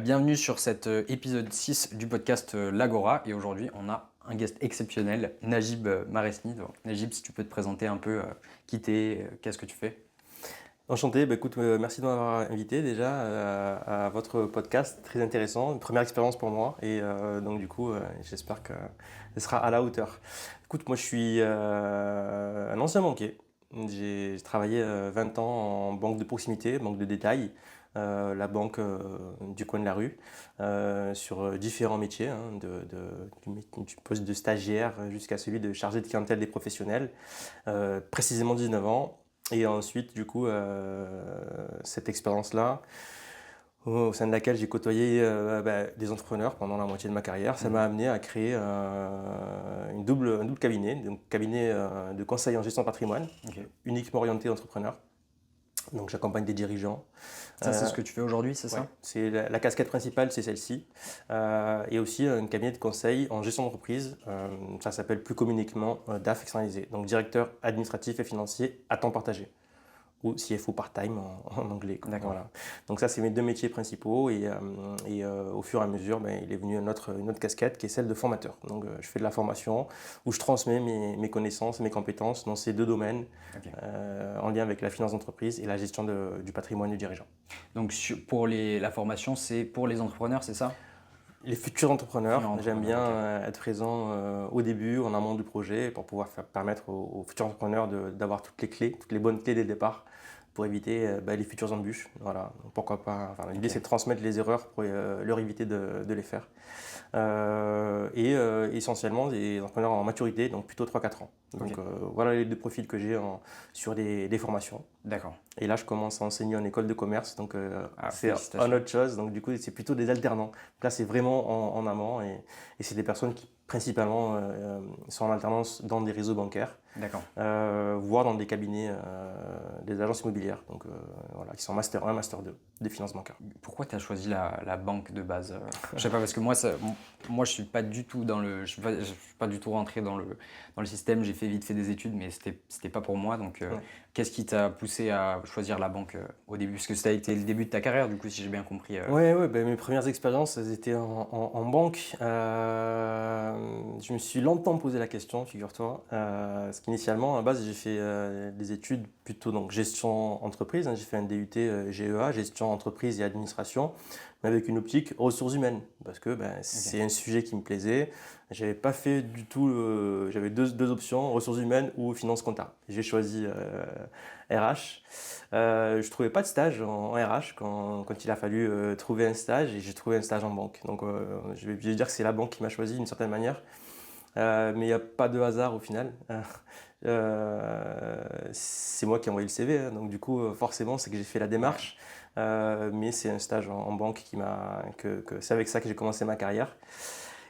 Bienvenue sur cet épisode 6 du podcast L'Agora et aujourd'hui on a un guest exceptionnel, Najib Maresni. Donc, Najib, si tu peux te présenter un peu qui t'es, qu'est-ce que tu fais? Enchanté, écoute, merci de m'avoir invité déjà à votre podcast, très intéressant, une première expérience pour moi et donc du coup j'espère que ce sera à la hauteur. Écoute, moi je suis un ancien banquier, j'ai travaillé 20 ans en banque de proximité, banque de détail, la banque du coin de la rue, sur différents métiers, hein, du poste de stagiaire jusqu'à celui de chargé de clientèle des professionnels, précisément 19 ans. Et ensuite, du coup, cette expérience-là, au sein de laquelle j'ai côtoyé des entrepreneurs pendant la moitié de ma carrière, ça m'a amené à créer un double cabinet, donc cabinet de conseil en gestion de patrimoine, Ok. uniquement orienté entrepreneur. Donc j'accompagne des dirigeants. Ça, c'est ce que tu fais aujourd'hui, c'est Ouais, ça? c'est la casquette principale, c'est celle-ci. Et aussi un cabinet de conseil en gestion d'entreprise. Ça s'appelle plus communiquement DAF externalisé, donc directeur administratif et financier à temps partagé ou CFO part-time en anglais, quoi. D'accord. Voilà. Donc ça, c'est mes deux métiers principaux et au fur et à mesure, il est venu une autre casquette qui est celle de formateur. Donc je fais de la formation où je transmets mes connaissances, mes compétences dans ces deux domaines Ok. en lien avec la finance d'entreprise et la gestion du patrimoine du dirigeant. Donc pour la formation, c'est pour les entrepreneurs, c'est ça? Les futurs Futurs entrepreneurs, j'aime entrepreneurs, bien ok. être présent au début, en amont du projet, pour pouvoir permettre aux futurs entrepreneurs d'avoir toutes les clés, toutes les bonnes clés dès le départ, pour éviter les futures embûches. Voilà. Donc, pourquoi pas. Enfin, l'idée, Ok. c'est de transmettre les erreurs pour leur éviter de les faire. Essentiellement des entrepreneurs en maturité, donc plutôt 3-4 ans. Ok. Donc voilà les deux profils que j'ai sur des formations. D'accord. Et là, je commence à enseigner en école de commerce, donc Ah, c'est un félicitations. autre chose. Donc du coup, c'est plutôt des alternants. Donc là, c'est vraiment en amont et c'est des personnes qui principalement sont en alternance dans des réseaux bancaires, D'accord. voire dans des cabinets, des agences immobilières, donc voilà, qui sont master 1, master 2 des finances bancaires. Pourquoi tu as choisi la banque de base? Je sais pas, parce que moi je suis pas du tout je suis pas du tout rentré dans le système. J'ai vite fait des études, mais c'était pas pour moi. Donc, Ouais. qu'est-ce qui t'a poussé à choisir la banque au début? Parce que ça a été le début de ta carrière, du coup, si j'ai bien compris. Ouais, mes premières expériences, elles étaient en banque. Je me suis longtemps posé la question, figure-toi. Parce qu'initialement, à la base, j'ai fait des études plutôt donc gestion entreprise, hein. J'ai fait un DUT GEA, gestion entreprise et administration, mais avec une optique ressources humaines, parce que Ok. c'est un sujet qui me plaisait. J'avais pas fait du tout. J'avais deux options, ressources humaines ou finance comptable. J'ai choisi RH. Je trouvais pas de stage en RH quand il a fallu trouver un stage et j'ai trouvé un stage en banque. Donc je vais dire que c'est la banque qui m'a choisi d'une certaine manière. Mais il n'y a pas de hasard au final. C'est moi qui ai envoyé le CV, hein. Donc du coup forcément c'est que j'ai fait la Ouais. démarche. Mais c'est un stage en banque c'est avec ça que j'ai commencé ma carrière.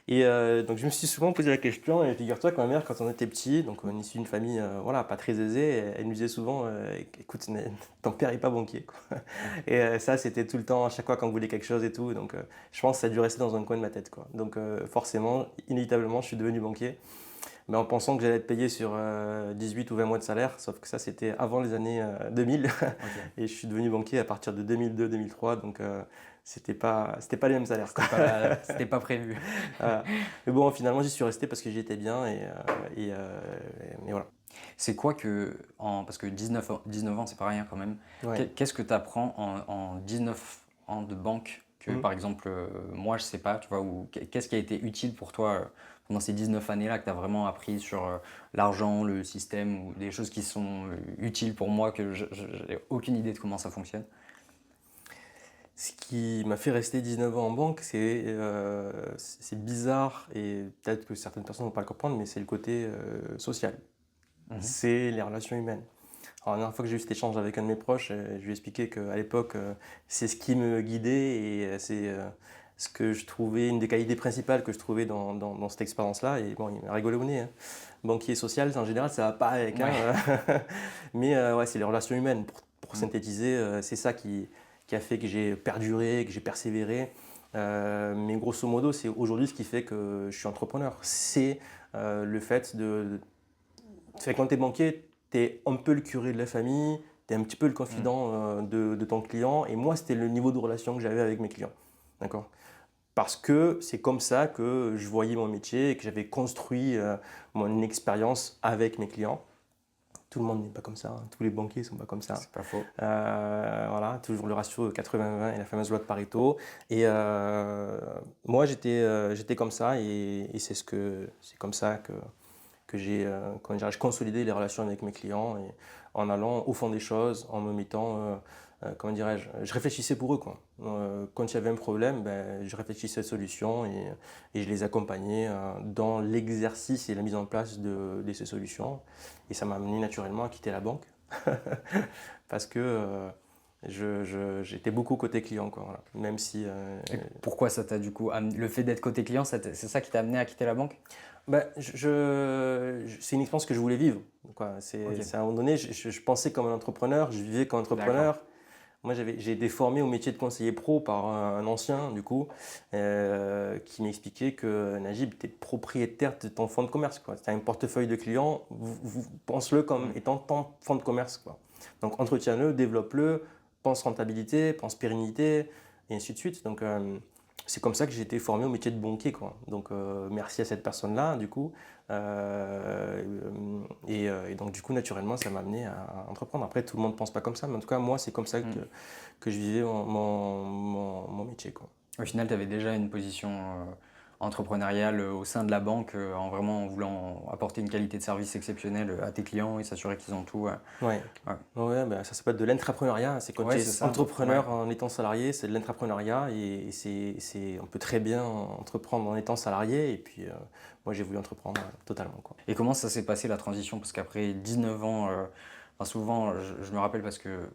Et donc je me suis souvent posé la question, et figure-toi que ma mère, quand on était petit, donc on est issu d'une famille voilà, pas très aisée, elle nous disait souvent écoute, ton père est pas banquier, quoi. Et ça, c'était tout le temps, à chaque fois qu'on voulait quelque chose et tout. Donc je pense que ça a dû rester dans un coin de ma tête, quoi. Donc forcément, inévitablement, je suis devenu banquier, mais en pensant que j'allais être payé sur 18 ou 20 mois de salaire, sauf que ça, c'était avant les années 2000. Ok. Et je suis devenu banquier à partir de 2002-2003, donc c'était pas les mêmes salaires, quoi. C'était pas prévu. Voilà. Mais bon, finalement, j'y suis resté parce que j'y étais bien mais voilà. C'est quoi parce que 19 ans, c'est pas rien quand même. Ouais. Qu'est-ce que tu apprends en 19 ans de banque que, Mhm. par exemple, moi, je sais pas, tu vois, ou qu'est-ce qui a été utile pour toi pendant ces 19 années-là que tu as vraiment appris sur l'argent, le système, ou des choses qui sont utiles pour moi que j'ai aucune idée de comment ça fonctionne? Ce qui m'a fait rester 19 ans en banque, c'est bizarre et peut-être que certaines personnes ne vont pas le comprendre, mais c'est le côté social. Mhm. C'est les relations humaines. Alors, la dernière fois que j'ai eu cet échange avec un de mes proches, je lui ai expliqué qu'à l'époque, c'est ce qui me guidait et c'est ce que je trouvais, une des qualités principales que je trouvais dans cette expérience-là. Et bon, il m'a rigolé au nez, hein. Banquier social, en général, ça va pas avec, hein. Ouais. Mais ouais, c'est les relations humaines. Pour Mm. synthétiser, c'est ça qui a fait que j'ai perduré, que j'ai persévéré. Mais grosso modo, c'est aujourd'hui ce qui fait que je suis entrepreneur. C'est le fait fait, quand tu es banquier, tu es un peu le curé de la famille, tu es un petit peu le Mm. confident de ton client. Et moi, c'était le niveau de relation que j'avais avec mes clients. d'accord? Parce que c'est comme ça que je voyais mon métier et que j'avais construit mon expérience avec mes clients. Tout le monde n'est pas comme ça, hein. Tous les banquiers ne sont pas comme ça. C'est pas faux. Voilà, toujours le ratio de 80-20 et la fameuse loi de Pareto. Et moi, j'étais comme ça et c'est comme ça que j'ai comment dirais-je, consolidé les relations avec mes clients et en allant au fond des choses, en me mettant, comment dirais-je, je réfléchissais pour eux, quoi. Quand il y avait un problème, ben, je réfléchissais à la solution et je les accompagnais dans l'exercice et la mise en place de ces solutions. Et ça m'a amené naturellement à quitter la banque parce que j'étais beaucoup côté client, quoi, voilà. Même si Et pourquoi ça t'a du coup le fait d'être côté client, c'est ça qui t'a amené à quitter la banque? ben, c'est une expérience que je voulais vivre, quoi. Ok, C'est à un moment donné, je pensais comme un entrepreneur, je vivais comme d'accord. entrepreneur. Moi, j'ai été formé au métier de conseiller pro par un ancien, du coup, qui m'expliquait que Najib, tu es propriétaire de ton fonds de commerce, quoi. Tu as un portefeuille de clients, pense-le comme Mm. étant ton fonds de commerce, quoi. Donc, entretiens-le, développe-le, pense rentabilité, pense pérennité, et ainsi de suite. Donc, c'est comme ça que j'ai été formé au métier de banquier, quoi. Donc, merci à cette personne-là, du coup. Et donc, du coup, naturellement, ça m'a amené à entreprendre. Après, tout le monde ne pense pas comme ça, mais en tout cas, moi, c'est comme ça Mm. que je vivais mon métier, quoi. Au final, tu avais déjà une position entrepreneuriale au sein de la banque, en voulant apporter une qualité de service exceptionnelle à tes clients et s'assurer qu'ils ont tout. Ouais, Ouais, ouais, bah, ça s'appelle de l'entrepreneuriat. C'est quand tu ouais, es c'est ça. Ouais. entrepreneur en étant salarié, c'est de l'entrepreneuriat et on peut très bien entreprendre en étant salarié. Et puis, moi, j'ai voulu entreprendre totalement, quoi. Et comment ça s'est passé la transition? Parce qu'après 19 ans, enfin souvent, je me rappelle parce que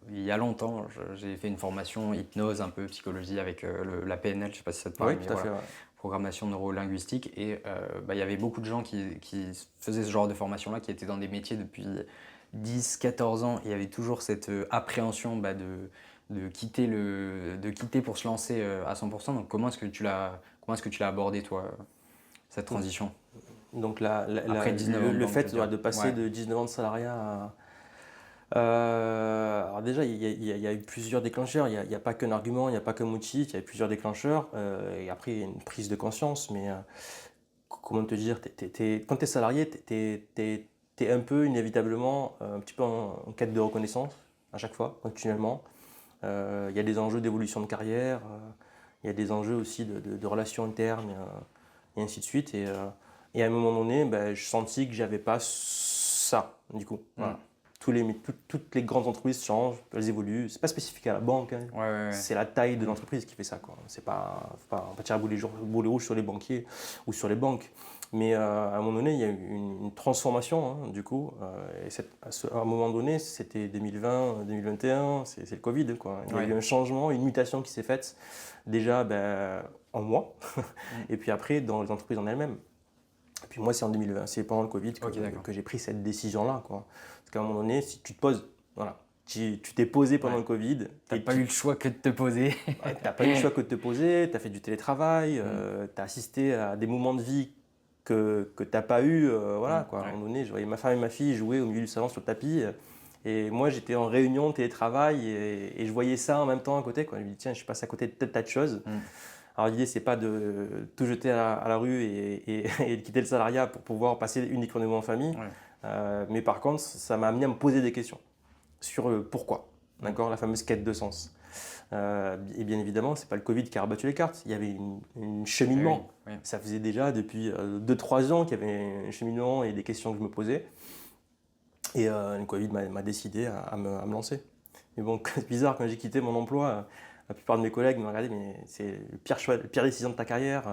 il y a longtemps, j'ai fait une formation hypnose, un peu psychologie avec la PNL, je sais pas si ça te parle, Oui, mais tout à fait, voilà, ouais. programmation neurolinguistique. Et bah, il y avait beaucoup de gens qui faisaient ce genre de formation-là, qui étaient dans des métiers depuis 10, 14 ans. Et il y avait toujours cette appréhension bah, de quitter pour se lancer à 100%. Donc comment est-ce que tu l'as abordé, toi, cette transition? Donc, Après 19 ans de le banque, je fait veux dire. de passer Ouais. de 19 ans de salariat à, alors déjà, il y a eu plusieurs déclencheurs. Il y a pas qu'un argument, il n'y a pas qu'un outil, il y a plusieurs déclencheurs. Et après, il y a une prise de conscience. Mais comment te dire, quand tu es salarié, tu es un peu inévitablement un petit peu en quête de reconnaissance à chaque fois, continuellement. Il y a des enjeux d'évolution de carrière, il y a des enjeux aussi de relations internes et ainsi de suite. Et à un moment donné, ben, je sentis que j'avais pas ça, du coup. Mm. Voilà. Toutes les grandes entreprises changent, elles évoluent. C'est pas spécifique à la banque, hein. Ouais, ouais, ouais. C'est la taille de Mm. l'entreprise qui fait ça, quoi. On va pas tirer boulet rouge sur les banquiers ou sur les banques. Mais à un moment donné, il y a eu une transformation, hein, du coup. À un moment donné, c'était 2020, 2021, c'est le Covid, quoi. Il y a eu Ouais. un changement, une mutation qui s'est faite, déjà ben, en moi, Mm. et puis après dans les entreprises en elles-mêmes. Et puis moi, c'est en 2020, c'est pendant le Covid Ok, d'accord. que j'ai pris cette décision-là, quoi. Parce qu'à un moment donné, si tu te poses, voilà, tu t'es posé pendant Ouais. le Covid, T'as et pas eu le choix que de te poser. ouais, t'as pas eu le choix que de te poser, tu as fait du télétravail, Mm. tu as assisté à des moments de vie que tu n'as pas eu. Voilà, Mm. quoi. À un Ouais. moment donné, je voyais ma femme et ma fille jouer au milieu du salon sur le tapis. Et moi, j'étais en réunion télétravail et je voyais ça en même temps à côté, quoi. Je me dis, tiens, je passe à côté de tas de choses. Mm. Alors, l'idée, c'est pas de tout jeter à la rue et de quitter le salariat pour pouvoir passer uniquement en famille. Ouais. Mais par contre, ça m'a amené à me poser des questions sur le pourquoi, Mm. d'accord, la fameuse quête de sens. Et bien évidemment, c'est pas le Covid qui a rabattu les cartes. Il y avait un Eh oui, cheminement. oui. Ça faisait déjà depuis 2-3 ans qu'il y avait un cheminement et des questions que je me posais. Et le Covid m'a décidé à me lancer. Mais bon, c'est bizarre, quand j'ai quitté mon emploi, la plupart de mes collègues m'ont regardé, mais c'est le pire choix, la pire décision de ta carrière.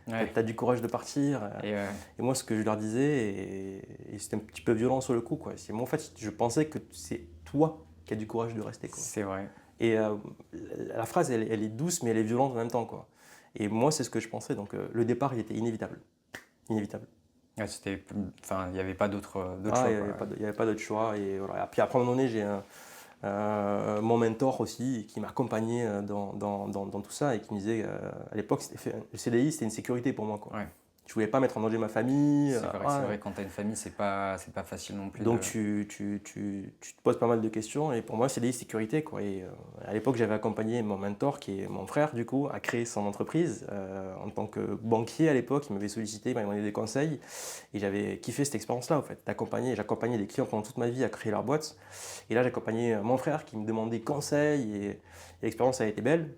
Ouais. Tu as du courage de partir. Et Et moi, ce que je leur disais, et c'était un petit peu violent sur le coup, quoi. C'est moi, en fait, je pensais que c'est toi qui as du courage de rester, quoi. c'est vrai. Et la phrase, elle est douce, mais elle est violente en même temps, quoi. Et moi, c'est ce que je pensais. Donc, le départ, il était inévitable. Inévitable. Ouais, enfin, il n'y avait pas d'autre Ah, choix, il n'y quoi. avait il y avait pas d'autre choix. Et voilà. Puis après, à un moment donné, j'ai mon mentor aussi qui m'a accompagné dans tout ça et qui me disait, à l'époque, le CDI, c'était une sécurité pour moi, quoi. Ouais. Je voulais pas mettre en danger ma famille. C'est vrai, quand tu as une famille, c'est pas facile non plus. Donc tu te poses pas mal de questions et pour moi c'est des sécurités quoi. Et à l'époque j'avais accompagné mon mentor qui est mon frère du coup à créer son entreprise en tant que banquier à l'époque. Il m'avait sollicité, il m'avait demandé des conseils et j'avais kiffé cette expérience-là en fait, d'accompagner. J'accompagnais des clients pendant toute ma vie à créer leur boîte et là j'accompagnais mon frère qui me demandait conseils et l'expérience a été belle.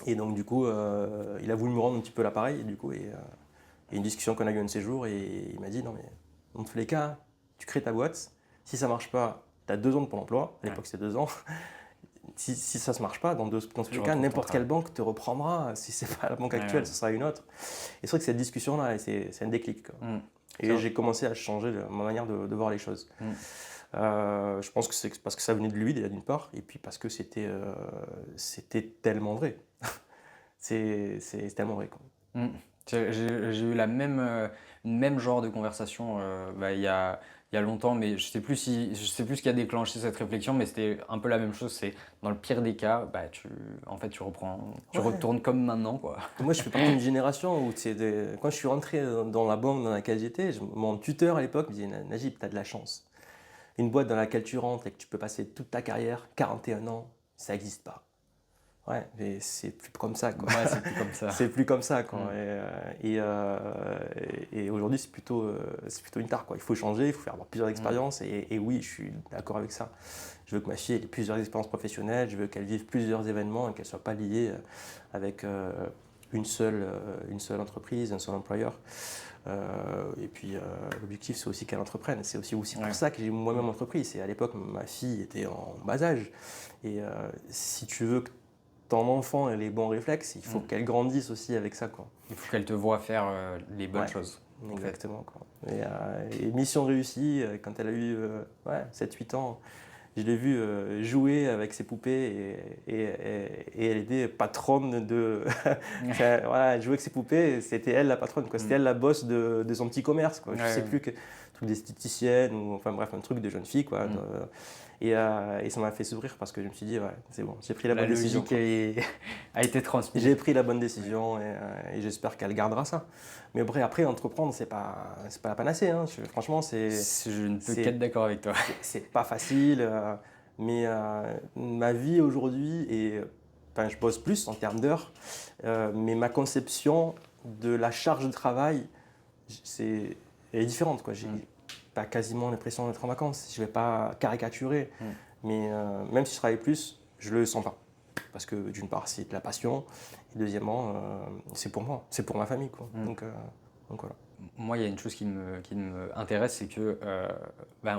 Et donc du coup il a voulu me rendre un petit peu l'appareil et du coup et une discussion qu'on a eu un de ces jours et il m'a dit non mais dans tous les cas, tu crées ta boîte, si ça marche pas, tu as 2 ans de Pôle emploi, à l'époque c'était 2 ans, si ça ne marche pas, dans tous les cas, n'importe quelle banque te reprendra, si c'est pas la banque actuelle, ce sera une autre. Et c'est vrai que cette discussion-là, c'est un déclic. Et j'ai commencé à changer ma manière de voir les choses. Je pense que c'est parce que ça venait de lui déjà d'une part, et puis parce que c'était tellement vrai. c'est tellement vrai. Quoi. J'ai eu la même genre de conversation il y a longtemps, mais je sais plus ce qui a déclenché cette réflexion, mais c'était un peu la même chose. C'est dans le pire des cas, en fait, tu retournes comme maintenant, quoi. Moi, je fais partie d'une génération où quand je suis rentré dans la banque dans laquelle j'étais, mon tuteur à l'époque me disait Najib, tu as de la chance. Une boîte dans laquelle tu rentres et que tu peux passer toute ta carrière, 41 ans, ça n'existe pas. Ouais, mais c'est plus comme ça, quoi. Ouais, c'est plus comme ça. C'est plus comme ça, quoi. Et aujourd'hui, c'est plutôt une tare, quoi. Il faut changer, il faut avoir plusieurs expériences. Et oui, je suis d'accord avec ça. Je veux que ma fille ait plusieurs expériences professionnelles, je veux qu'elle vive plusieurs événements et qu'elle ne soit pas liée avec une seule entreprise, un seul employeur. Et puis l'objectif, c'est aussi qu'elle entreprenne. C'est aussi pour ça que j'ai moi-même entrepris. C'est à l'époque, ma fille était en bas âge. Et si tu veux que ton enfant ait les bons réflexes, il faut qu'elle grandisse aussi avec ça, quoi. Il faut qu'elle te voie faire les bonnes choses. Exactement. Quoi. Et mission réussie, quand elle a eu 7-8 ans, je l'ai vue jouer avec ses poupées et elle était patronne de. Enfin, voilà, elle jouait avec ses poupées, c'était elle la patronne, quoi. C'était elle la boss de son petit commerce, quoi. Je ne sais plus que truc d'esthéticienne ou enfin bref, un truc de jeune fille, quoi. Et ça m'a fait sourire parce que je me suis dit, ouais, c'est bon, j'ai pris la bonne décision. La logique a été transmise. J'ai pris la bonne décision et j'espère qu'elle gardera ça. Mais après entreprendre, c'est pas la panacée. Hein. Franchement, je ne peux qu'être d'accord avec toi. C'est pas facile, mais ma vie aujourd'hui, je bosse plus en termes d'heures, mais ma conception de la charge de travail, elle est différente, quoi. J'ai pas quasiment l'impression d'être en vacances. Je vais pas caricaturer, mais même si je travaille plus, je le sens pas. Parce que d'une part, c'est de la passion, et deuxièmement, c'est pour moi, c'est pour ma famille, quoi. Donc voilà. Moi, il y a une chose qui me intéresse, c'est que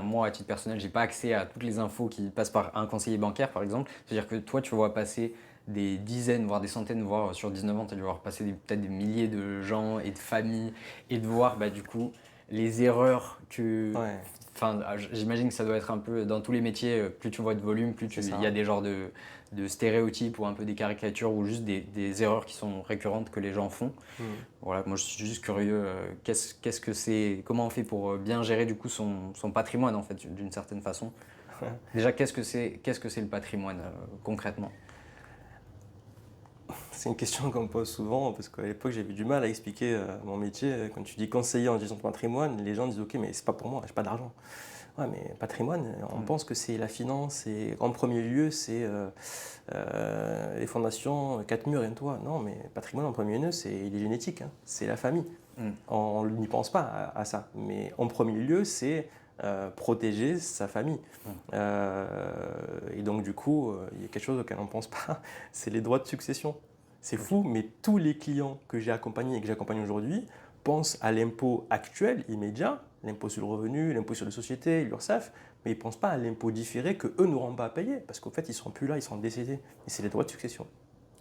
moi, à titre personnel, j'ai pas accès à toutes les infos qui passent par un conseiller bancaire, par exemple. C'est-à-dire que toi, tu vois passer des dizaines, voire des centaines, voire sur 19 ans, tu as dû voir passer peut-être des milliers de gens et de familles, et de voir du coup les erreurs que... Ouais. Enfin, j'imagine que ça doit être un peu dans tous les métiers, plus tu vois de volume, plus il y a des genres de stéréotypes ou un peu des caricatures ou juste des erreurs qui sont récurrentes que les gens font. Voilà, moi je suis juste curieux, qu'est-ce que c'est, comment on fait pour bien gérer du coup son patrimoine en fait d'une certaine façon. Déjà, qu'est-ce que c'est le patrimoine concrètement? C'est une question qu'on me pose souvent parce qu'à l'époque j'avais du mal à expliquer mon métier. Quand tu dis conseiller en gestion de patrimoine, les gens disent ok mais c'est pas pour moi, j'ai pas d'argent. Ouais mais patrimoine, on pense que c'est la finance et en premier lieu c'est les fondations, 4 murs et un toit. Non mais patrimoine en premier lieu c'est les génétiques, hein. C'est la famille. On n'y pense pas à ça. Mais en premier lieu c'est protéger sa famille. Et donc du coup, il y a quelque chose auquel on ne pense pas, c'est les droits de succession. C'est fou, mais tous les clients que j'ai accompagnés et que j'accompagne aujourd'hui pensent à l'impôt actuel, immédiat, l'impôt sur le revenu, l'impôt sur les sociétés, l'URSSAF, mais ils ne pensent pas à l'impôt différé qu'eux n'auront pas à payer, parce qu'en fait, ils ne seront plus là, ils seront décédés. Et c'est les droits de succession.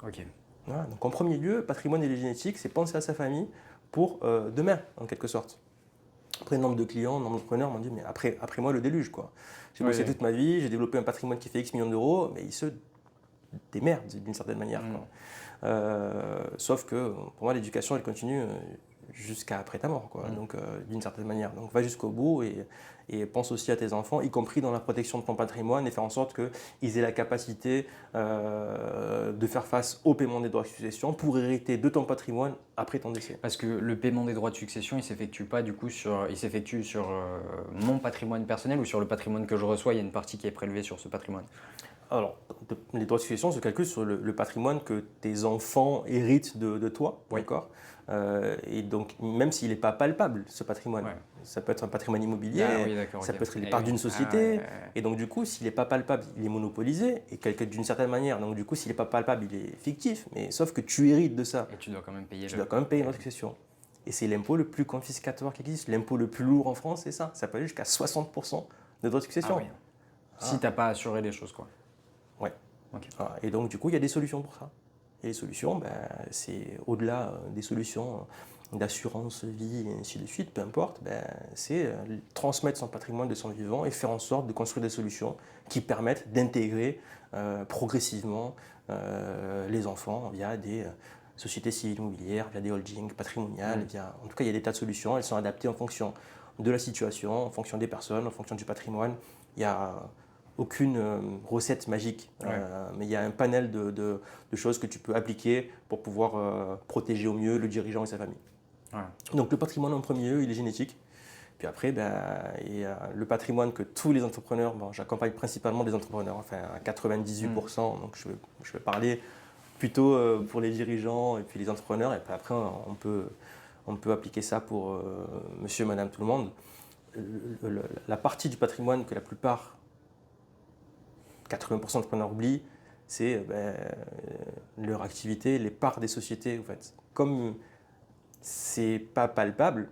Ok. Voilà, donc en premier lieu, patrimoine et les génétiques, c'est penser à sa famille pour demain, en quelque sorte. Après, nombre de clients, nombre d'entrepreneurs m'ont dit, mais après moi, le déluge, quoi. J'ai bossé toute ma vie, j'ai développé un patrimoine qui fait X millions d'euros, mais ils se démerdent d'une certaine manière. Quoi. Sauf que, pour moi, l'éducation, elle continue jusqu'à après ta mort, quoi. Donc, d'une certaine manière. Donc, va jusqu'au bout et pense aussi à tes enfants, y compris dans la protection de ton patrimoine, et faire en sorte qu'ils aient la capacité de faire face au paiement des droits de succession pour hériter de ton patrimoine après ton décès. Parce que le paiement des droits de succession, il s'effectue sur mon patrimoine personnel ou sur le patrimoine que je reçois, il y a une partie qui est prélevée sur ce patrimoine. Alors, les droits de succession se calculent sur le patrimoine que tes enfants héritent de toi, Oui. d'accord. Et donc, même s'il n'est pas palpable, ce patrimoine, Ouais. ça peut être un patrimoine immobilier, Ah oui, d'accord, ça ok. peut être les Eh parts oui. d'une Ah société. ouais, ouais, ouais. Et donc, du coup, s'il n'est pas palpable, il est monopolisé, et d'une certaine manière. Donc, du coup, s'il n'est pas palpable, il est fictif, mais sauf que tu hérites de ça. Et tu dois quand même payer Tu dois quand même payer une succession. Et c'est l'impôt le plus confiscatoire qui existe. L'impôt le plus lourd en France, c'est ça. Ça peut aller jusqu'à 60% de droits de succession. Ah oui. Si t'as pas assuré les choses, quoi. Ouais. Ok. Voilà. Et donc, du coup, il y a des solutions pour ça. Et les solutions, c'est au-delà des solutions d'assurance vie et ainsi de suite, peu importe, c'est transmettre son patrimoine de son vivant et faire en sorte de construire des solutions qui permettent d'intégrer progressivement les enfants via des sociétés civiles immobilières, via des holdings patrimoniales, en tout cas, il y a des tas de solutions, elles sont adaptées en fonction de la situation, en fonction des personnes, en fonction du patrimoine. Il y a aucune recette magique, mais il y a un panel de choses que tu peux appliquer pour pouvoir protéger au mieux le dirigeant et sa famille. Ouais. Donc le patrimoine en premier lieu, il est génétique. Puis après, il y a le patrimoine que tous les entrepreneurs, j'accompagne principalement des entrepreneurs, enfin à 98%, donc je vais parler plutôt pour les dirigeants et puis les entrepreneurs, et puis après on peut appliquer ça pour monsieur, madame, tout le monde. La partie du patrimoine que la plupart 80% d'entrepreneurs oublient, c'est leur activité, les parts des sociétés. En fait. Comme c'est pas palpable,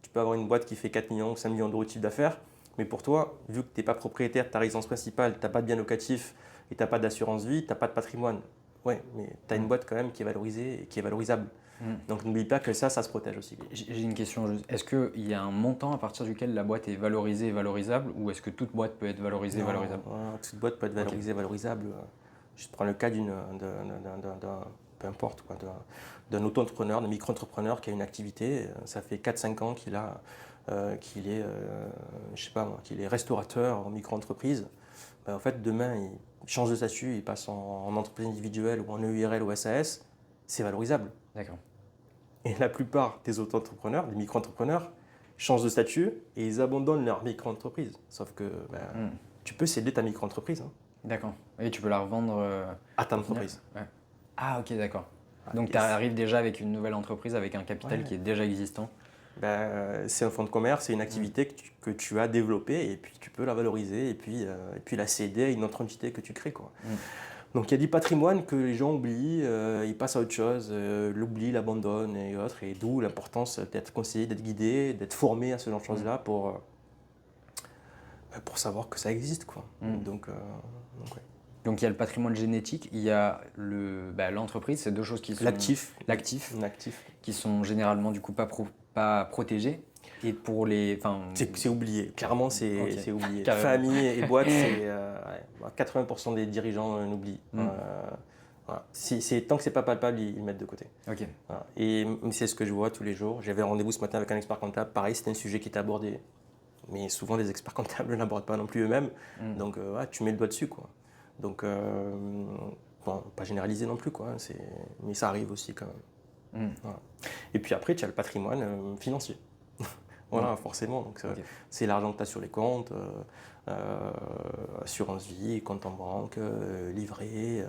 tu peux avoir une boîte qui fait 4 millions ou 5 millions d'euros de chiffre d'affaires, mais pour toi, vu que tu n'es pas propriétaire de ta résidence principale, tu n'as pas de bien locatif et tu n'as pas d'assurance vie, tu n'as pas de patrimoine. Ouais, mais tu as une boîte quand même qui est valorisée et qui est valorisable. Donc n'oublie pas que ça se protège aussi. J'ai une question. Est-ce qu'il y a un montant à partir duquel la boîte est valorisée et valorisable ou est-ce que toute boîte peut être valorisée et valorisable? Toute boîte peut être valorisée, valorisable. Je te prends le cas peu importe, d'un auto-entrepreneur, d'un micro-entrepreneur qui a une activité. Ça fait 4-5 ans qu'il est, je sais pas moi, qu'il est restaurateur en micro-entreprise. En fait, demain, il change de statut, il passe en entreprise individuelle ou en EURL ou SAS, c'est valorisable. D'accord. Et la plupart des auto-entrepreneurs, des micro-entrepreneurs, changent de statut et ils abandonnent leur micro-entreprise. Sauf que tu peux céder ta micro-entreprise. Hein. D'accord. Et tu peux la revendre à ta entreprise. Ouais. Ah ok, d'accord. Donc tu arrives déjà avec une nouvelle entreprise, avec un capital qui est déjà existant. C'est un fonds de commerce, c'est une activité que tu as développée et puis tu peux la valoriser et puis la céder à une autre entité que tu crées. Quoi. Donc il y a du patrimoine que les gens oublient, ils passent à autre chose, l'oublient, l'abandonnent et autres. Et d'où l'importance d'être conseillé, d'être guidé, d'être formé à ce genre de choses-là pour savoir que ça existe. Quoi. Donc, ouais. Donc il y a le patrimoine génétique, il y a l'entreprise, c'est deux choses qui sont... L'actif, qui sont généralement du coup pas protégées. Et pour les... C'est oublié, clairement c'est oublié. Carrément. Famille et boîte, c'est 80% des dirigeants l'oublient. Voilà. Tant que c'est pas palpable, ils mettent de côté. Ok. Voilà. Et c'est ce que je vois tous les jours. J'avais rendez-vous ce matin avec un expert comptable, pareil, c'était un sujet qui était abordé. Mais souvent les experts comptables ne l'abordent pas non plus eux-mêmes. Donc tu mets le doigt dessus. Quoi. Donc, pas généralisé non plus, quoi, mais ça arrive aussi quand même. Voilà. Et puis après, tu as le patrimoine financier. Voilà, forcément. Donc, c'est l'argent que tu as sur les comptes, assurance vie, compte en banque, livret,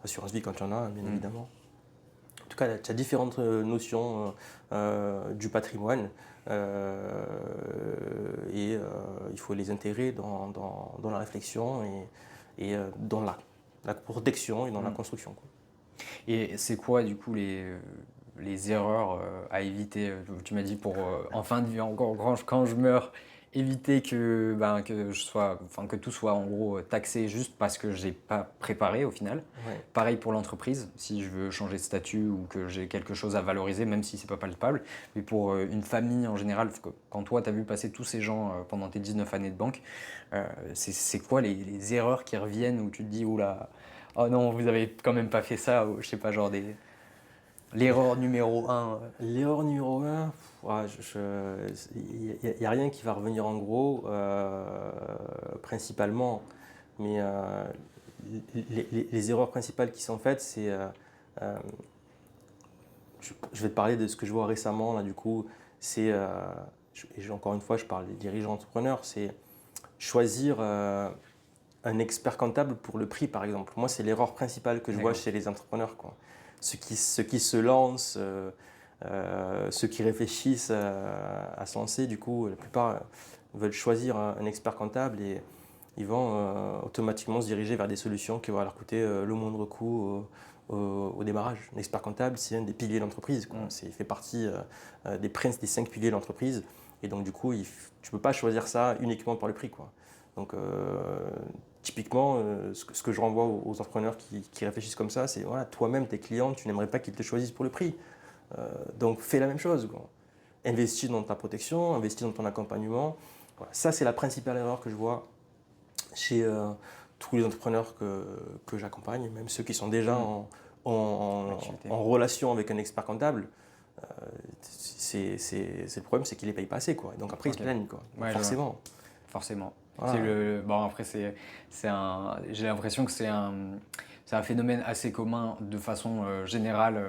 assurance vie quand tu en as, bien évidemment. En tout cas, tu as différentes notions du patrimoine et il faut les intégrer dans la réflexion et dans la protection et dans la construction. Quoi. Et c'est quoi du coup les erreurs à éviter? Tu m'as dit pour en fin de vie, quand je meurs, éviter que tout soit en gros taxé juste parce que j'ai pas préparé au final. Ouais. Pareil pour l'entreprise, si je veux changer de statut ou que j'ai quelque chose à valoriser, même si c'est pas palpable. Mais pour une famille en général, quand toi tu as vu passer tous ces gens pendant tes 19 années de banque, c'est quoi les erreurs qui reviennent où tu te dis oula, oh non, vous avez quand même pas fait ça, ou je sais pas, genre des... L'erreur numéro un. L'erreur numéro un, il n'y a rien qui va revenir en gros, principalement. Mais les erreurs principales qui sont faites, c'est. Euh, je vais te parler de ce que je vois récemment, là, du coup. C'est. Encore une fois, je parle des dirigeants entrepreneurs. C'est choisir un expert comptable pour le prix, par exemple. Moi, c'est l'erreur principale que je vois chez les entrepreneurs, quoi. Ceux qui se lancent, ceux qui réfléchissent à se lancer, du coup, la plupart veulent choisir un expert comptable et ils vont automatiquement se diriger vers des solutions qui vont leur coûter le moindre coût au démarrage. Un expert comptable, c'est un des piliers de l'entreprise. Il fait partie des 5 piliers de l'entreprise. Et donc, du coup, tu ne peux pas choisir ça uniquement par le prix, quoi. Donc, typiquement, ce que je renvoie aux entrepreneurs qui réfléchissent comme ça, c'est voilà, toi-même, tes clients, tu n'aimerais pas qu'ils te choisissent pour le prix. Donc, fais la même chose, quoi. Investis dans ta protection, investis dans ton accompagnement. Voilà. Ça, c'est la principale erreur que je vois chez tous les entrepreneurs que j'accompagne, même ceux qui sont déjà en relation avec un expert comptable. C'est le problème, c'est qu'ils ne les payent pas assez, quoi. Et donc après, ils se plaignent, quoi. Ouais, forcément. Forcément. Voilà. Bon, après, j'ai l'impression que c'est un phénomène assez commun de façon générale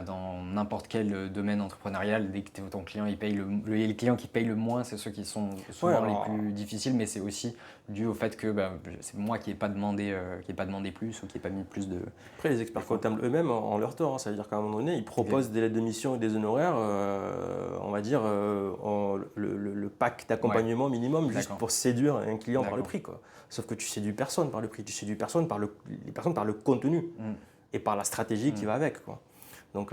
dans n'importe quel domaine entrepreneurial. Dès que ton client il paye les clients qui payent le moins, c'est ceux qui sont souvent les plus difficiles, mais c'est aussi dû au fait que c'est moi qui n'ai pas demandé plus ou qui n'ai pas mis plus de. Après, les experts comptables eux-mêmes ont leur tort. Ça veut dire qu'à un moment donné, ils proposent des lettres de mission et des honoraires, on va dire, le pack d'accompagnement minimum, juste pour séduire un client par le prix, quoi. Sauf que tu séduis personne par le prix, tu séduis personne les personnes par le contenu et par la stratégie qui va avec, quoi. Donc,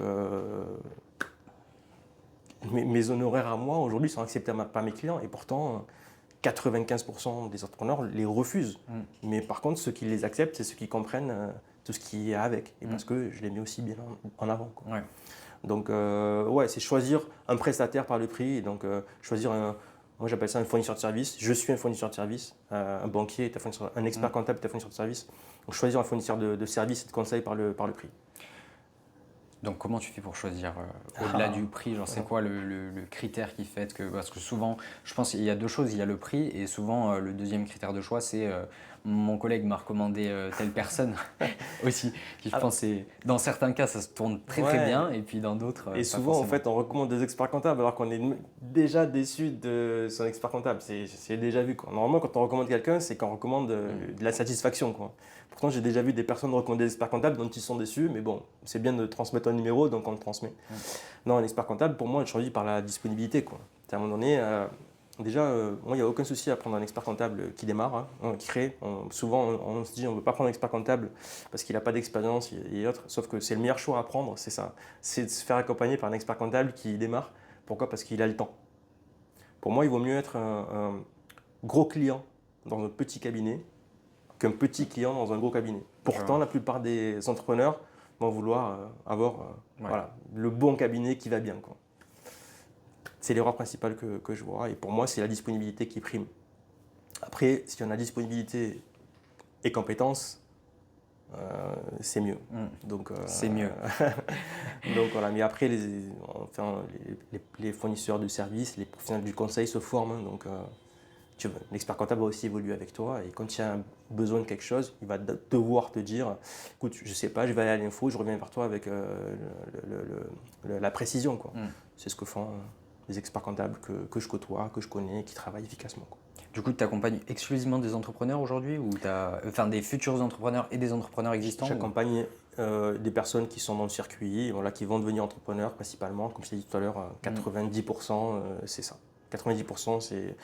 mes honoraires à moi, aujourd'hui, sont acceptés par mes clients et pourtant, 95% des entrepreneurs les refusent. Mais par contre, ceux qui les acceptent, c'est ceux qui comprennent tout ce qui est avec. Et parce que je les mets aussi bien en avant, quoi. Ouais. Donc, c'est choisir un prestataire par le prix. Et donc, choisir moi j'appelle ça un fournisseur de service. Je suis un fournisseur de service. Un banquier est un expert comptable est un fournisseur de service. Donc, choisir un fournisseur de service et de conseil par le prix. Donc comment tu fais pour choisir au-delà du prix, genre c'est quoi le critère qui fait que, parce que souvent, je pense qu'il y a deux choses, il y a le prix et souvent le deuxième critère de choix c'est mon collègue m'a recommandé telle personne aussi, qui je pense c'est, dans certains cas ça se tourne très bien et puis dans d'autres et souvent en fait on recommande des experts comptables alors qu'on est déjà déçu de son expert comptable, c'est déjà vu, quoi. Normalement quand on recommande quelqu'un c'est qu'on recommande de la satisfaction, quoi. Pourtant j'ai déjà vu des personnes recommander des experts comptables dont ils sont déçus, mais bon, c'est bien de transmettre un numéro donc on le transmet. Non, un expert comptable pour moi je choisis par la disponibilité, quoi. À un moment donné, déjà, moi, il n'y a aucun souci à prendre un expert comptable qui démarre, qui crée. Souvent, on se dit on ne veut pas prendre un expert comptable parce qu'il n'a pas d'expérience et autres. Sauf que c'est le meilleur choix à prendre, c'est ça. C'est de se faire accompagner par un expert comptable qui démarre. Pourquoi ? Parce qu'il a le temps. Pour moi, il vaut mieux être un gros client dans un petit cabinet qu'un petit client dans un gros cabinet. Pourtant, la plupart des entrepreneurs vont vouloir avoir le bon cabinet qui va bien, quoi. C'est l'erreur principale que je vois. Et pour moi, c'est la disponibilité qui prime. Après, si on a disponibilité et compétences, c'est mieux. Donc, c'est mieux. Donc voilà. Mais après, les fournisseurs de services, les professionnels du conseil se forment. Donc, l'expert comptable va aussi évoluer avec toi. Et quand il y a besoin de quelque chose, il va devoir te dire, écoute, je ne sais pas, je vais aller à l'info, je reviens vers toi avec la précision, quoi. C'est ce que font les experts comptables que je côtoie, que je connais, qui travaillent efficacement, quoi. Du coup, tu accompagnes exclusivement des entrepreneurs aujourd'hui ou des futurs entrepreneurs et des entrepreneurs existants? J'accompagne des personnes qui sont dans le circuit, voilà, qui vont devenir entrepreneurs principalement. Comme je t'ai dit tout à l'heure, 90% c'est ça. 90% c'est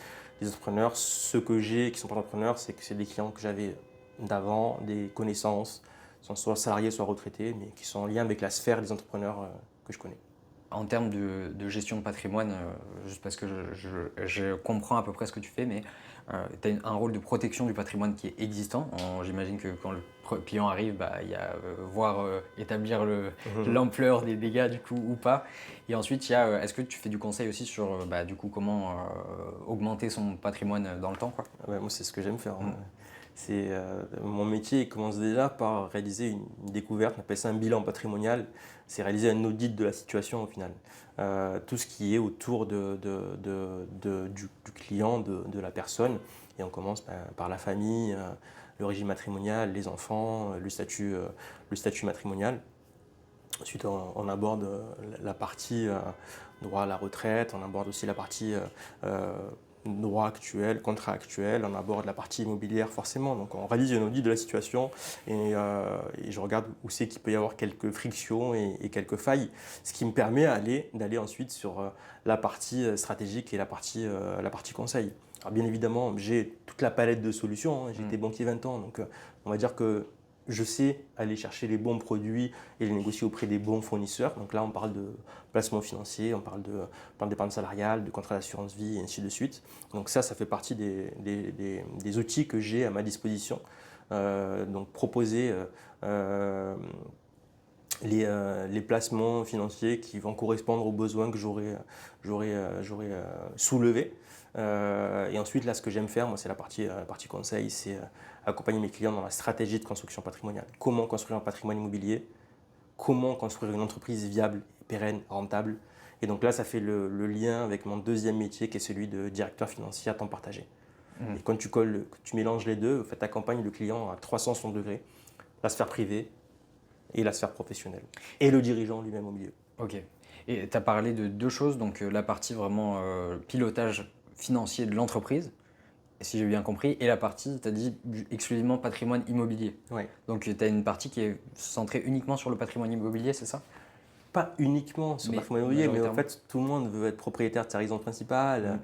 des entrepreneurs. Ceux que j'ai qui ne sont pas entrepreneurs, c'est que c'est des clients que j'avais d'avant, des connaissances, sont soit salariés, soit retraités, mais qui sont en lien avec la sphère des entrepreneurs que je connais. En termes de gestion de patrimoine, juste parce que je comprends à peu près ce que tu fais, mais tu as un rôle de protection du patrimoine qui est existant. J'imagine que quand le client arrive, il y a voir établir l'ampleur des dégâts du coup ou pas. Et ensuite, il y a, est-ce que tu fais du conseil aussi sur du coup comment augmenter son patrimoine dans le temps, quoi? Ouais, moi, c'est ce que j'aime faire. Mon métier il commence déjà par réaliser une découverte, on appelle ça un bilan patrimonial. C'est réaliser un audit de la situation au final. Tout ce qui est autour du client, de la personne. Et on commence par la famille, le régime matrimonial, les enfants, le statut matrimonial. Ensuite, on aborde la partie droit à la retraite, on aborde aussi la partie droit actuel, contrat actuel, on aborde la partie immobilière forcément. Donc on réalise un audit de la situation et je regarde où c'est qu'il peut y avoir quelques frictions et quelques failles, ce qui me permet d'aller ensuite sur la partie stratégique et la partie conseil. Alors bien évidemment, j'ai toute la palette de solutions, hein. J'ai été banquier 20 ans, donc on va dire que je sais aller chercher les bons produits et les négocier auprès des bons fournisseurs. Donc là, on parle de placement financier, on parle d'épargne salariale, de contrat d'assurance vie et ainsi de suite. Donc ça fait partie des outils que j'ai à ma disposition. Donc proposer les placements financiers qui vont correspondre aux besoins que j'aurais soulevés. Et ensuite, là, ce que j'aime faire, moi, c'est la partie conseil, c'est accompagner mes clients dans la stratégie de construction patrimoniale. Comment construire un patrimoine immobilier, comment construire une entreprise viable, pérenne, rentable. Et donc là, ça fait le lien avec mon deuxième métier qui est celui de directeur financier à temps partagé. Et quand tu mélanges les deux, en fait, tu accompagnes le client à 360 degrés, la sphère privée et la sphère professionnelle. Et le dirigeant lui-même au milieu. Ok. Et tu as parlé de deux choses, donc la partie vraiment pilotage financier de l'entreprise, si j'ai bien compris, et la partie, tu as dit exclusivement patrimoine immobilier. Ouais. Donc tu as une partie qui est centrée uniquement sur le patrimoine immobilier, c'est ça? Pas uniquement sur le patrimoine immobilier, mais en fait, tout le monde veut être propriétaire de sa résidence principale,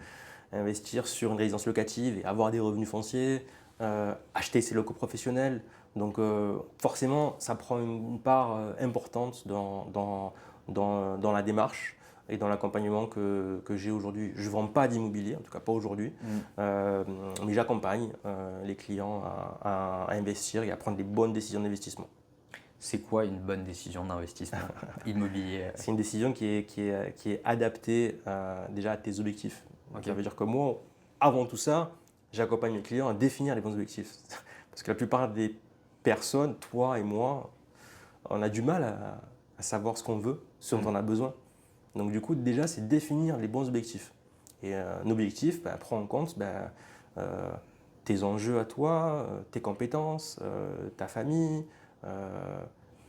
investir sur une résidence locative et avoir des revenus fonciers, acheter ses locaux professionnels. Donc forcément, ça prend une part importante dans la démarche et dans l'accompagnement que j'ai aujourd'hui. Je ne vends pas d'immobilier, en tout cas pas aujourd'hui, mais j'accompagne les clients à investir et à prendre des bonnes décisions d'investissement. C'est quoi une bonne décision d'investissement immobilier? C'est une décision qui est adaptée déjà à tes objectifs. Okay. Ça veut dire que moi, avant tout ça, j'accompagne mes clients à définir les bons objectifs. Parce que la plupart des personnes, toi et moi, on a du mal à savoir ce qu'on veut, ce dont on a besoin. Donc du coup, déjà, c'est définir les bons objectifs. Et un objectif prend en compte tes enjeux à toi, tes compétences, ta famille.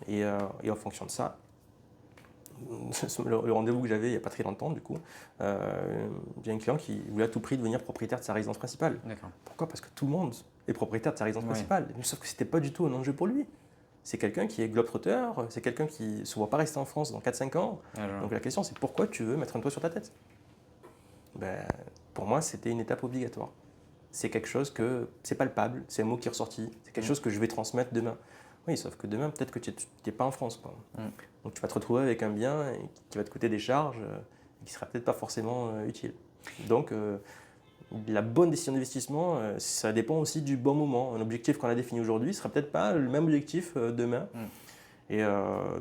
Et en fonction de ça, le rendez-vous que j'avais il n'y a pas très longtemps, du coup, j'ai un client qui voulait à tout prix devenir propriétaire de sa résidence principale. D'accord. Pourquoi? Parce que tout le monde est propriétaire de sa résidence principale. Sauf que ce n'était pas du tout un enjeu pour lui. C'est quelqu'un qui est globe-trotter, c'est quelqu'un qui ne se voit pas rester en France dans 4-5 ans. Donc la question, c'est pourquoi tu veux mettre un toit sur ta tête? Pour moi, c'était une étape obligatoire. C'est quelque chose que c'est palpable, c'est un mot qui est ressorti, c'est quelque chose que je vais transmettre demain. Oui, sauf que demain, peut-être que tu n'es pas en France, quoi. Donc tu vas te retrouver avec un bien qui va te coûter des charges et qui ne sera peut-être pas forcément utile. Donc la bonne décision d'investissement, ça dépend aussi du bon moment. Un objectif qu'on a défini aujourd'hui ne sera peut-être pas le même objectif demain. Et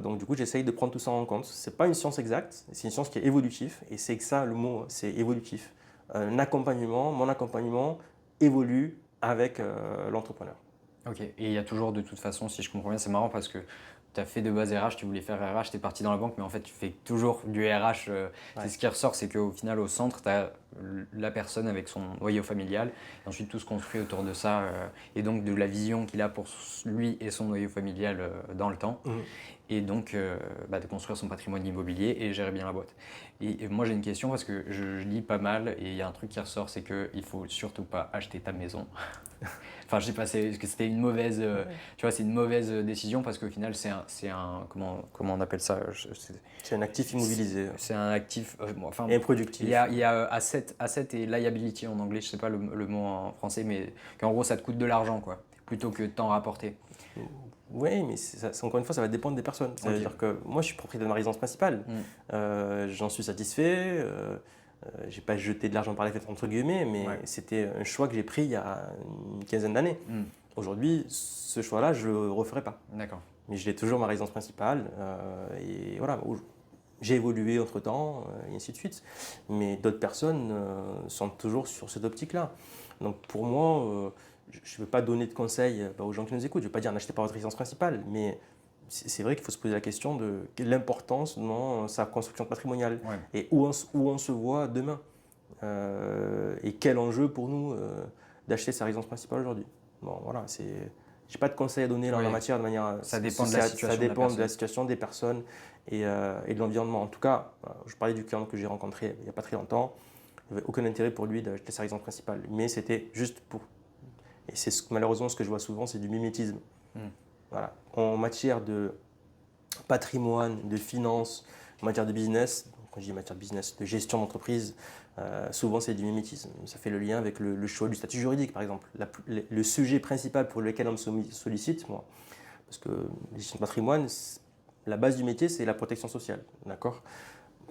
donc du coup, j'essaye de prendre tout ça en compte. Ce n'est pas une science exacte, c'est une science qui est évolutive. Et c'est que ça, le mot, c'est évolutif. Mon accompagnement évolue avec l'entrepreneur. Ok, et il y a toujours de toute façon, si je comprends bien, c'est marrant parce que tu as fait de base RH, tu voulais faire RH, tu es parti dans la banque, mais en fait tu fais toujours du RH. C'est ce qui ressort, c'est qu'au final, au centre, tu as la personne avec son noyau familial, et ensuite tout se construit autour de ça, et donc de la vision qu'il a pour lui et son noyau familial dans le temps, et donc de construire son patrimoine immobilier et gérer bien la boîte. Et moi j'ai une question parce que je lis pas mal, et il y a un truc qui ressort, c'est qu'il ne faut surtout pas acheter ta maison. Enfin, je sais pas, est-ce que c'était une mauvaise, tu vois, c'est une mauvaise décision parce qu'au final, c'est un comment on appelle ça? C'est un actif immobilisé. C'est un actif, enfin, et productif. Il y a asset et liability en anglais, je sais pas le mot en français, mais qu'en gros, ça te coûte de l'argent, quoi, plutôt que de t'en rapporter. Oui, mais encore une fois, ça va dépendre des personnes. Ça veut dire que moi, je suis propriétaire de ma résidence principale. J'en suis satisfait. J'ai pas jeté de l'argent par les fenêtres entre guillemets, mais c'était un choix que j'ai pris il y a une quinzaine d'années. Aujourd'hui, ce choix-là, je le referai pas. D'accord. Mais j'ai toujours ma résidence principale et voilà. J'ai évolué entre temps et ainsi de suite. Mais d'autres personnes sont toujours sur cette optique-là. Donc pour moi, je ne veux pas donner de conseils aux gens qui nous écoutent. Je ne veux pas dire n'achetez pas votre résidence principale, mais c'est vrai qu'il faut se poser la question de l'importance dans sa construction patrimoniale Ouais. et où on se voit demain. Et quel enjeu pour nous d'acheter sa résidence principale aujourd'hui. Bon, voilà, je n'ai pas de conseils à donner dans la matière de manière ça dépend de la situation ça dépend de de la situation des personnes et de l'environnement. En tout cas, je parlais du client que j'ai rencontré il n'y a pas très longtemps. Il n'y avait aucun intérêt pour lui d'acheter sa résidence principale, mais c'était juste pour. Et c'est malheureusement ce que je vois souvent, c'est du mimétisme. Voilà. En matière de patrimoine, de finance, en matière de business, quand je dis matière de business, de gestion d'entreprise, souvent c'est du mimétisme. Ça fait le lien avec le choix du statut juridique, par exemple. Le sujet principal pour lequel on me sollicite, moi, parce que la gestion de patrimoine, la base du métier, c'est la protection sociale. D'accord ?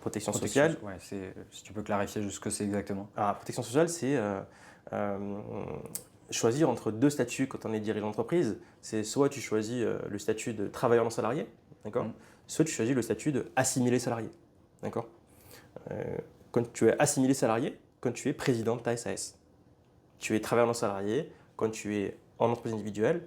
Protection sociale. Ouais, si tu peux clarifier juste ce que c'est exactement. Ah, protection sociale, c'est choisir entre deux statuts quand on est dirigeant d'entreprise. C'est soit tu choisis le statut de travailleur non salarié, d'accord ? Soit tu choisis le statut de assimilé salarié, d'accord ? Quand tu es assimilé salarié, quand tu es président de ta SAS. Tu es travailleur non salarié quand tu es en entreprise individuelle,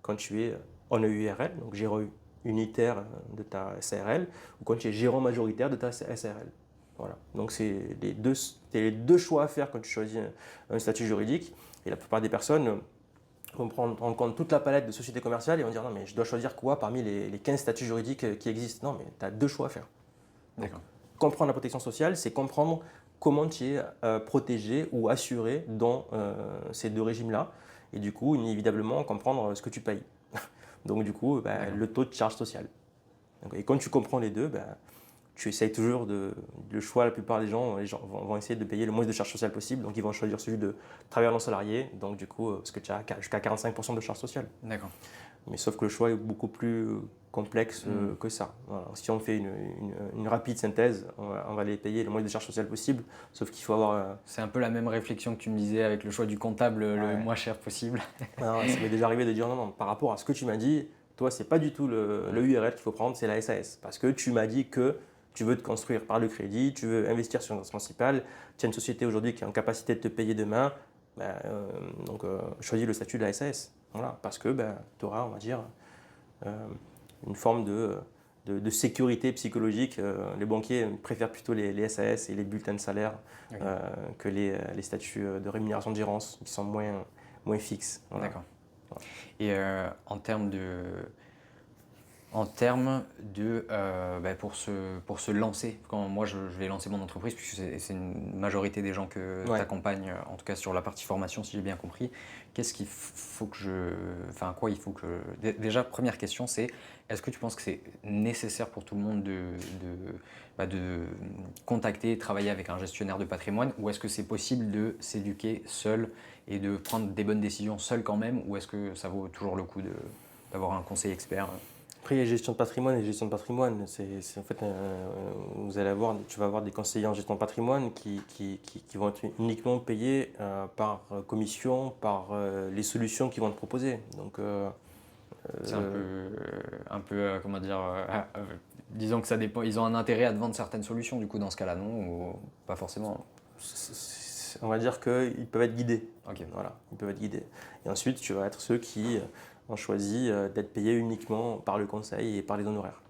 quand tu es en EURL, donc gérant unitaire de ta SARL, ou quand tu es gérant majoritaire de ta SARL. Voilà. Donc c'est les deux choix à faire quand tu choisis un statut juridique. Et la plupart des personnes vont prendre en compte toute la palette de sociétés commerciales et vont dire non mais je dois choisir quoi parmi les 15 statuts juridiques qui existent. Non mais tu as deux choix à faire. D'accord. Comprendre la protection sociale, c'est comprendre comment tu es protégé ou assuré dans ces deux régimes-là. Et du coup, inévitablement, comprendre ce que tu payes. Donc du coup, le taux de charge sociale. Et quand tu comprends les deux, tu essayes toujours le choix, la plupart des gens vont essayer de payer le moins de charges sociales possible. Donc ils vont choisir celui de travailleur non salarié. Donc du coup, parce que tu as jusqu'à 45% de charges sociales. D'accord. Mais sauf que le choix est beaucoup plus complexe que ça. Voilà. Si on fait une rapide synthèse, on va les payer le moins de charges sociales possible, sauf qu'il faut avoir... C'est un peu la même réflexion que tu me disais avec le choix du comptable le moins cher possible. Non, ça m'est déjà arrivé de dire non, par rapport à ce que tu m'as dit, toi, c'est pas du tout le URL qu'il faut prendre, c'est la SAS. Parce que tu m'as dit que tu veux te construire par le crédit, tu veux investir sur une résidence principale, tu as une société aujourd'hui qui est en capacité de te payer demain, donc choisis le statut de la SAS. Voilà, parce que tu auras, on va dire, une forme de sécurité psychologique. Les banquiers préfèrent plutôt les SAS et les bulletins de salaire que les statuts de rémunération de gérance qui sont moins fixes. Voilà. D'accord. Et en termes de pour se lancer, quand moi je vais lancer mon entreprise, puisque c'est une majorité des gens que tu accompagnes, en tout cas sur la partie formation, si j'ai bien compris, qu'est-ce qu'il faut que quoi il faut que déjà, première question, c'est est-ce que tu penses que c'est nécessaire pour tout le monde de contacter et travailler avec un gestionnaire de patrimoine, ou est-ce que c'est possible de s'éduquer seul et de prendre des bonnes décisions seul quand même, ou est-ce que ça vaut toujours le coup d'avoir un conseil expert? Après, il y a gestion de patrimoine et gestion de patrimoine. En fait, tu vas avoir des conseillers en gestion de patrimoine qui vont être uniquement payés par commission, par les solutions qu'ils vont te proposer. Donc, c'est un peu comment dire, disons que ça dépend, ils ont un intérêt à te vendre certaines solutions, du coup, dans ce cas-là, non? Ou pas forcément? On va dire qu'ils peuvent être guidés. Ok. Voilà, ils peuvent être guidés. Et ensuite, tu vas être ceux qui ont choisi d'être payés uniquement par le conseil et par les honoraires.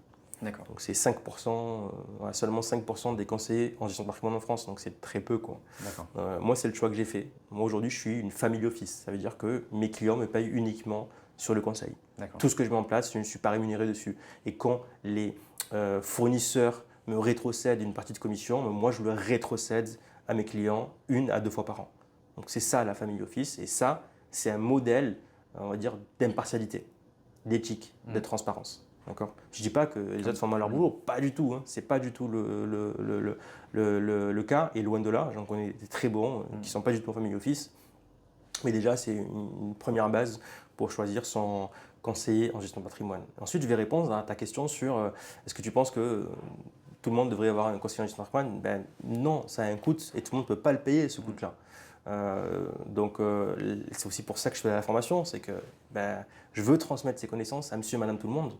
D'accord. Donc c'est 5%, seulement 5% des conseillers en gestion de patrimoine en France, donc c'est très peu, quoi. D'accord. Moi, c'est le choix que j'ai fait. Moi, aujourd'hui, je suis une family office. Ça veut dire que mes clients me payent uniquement sur le conseil. D'accord. Tout ce que je mets en place, je ne suis pas rémunéré dessus. Et quand les fournisseurs me rétrocèdent une partie de commission, moi, je le rétrocède à mes clients 1 à 2 fois par an. Donc c'est ça la family office, et ça, c'est un modèle, on va dire, d'impartialité, d'éthique, de transparence. D'accord. Je ne dis pas que les autres font mal leur boulot, pas du tout. Hein. Ce n'est pas du tout le cas, et loin de là, j'en connais des très bons qui ne sont pas du tout en family office. Mais déjà, c'est une première base pour choisir son conseiller en gestion de patrimoine. Ensuite, je vais répondre à ta question sur est-ce que tu penses que tout le monde devrait avoir un conseiller en gestion de patrimoine? Non, ça a un coût et tout le monde ne peut pas le payer, ce coût-là. Donc, c'est aussi pour ça que je fais la formation, c'est que je veux transmettre ces connaissances à monsieur et madame tout le monde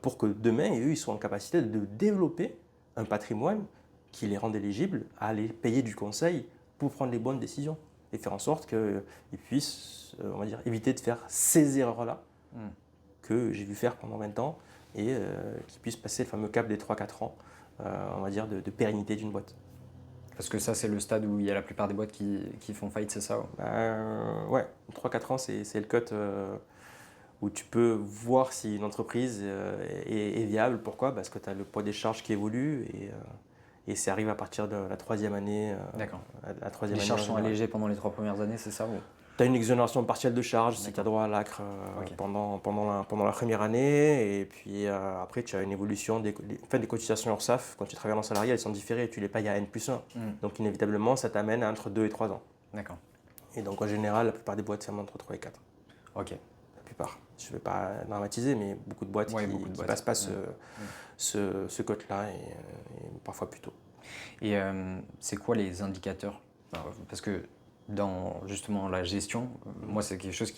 pour que demain, eux, ils soient en capacité de développer un patrimoine qui les rende éligibles à aller payer du conseil pour prendre les bonnes décisions. et faire en sorte qu'ils puissent, on va dire, éviter de faire ces erreurs-là Mm. que j'ai vu faire pendant 20 ans et qu'ils puissent passer le fameux cap des 3-4 ans, on va dire, de pérennité d'une boîte. Parce que ça, c'est le stade où il y a la plupart des boîtes qui font faillite, c'est ça? Ouais, 3-4 ans, c'est le cut où tu peux voir si une entreprise est viable. Pourquoi? Parce que tu as le poids des charges qui évolue et ça arrive à partir de la troisième année. D'accord. La troisième Les année charges en sont général. allégées pendant les 3 premières années, c'est ça? Tu as une exonération partielle de charges si tu as D'accord. droit à l'ACRE Ok. pendant la première année. Et puis après, tu as une évolution des cotisations URSSAF. Quand tu travailles en salarié, elles sont différées. Tu les payes à N+1. Mm. Donc inévitablement, ça t'amène à entre 2 et 3 ans. D'accord. Et donc en général, la plupart des boîtes ferment entre 3 et 4. Ok. La plupart. Je ne vais pas dramatiser, mais beaucoup de boîtes Ouais, qui beaucoup de ne boîtes. passent pas Mm. ce code-là et parfois plus tôt. Et c'est quoi les indicateurs? Parce que dans justement la gestion, moi c'est quelque chose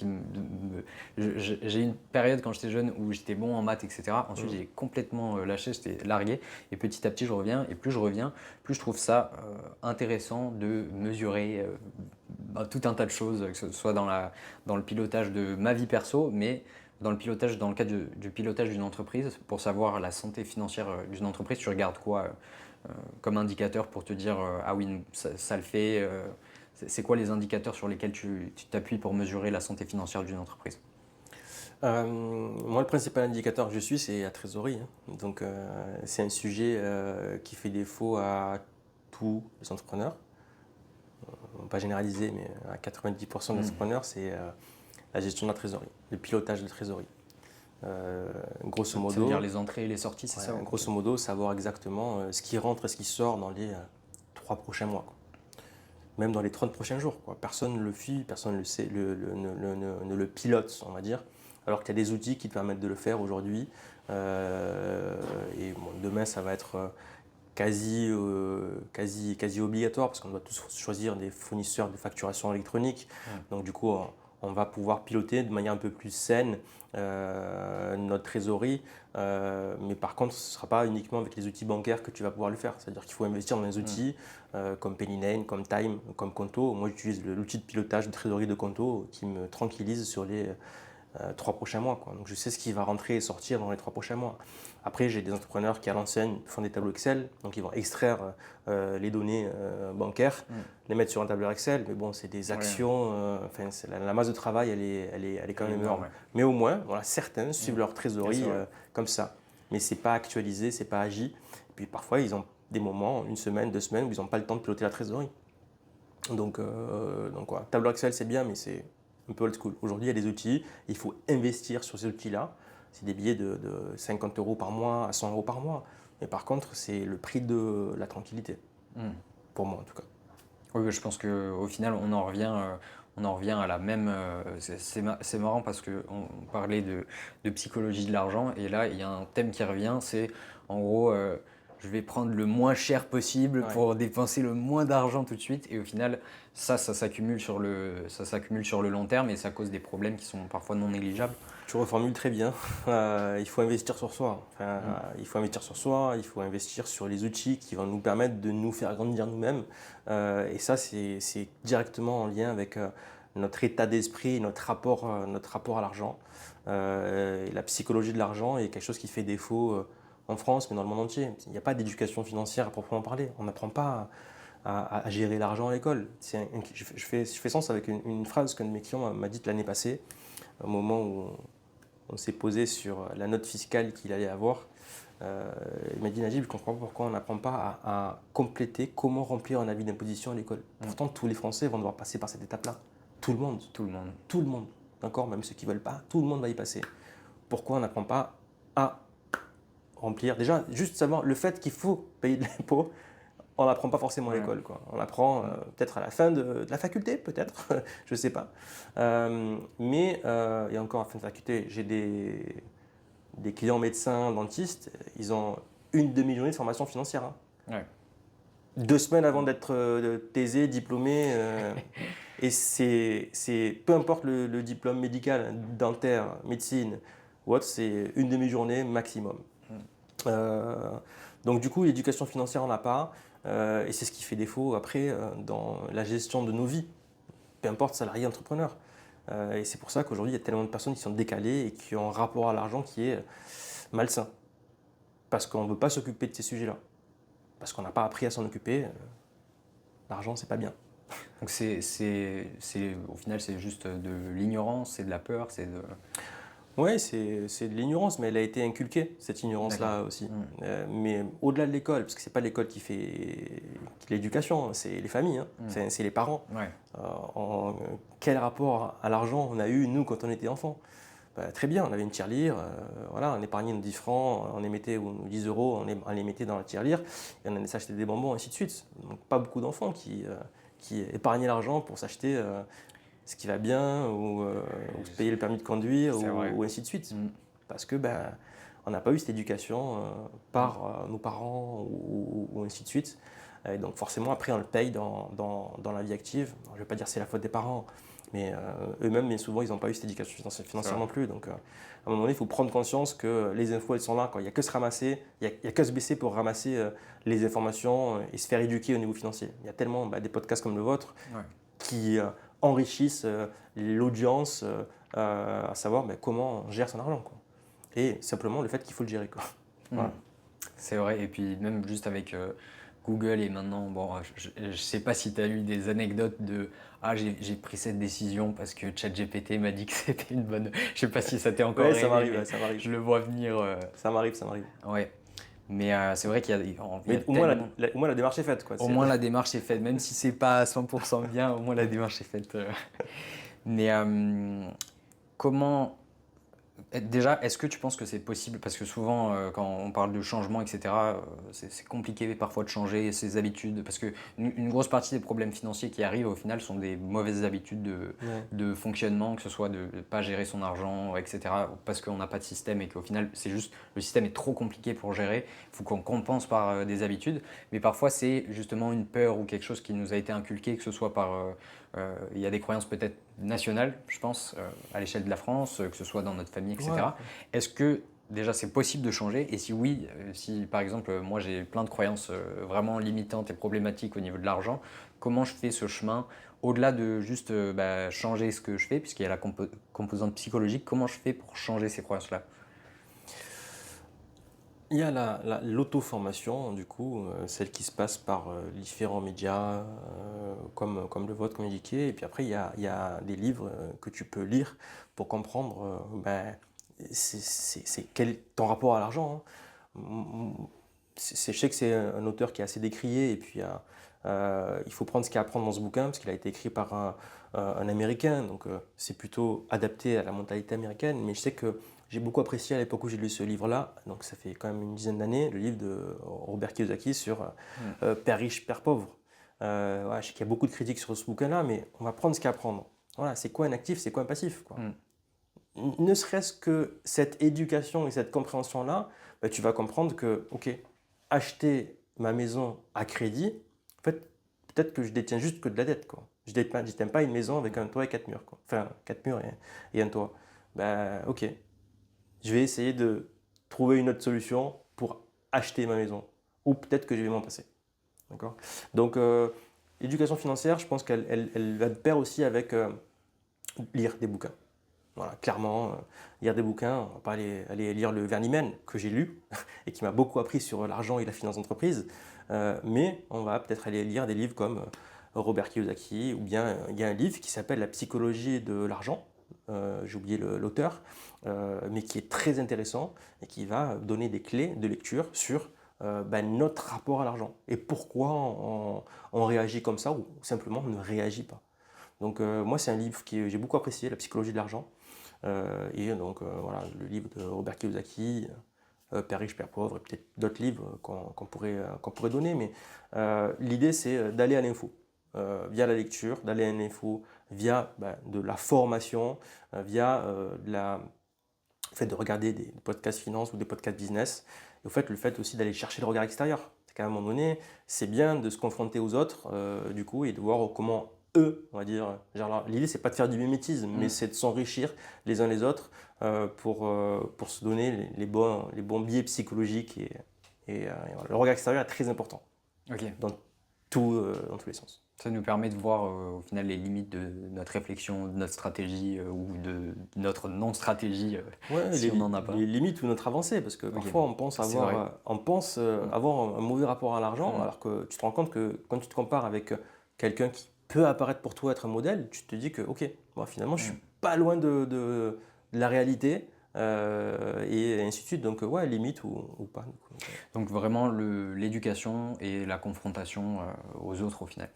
j'ai eu une période quand j'étais jeune où j'étais bon en maths, etc. Ensuite j'ai complètement lâché, j'étais largué. Et petit à petit je reviens. Et plus je reviens, plus je trouve ça intéressant de mesurer tout un tas de choses, que ce soit dans le pilotage de ma vie perso, mais dans le cadre du pilotage d'une entreprise, pour savoir la santé financière d'une entreprise, tu regardes quoi comme indicateur pour te dire ah oui, ça le fait. C'est quoi les indicateurs sur lesquels tu t'appuies pour mesurer la santé financière d'une entreprise? Moi, le principal indicateur que je suis, c'est la trésorerie, hein. Donc, c'est un sujet qui fait défaut à tous les entrepreneurs. On ne va pas généraliser, mais à 90% des entrepreneurs, c'est la gestion de la trésorerie, le pilotage de trésorerie. Grosso Ça veut modo, dire les entrées et les sorties, c'est ouais, ça? grosso modo, savoir exactement ce qui rentre et ce qui sort dans les 3 prochains mois, quoi. Même dans les 30 prochains jours, quoi. Personne ne le fait, personne ne le sait, ne le pilote, on va dire. Alors qu'il y a des outils qui te permettent de le faire aujourd'hui. Et bon, demain, ça va être quasi obligatoire parce qu'on doit tous choisir des fournisseurs de facturation électronique. Donc du coup, on va pouvoir piloter de manière un peu plus saine notre trésorerie. Mais par contre, ce ne sera pas uniquement avec les outils bancaires que tu vas pouvoir le faire. C'est-à-dire qu'il faut investir dans des outils comme Pennyline, comme Time, comme Conto. Moi, j'utilise l'outil de pilotage de trésorerie de Conto qui me tranquillise sur les 3 prochains mois, quoi. Donc je sais ce qui va rentrer et sortir dans les 3 prochains mois. Après, j'ai des entrepreneurs qui à l'ancienne font des tableaux Excel, donc ils vont extraire les données bancaires, les mettre sur un tableur Excel, mais bon, c'est des actions, enfin, la masse de travail, elle est quand même énorme. Ouais. Mais au moins, voilà, certains suivent leur Bien trésorerie sûr. comme ça. Mais c'est pas actualisé, c'est pas agi. Et puis parfois, ils ont des moments, une semaine, 2 semaines, où ils n'ont pas le temps de piloter la trésorerie. Donc voilà. Tableur Excel, c'est bien, mais c'est un peu old school. Aujourd'hui, il y a des outils, il faut investir sur ces outils-là. C'est des billets de 50 euros par mois à 100 euros par mois. Mais par contre, c'est le prix de la tranquillité, pour moi en tout cas. Oui, je pense qu'au final, on en revient à la même. C'est marrant parce qu'on parlait de psychologie de l'argent et là, il y a un thème qui revient, c'est en gros, je vais prendre le moins cher possible Ouais. pour dépenser le moins d'argent tout de suite et au final, ça s'accumule sur le long terme et ça cause des problèmes qui sont parfois non négligeables. Tu reformules très bien. Il faut investir sur soi. Enfin, il faut investir sur soi, il faut investir sur les outils qui vont nous permettre de nous faire grandir nous-mêmes. Et ça, c'est directement en lien avec notre état d'esprit, notre rapport à l'argent. Et la psychologie de l'argent est quelque chose qui fait défaut en France, mais dans le monde entier. Il n'y a pas d'éducation financière à proprement parler. On n'apprend pas à gérer l'argent à l'école. Je fais sens avec une phrase qu'un de mes clients m'a dite l'année passée, au moment où on s'est posé sur la note fiscale qu'il allait avoir. Il m'a dit, Najib, je ne comprends pas pourquoi on n'apprend pas à compléter comment remplir un avis d'imposition à l'école. Pourtant, tous les Français vont devoir passer par cette étape-là. Tout le monde. Tout le monde. Tout le monde. D'accord? Même ceux qui ne veulent pas, tout le monde va y passer. Pourquoi on n'apprend pas à remplir? Déjà, juste savoir le fait qu'il faut payer de l'impôt, on n'apprend pas forcément à l'école, quoi. On apprend peut-être à la fin de la faculté, peut-être, je ne sais pas. Mais et encore à la fin de faculté, j'ai des clients médecins, dentistes, ils ont une demi-journée de formation financière, hein. Ouais. 2 semaines avant d'être thésé, diplômé. Et c'est peu importe le diplôme médical, dentaire, médecine ou autre, c'est une demi-journée maximum. Donc du coup, l'éducation financière, on n'a pas. Et c'est ce qui fait défaut après dans la gestion de nos vies. peu importe salarié, entrepreneur. Et c'est pour ça qu'aujourd'hui, il y a tellement de personnes qui sont décalées et qui ont un rapport à l'argent qui est malsain. Parce qu'on ne veut pas s'occuper de ces sujets-là. Parce qu'on n'a pas appris à s'en occuper. L'argent, c'est pas bien. Donc au final, c'est juste de l'ignorance, c'est de la peur, c'est de... Oui, c'est de l'ignorance, mais elle a été inculquée, cette ignorance-là D'accord. aussi. Mais au-delà de l'école, parce que c'est pas l'école qui fait l'éducation, c'est les familles, hein. C'est les parents. Ouais. Quel rapport à l'argent on a eu, nous, quand on était enfants? Bah, très bien, on avait une tirelire, voilà, on épargnait nos 10 francs, on les mettait, ou nos 10 euros, on les mettait dans la tirelire, et on allait s'acheter des bonbons, ainsi de suite. Donc pas beaucoup d'enfants qui épargnaient l'argent pour s'acheter ce qui va bien, ou se payer le permis de conduire, C'est vrai. ou ainsi de suite. Mm. Parce que ben, on n'a pas eu cette éducation par nos parents, ou ainsi de suite. Et donc forcément, après, on le paye dans la vie active. Alors, je ne vais pas dire que c'est la faute des parents, mais eux-mêmes, bien souvent, ils n'ont pas eu cette éducation financière non plus. Donc, à un moment donné, il faut prendre conscience que les infos, elles sont là. Il n'y a que se ramasser, il n'y a que se baisser pour ramasser les informations et se faire éduquer au niveau financier. Il y a tellement des podcasts comme le vôtre qui enrichissent l'audience à savoir comment on gère son argent, quoi. Et simplement le fait qu'il faut le gérer, quoi. Voilà. C'est vrai, et puis même juste avec Google et maintenant, bon, je sais pas si tu as eu des anecdotes de «Ah, j'ai pris cette décision parce que ChatGPT m'a dit que c'était une bonne...» Je sais pas si ça t'est encore Ouais, ça arrivé, m'arrive, mais ouais, ça m'arrive. je le vois venir. Ça m'arrive, ça m'arrive. Ouais, mais c'est vrai qu'il y a Mais au moins, tellement... au moins la démarche est faite, quoi. Au moins la démarche est faite, même si c'est pas à 100% bien, au moins la démarche est faite. Mais comment... Déjà, est-ce que tu penses que c'est possible? Parce que souvent, quand on parle de changement, etc., c'est compliqué parfois de changer ses habitudes. Parce que une grosse partie des problèmes financiers qui arrivent, au final, sont des mauvaises habitudes Ouais. de fonctionnement, que ce soit de ne pas gérer son argent, etc., parce qu'on n'a pas de système et qu'au final, c'est juste le système est trop compliqué pour gérer. Il faut qu'on compense par des habitudes. Mais parfois, c'est justement une peur ou quelque chose qui nous a été inculqué, que ce soit par... il y a des croyances peut-être nationales, je pense, à l'échelle de la France, que ce soit dans notre famille, Ouais. etc. Est-ce que déjà c'est possible de changer? Et si oui, si par exemple moi j'ai plein de croyances vraiment limitantes et problématiques au niveau de l'argent, comment je fais ce chemin au-delà de juste changer ce que je fais, puisqu'il y a la composante psychologique, comment je fais pour changer ces croyances-là? Il y a l'auto-formation, du coup, celle qui se passe par différents médias, comme le vôtre, comme indiqué. Et puis après, il y a des livres que tu peux lire pour comprendre c'est quel est ton rapport à l'argent, hein. Je sais que c'est un auteur qui est assez décrié, et puis il faut prendre ce qu'il y a à prendre dans ce bouquin, parce qu'il a été écrit par un Américain, donc c'est plutôt adapté à la mentalité américaine. Mais je sais que j'ai beaucoup apprécié à l'époque où j'ai lu ce livre-là, donc ça fait quand même une dizaine d'années, le livre de Robert Kiyosaki sur Père riche, Père pauvre. Ouais, je sais qu'il y a beaucoup de critiques sur ce bouquin-là, mais on va prendre ce qu'il y a à prendre. Voilà, c'est quoi un actif, c'est quoi un passif, quoi. Ne serait-ce que cette éducation et cette compréhension-là, tu vas comprendre que, ok, acheter ma maison à crédit, en fait, peut-être que je détiens juste que de la dette, quoi. Je ne détiens pas une maison avec un toit et 4 murs, quoi. Enfin, 4 murs et un toit. Ok, je vais essayer de trouver une autre solution pour acheter ma maison. Ou peut-être que je vais m'en passer. D'accord? Donc, l'éducation financière, je pense qu'elle va de pair aussi avec lire des bouquins. Voilà, clairement, lire des bouquins, on va pas aller lire le Vernimen que j'ai lu et qui m'a beaucoup appris sur l'argent et la finance d'entreprise, mais on va peut-être aller lire des livres comme Robert Kiyosaki, ou bien il y a un livre qui s'appelle La psychologie de l'argent, j'ai oublié l'auteur, mais qui est très intéressant et qui va donner des clés de lecture sur notre rapport à l'argent et pourquoi on réagit comme ça ou simplement on ne réagit pas. Donc moi c'est un livre que j'ai beaucoup apprécié, La psychologie de l'argent. Et donc voilà, le livre de Robert Kiyosaki, Père riche, Père pauvre, et peut-être d'autres livres qu'on pourrait donner. Mais l'idée, c'est d'aller à l'info, via la lecture, d'aller à l'info, via de la formation, via le fait de regarder des podcasts finance ou des podcasts business. Et au fait, le fait aussi d'aller chercher le regard extérieur. C'est qu'à un moment donné, c'est bien de se confronter aux autres, du coup, et de voir comment eux, on va dire, l'idée c'est pas de faire du mimétisme, mais c'est de s'enrichir les uns les autres pour se donner les bons biais psychologiques et voilà. Le regard extérieur est très important Ok. dans tous les sens. Ça nous permet de voir au final les limites de notre réflexion, de notre stratégie ou de notre non-stratégie Ouais, si on n'en a les pas. limites ou notre avancée, parce que Ok, parfois on pense c'est vrai. Mm, avoir un mauvais rapport à l'argent, mm, alors que tu te rends compte que quand tu te compares avec quelqu'un qui peut apparaître pour toi être un modèle, tu te dis que, ok, moi finalement je suis mm. pas loin de la réalité, et ainsi de suite. Donc, ouais, limite ou pas. Du coup. Donc vraiment l'éducation et la confrontation aux autres au final.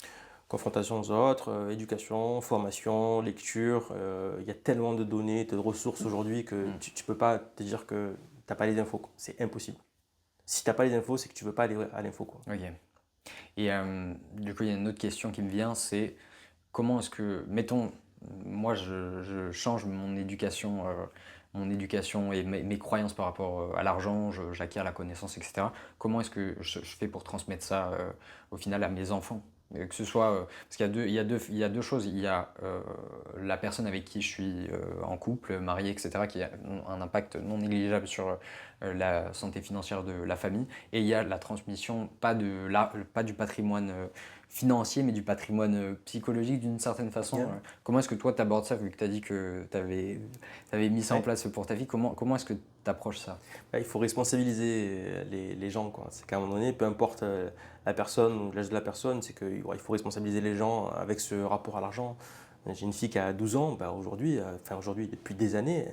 Confrontation aux autres, éducation, formation, lecture. Il y a tellement de données, de ressources aujourd'hui que Mm. tu ne peux pas te dire que tu n'as pas les infos, quoi. C'est impossible. Si tu n'as pas les infos, c'est que tu ne veux pas aller à l'info, quoi. Ok. Et du coup, il y a une autre question qui me vient, c'est comment est-ce que, mettons, moi je change mon éducation et mes croyances par rapport à l'argent, j'acquiers la connaissance, etc. Comment est-ce que je fais pour transmettre ça au final à mes enfants? Que ce soit, parce qu'il y a il y a deux choses. Il y a la personne avec qui je suis en couple, marié, etc., qui a un impact non négligeable sur la santé financière de la famille. Et il y a la transmission, pas du patrimoine financier, mais du patrimoine psychologique d'une certaine façon. Yeah. Comment est-ce que toi, tu abordes ça, vu que tu as dit que tu avais mis ça en Ouais. place pour ta vie? Comment est-ce que tu approches ça? Il faut responsabiliser les gens, quoi. C'est qu'à un moment donné, peu importe la personne ou l'âge de la personne, c'est qu'il il faut responsabiliser les gens avec ce rapport à l'argent. J'ai une fille qui a 12 ans, bah aujourd'hui, depuis des années,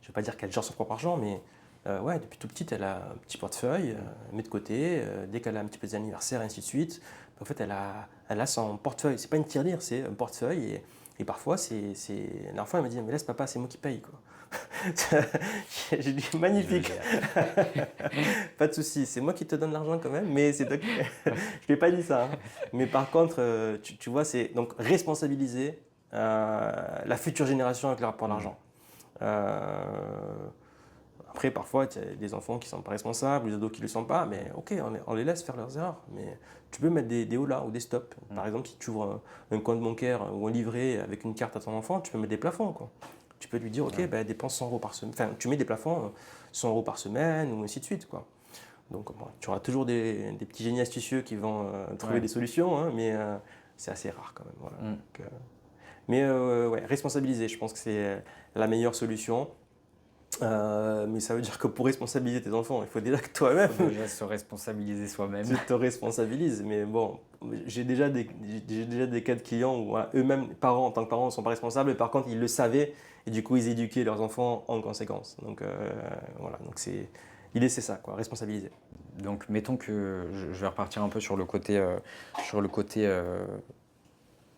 je ne vais pas dire qu'elle gère son propre argent, mais ouais, depuis tout petite, elle a un petit portefeuille, elle met de côté, dès qu'elle a un petit peu d'anniversaire, et ainsi de suite. En fait, elle a son portefeuille. C'est pas une tirelire, c'est un portefeuille. Et parfois, la dernière fois, elle m'a dit, mais laisse papa, c'est moi qui paye, quoi. J'ai dit, Je magnifique. gère. Pas de souci, c'est moi qui te donne l'argent quand même, mais c'est toi qui... Je lui ai pas dit ça, hein. Mais par contre, tu vois, c'est donc responsabiliser la future génération avec le rapport à Mm. l'argent. Euh, Après, parfois, tu as des enfants qui ne sont pas responsables, des ados qui ne le sont pas, mais ok, on les laisse faire leurs erreurs. Mais tu peux mettre des hauts là ou des stops. Mm. Par exemple, si tu ouvres un compte bancaire ou un livret avec une carte à ton enfant, tu peux mettre des plafonds, quoi. Tu peux lui dire, ok, Ouais. ben, dépense 100 euros par semaine. Enfin, tu mets des plafonds, 100 euros par semaine ou ainsi de suite, quoi. Donc, bon, tu auras toujours des petits génies astucieux qui vont trouver Ouais. des solutions, hein, mais c'est assez rare quand même. Voilà. Mm. Donc, mais ouais, responsabiliser, je pense que c'est la meilleure solution. Mais ça veut dire que pour responsabiliser tes enfants, il faut déjà que toi-même Faut déjà se responsabiliser soi-même. tu te responsabilises. Mais bon, j'ai déjà des cas de clients où voilà, eux-mêmes, parents, en tant que parents, ne sont pas responsables, et par contre, ils le savaient, et du coup, ils éduquaient leurs enfants en conséquence. Donc voilà, donc l'idée, c'est ça, quoi, responsabiliser. Donc, mettons que je vais repartir un peu sur le côté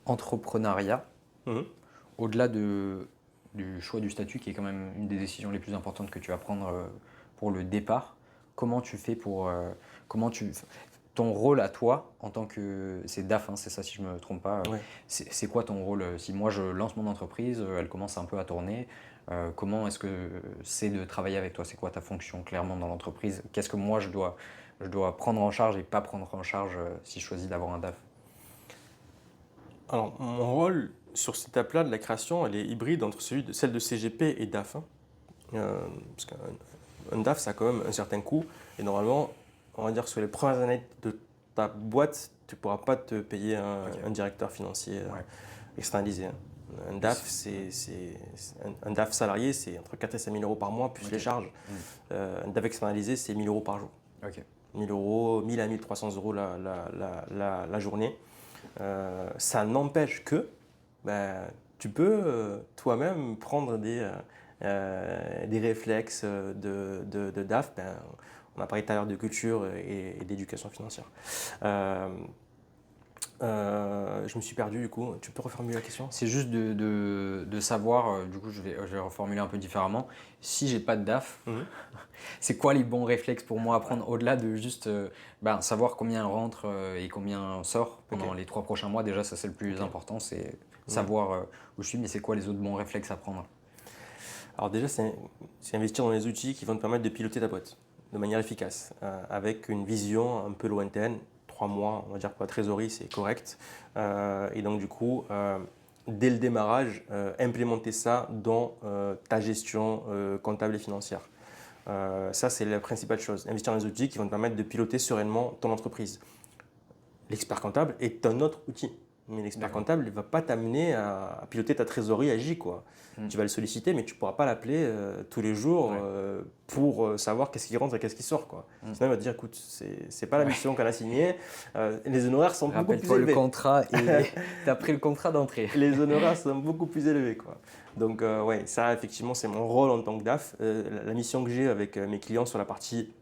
entrepreneuriat. Mhm. Au-delà du choix du statut, qui est quand même une des décisions les plus importantes que tu vas prendre pour le départ, comment tu fais pour... ton rôle à toi, en tant que... C'est DAF, hein, c'est ça si je ne me trompe pas. Ouais. C'est quoi ton rôle si moi je lance mon entreprise, elle commence un peu à tourner, comment est-ce que c'est de travailler avec toi? C'est quoi ta fonction clairement dans l'entreprise? Qu'est-ce que moi je dois prendre en charge et pas prendre en charge si je choisis d'avoir un DAF? Alors, mon rôle sur cette étape-là de la création, elle est hybride entre celle de CGP et DAF, hein. Parce qu'un DAF, ça a quand même un certain coût. Et normalement, on va dire que sur les premières années de ta boîte, tu ne pourras pas te payer Ok. un directeur financier Ouais. externalisé, hein. Un DAF, un DAF salarié, c'est entre 4 et 5 000 euros par mois, plus Ok. les charges. Mm. Un DAF externalisé, c'est 1 000 euros par jour. Ok. 1 000 euros, 1 000 à 1 300 euros la journée. Ça n'empêche que ben, tu peux toi-même prendre des réflexes de DAF. Ben, on a parlé tout à l'heure de culture et d'éducation financière. Euh, je me suis perdu du coup. Tu peux reformuler la question? C'est juste de savoir, du coup je vais reformuler un peu différemment, si j'ai pas de DAF, Mhm. c'est quoi les bons réflexes pour moi à prendre au-delà de juste savoir combien rentre et combien sort Ok. pendant les 3 prochains mois, déjà ça c'est le plus Ok. important, c'est Mhm. savoir où je suis, mais c'est quoi les autres bons réflexes à prendre? Alors déjà, c'est investir dans les outils qui vont te permettre de piloter ta boîte de manière efficace, avec une vision un peu lointaine. 3 mois, on va dire pour la trésorerie, c'est correct. Et donc du coup, dès le démarrage, implémenter ça dans ta gestion comptable et financière. Ça, c'est la principale chose. Investir dans les outils qui vont te permettre de piloter sereinement ton entreprise. L'expert comptable est un autre outil. Mais l'expert D'accord. comptable ne va pas t'amener à piloter ta trésorerie à J, quoi. Tu vas le solliciter, mais tu ne pourras pas l'appeler tous les jours Ouais. pour savoir qu'est-ce qui rentre et qu'est-ce qui sort, quoi. Mm. Sinon, il va te dire, écoute, c'est pas la Ouais. mission qu'on a signée. Les honoraires sont beaucoup plus Rappelle-toi le élevés. contrat et tu as pris le contrat d'entrée. Les honoraires sont beaucoup plus élevés, quoi. Donc, ouais, ça, effectivement, c'est mon rôle en tant que DAF. La mission que j'ai avec mes clients sur la partie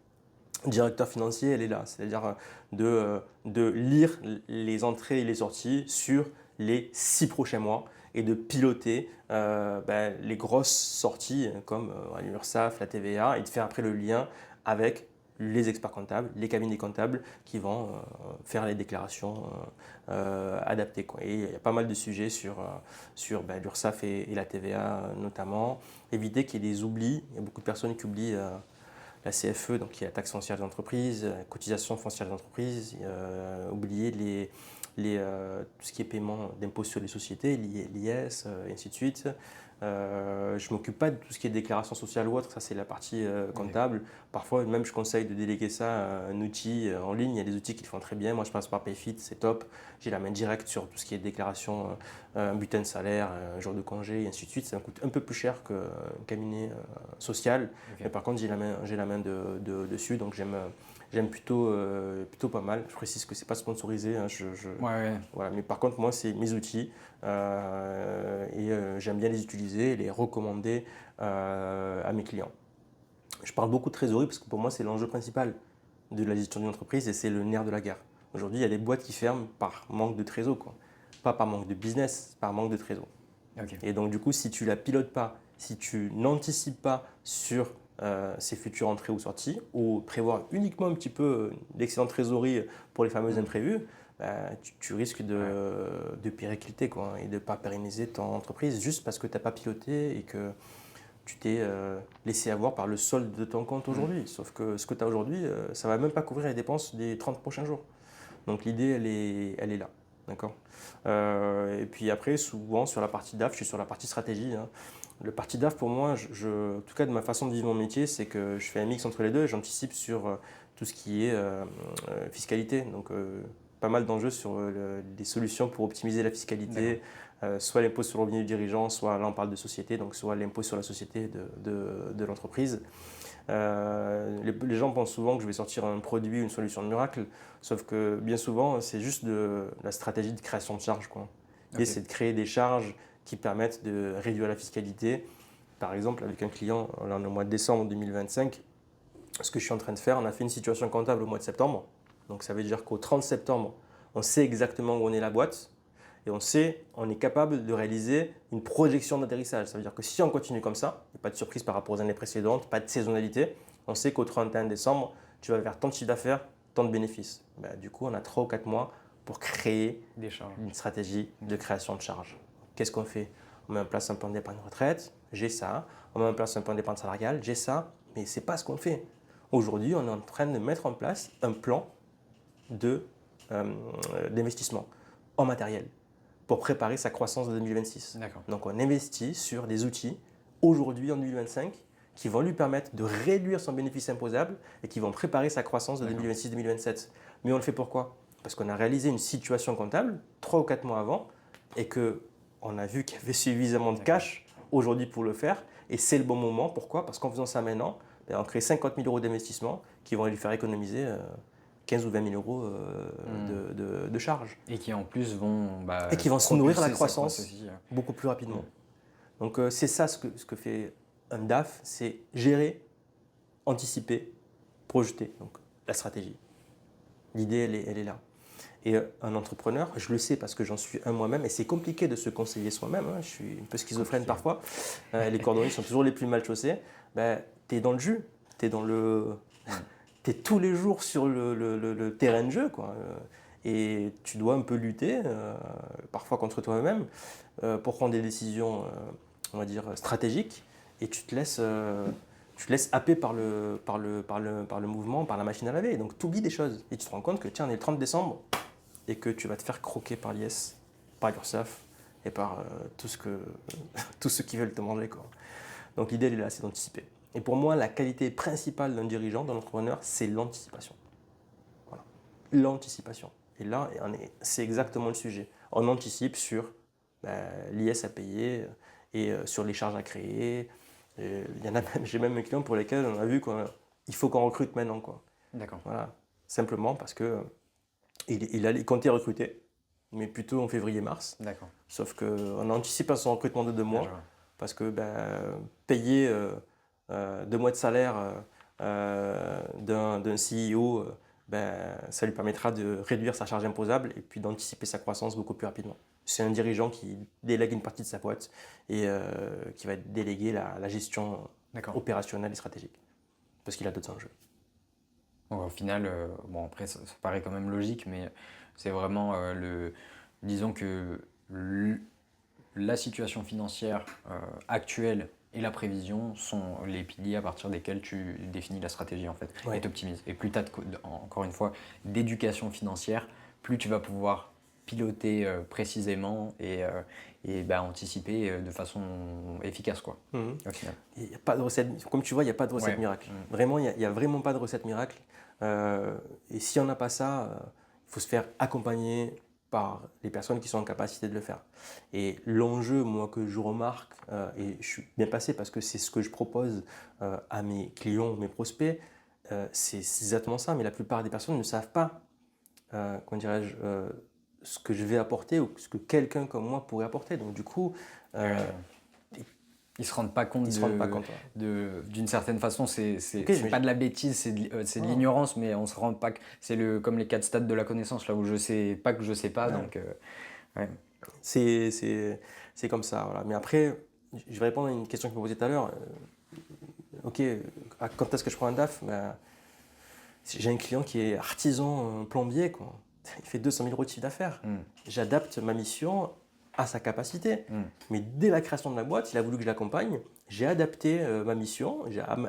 directeur financier, elle est là. C'est-à-dire de lire les entrées et les sorties sur les 6 prochains mois et de piloter les grosses sorties comme l'URSSAF, la TVA et de faire après le lien avec les experts comptables, les cabinets comptables qui vont faire les déclarations adaptées, quoi. Et il y a pas mal de sujets sur l'URSSAF et la TVA notamment. Éviter qu'il y ait des oublis. Il y a beaucoup de personnes qui oublient la CFE, donc qui est la taxe foncière des entreprises, cotisation foncière des entreprises, oublier tout ce qui est paiement d'impôts sur les sociétés, l'IS, et ainsi de suite. Je ne m'occupe pas de tout ce qui est déclaration sociale ou autre, ça c'est la partie comptable. Parfois même je conseille de déléguer ça à un outil en ligne, il y a des outils qui le font très bien, moi je passe par Payfit, c'est top. J'ai la main directe sur tout ce qui est déclaration, un bulletin de salaire, un jour de congé, et ainsi de suite. Ça me coûte un peu plus cher qu'un cabinet social, Ok. mais par contre j'ai la main dessus, donc j'aime plutôt pas mal. Je précise que c'est pas sponsorisé, hein, Ouais. voilà. Mais par contre moi c'est mes outils j'aime bien les utiliser et les recommander à mes clients. Je parle beaucoup de trésorerie parce que pour moi c'est l'enjeu principal de la gestion d'une entreprise et c'est le nerf de la guerre. Aujourd'hui il y a des boîtes qui ferment par manque de trésor, quoi. Pas par manque de business, par manque de trésor. Ok. Et donc du coup si tu la pilotes pas, si tu n'anticipes pas sur ces futures entrées ou sorties, ou prévoir uniquement un petit peu d'excédent de trésorerie pour les fameux imprévus, tu risques de péricliter, quoi, et de ne pas pérenniser ton entreprise juste parce que tu n'as pas piloté et que tu t'es laissé avoir par le solde de ton compte aujourd'hui. Sauf que ce que tu as aujourd'hui, ça ne va même pas couvrir les dépenses des 30 prochains jours. Donc l'idée, elle est là. D'accord. Et puis après, souvent sur la partie DAF, je suis sur la partie stratégie, hein. Le parti DAF, pour moi, en tout cas de ma façon de vivre mon métier, c'est que je fais un mix entre les deux et j'anticipe sur tout ce qui est fiscalité. Donc, pas mal d'enjeux sur des solutions pour optimiser la fiscalité, soit l'impôt sur le revenu du dirigeant, soit là on parle de société, donc soit l'impôt sur la société de l'entreprise. Les gens pensent souvent que je vais sortir un produit, une solution de miracle, sauf que bien souvent, c'est juste de la stratégie de création de charges, quoi. L'idée, c'est de créer des charges qui permettent de réduire la fiscalité. Par exemple, avec un client, là, au mois de décembre 2025, ce que je suis en train de faire, on a fait une situation comptable au mois de septembre. Donc ça veut dire qu'au 30 septembre, on sait exactement où on est la boîte et on est capable de réaliser une projection d'atterrissage. Ça veut dire que si on continue comme ça, il n'y a pas de surprise par rapport aux années précédentes, pas de saisonnalité, on sait qu'au 31 décembre, tu vas faire tant de chiffre d'affaires, tant de bénéfices. Du coup, on a 3 ou 4 mois pour créer une stratégie de création de charges. Qu'est-ce qu'on fait? On met en place un plan d'épargne retraite, j'ai ça. On met en place un plan d'épargne salariale, j'ai ça. Mais ce n'est pas ce qu'on fait. Aujourd'hui, on est en train de mettre en place un plan d'investissement en matériel pour préparer sa croissance de 2026. Donc on investit sur des outils aujourd'hui en 2025 qui vont lui permettre de réduire son bénéfice imposable et qui vont préparer sa croissance de 2026-2027. Mais on le fait pourquoi? Parce qu'on a réalisé une situation comptable 3 ou 4 mois avant et qu'on a vu qu'il y avait suffisamment de cash aujourd'hui pour le faire. Et c'est le bon moment. Pourquoi? Parce qu'en faisant ça maintenant, on crée 50 000 euros d'investissement qui vont lui faire économiser 15 ou 20 000 euros de charges. Et qui en plus vont se nourrir la croissance beaucoup plus rapidement. Donc c'est ça ce que fait un DAF, c'est gérer, anticiper, projeter. Donc la stratégie. L'idée, elle est là. Et un entrepreneur, je le sais parce que j'en suis un moi-même, et c'est compliqué de se conseiller soi-même, hein. Je suis un peu schizophrène parfois. Les cordonniers sont toujours les plus mal chaussés. Tu es dans le jus, tu es tous les jours sur le terrain de jeu, quoi. Et tu dois un peu lutter, parfois contre toi-même, pour prendre des décisions, on va dire, stratégiques, et tu te laisses happer par le mouvement, par la machine à laver. Donc tu oublies des choses, et tu te rends compte que tiens, on est le 30 décembre, et que tu vas te faire croquer par l'IS, par l'URSSAF, et par tous ceux qui veulent te manger, quoi. Donc l'idée, elle est là, c'est d'anticiper. Et pour moi, la qualité principale d'un dirigeant, d'un entrepreneur, c'est l'anticipation. Voilà. L'anticipation. Et là, c'est exactement le sujet. On anticipe sur l'IS à payer et sur les charges à créer. J'ai même un client pour lesquels on a vu qu'il faut qu'on recrute maintenant, quoi. D'accord. Voilà. Simplement parce que il comptait recruter, mais plutôt en février-mars. D'accord. Sauf qu'on anticipe à son recrutement de 2 Ouais, mois, je vois. parce que payer 2 mois de salaire d'un CEO, ça lui permettra de réduire sa charge imposable et puis d'anticiper sa croissance beaucoup plus rapidement. C'est un dirigeant qui délègue une partie de sa boîte et qui va déléguer la gestion D'accord. opérationnelle et stratégique, parce qu'il a d'autres enjeux. Bon, au final, bon après ça paraît quand même logique, mais c'est vraiment disons que la situation financière actuelle et la prévision sont les piliers à partir desquels tu définis la stratégie en fait Ouais. et t'optimises. Et plus tu as, encore une fois, d'éducation financière, plus tu vas pouvoir piloter précisément et anticiper de façon efficace quoi, Mhm. au final. Il y a pas de recette, comme tu vois, il n'y a pas de recette Ouais. miracle. Vraiment, il n'y a vraiment pas de recette miracle. Et si on n'a pas ça, il faut se faire accompagner par les personnes qui sont en capacité de le faire. Et l'enjeu, moi, que je remarque, et je suis bien passé parce que c'est ce que je propose à mes clients, mes prospects, c'est exactement ça. Mais la plupart des personnes ne savent pas, comment dirais-je, ce que je vais apporter ou ce que quelqu'un comme moi pourrait apporter. Donc, du coup, Ils se rendent pas compte ils ne se rendent pas compte. d'une certaine façon, c'est Ok, pas de la bêtise, c'est de l'ignorance, mais on se rend pas que c'est comme les 4 stades de la connaissance, là où je sais pas que je sais pas, donc ouais. C'est comme ça, voilà. Mais après, je vais répondre à une question que vous me posez tout à l'heure. Ok, quand est-ce que je prends un DAF? J'ai un client qui est artisan plombier, quoi. Il fait 200 000 euros de chiffre d'affaires. J'adapte ma mission à sa capacité. Mais dès la création de la boîte, il a voulu que je l'accompagne. J'ai adapté ma mission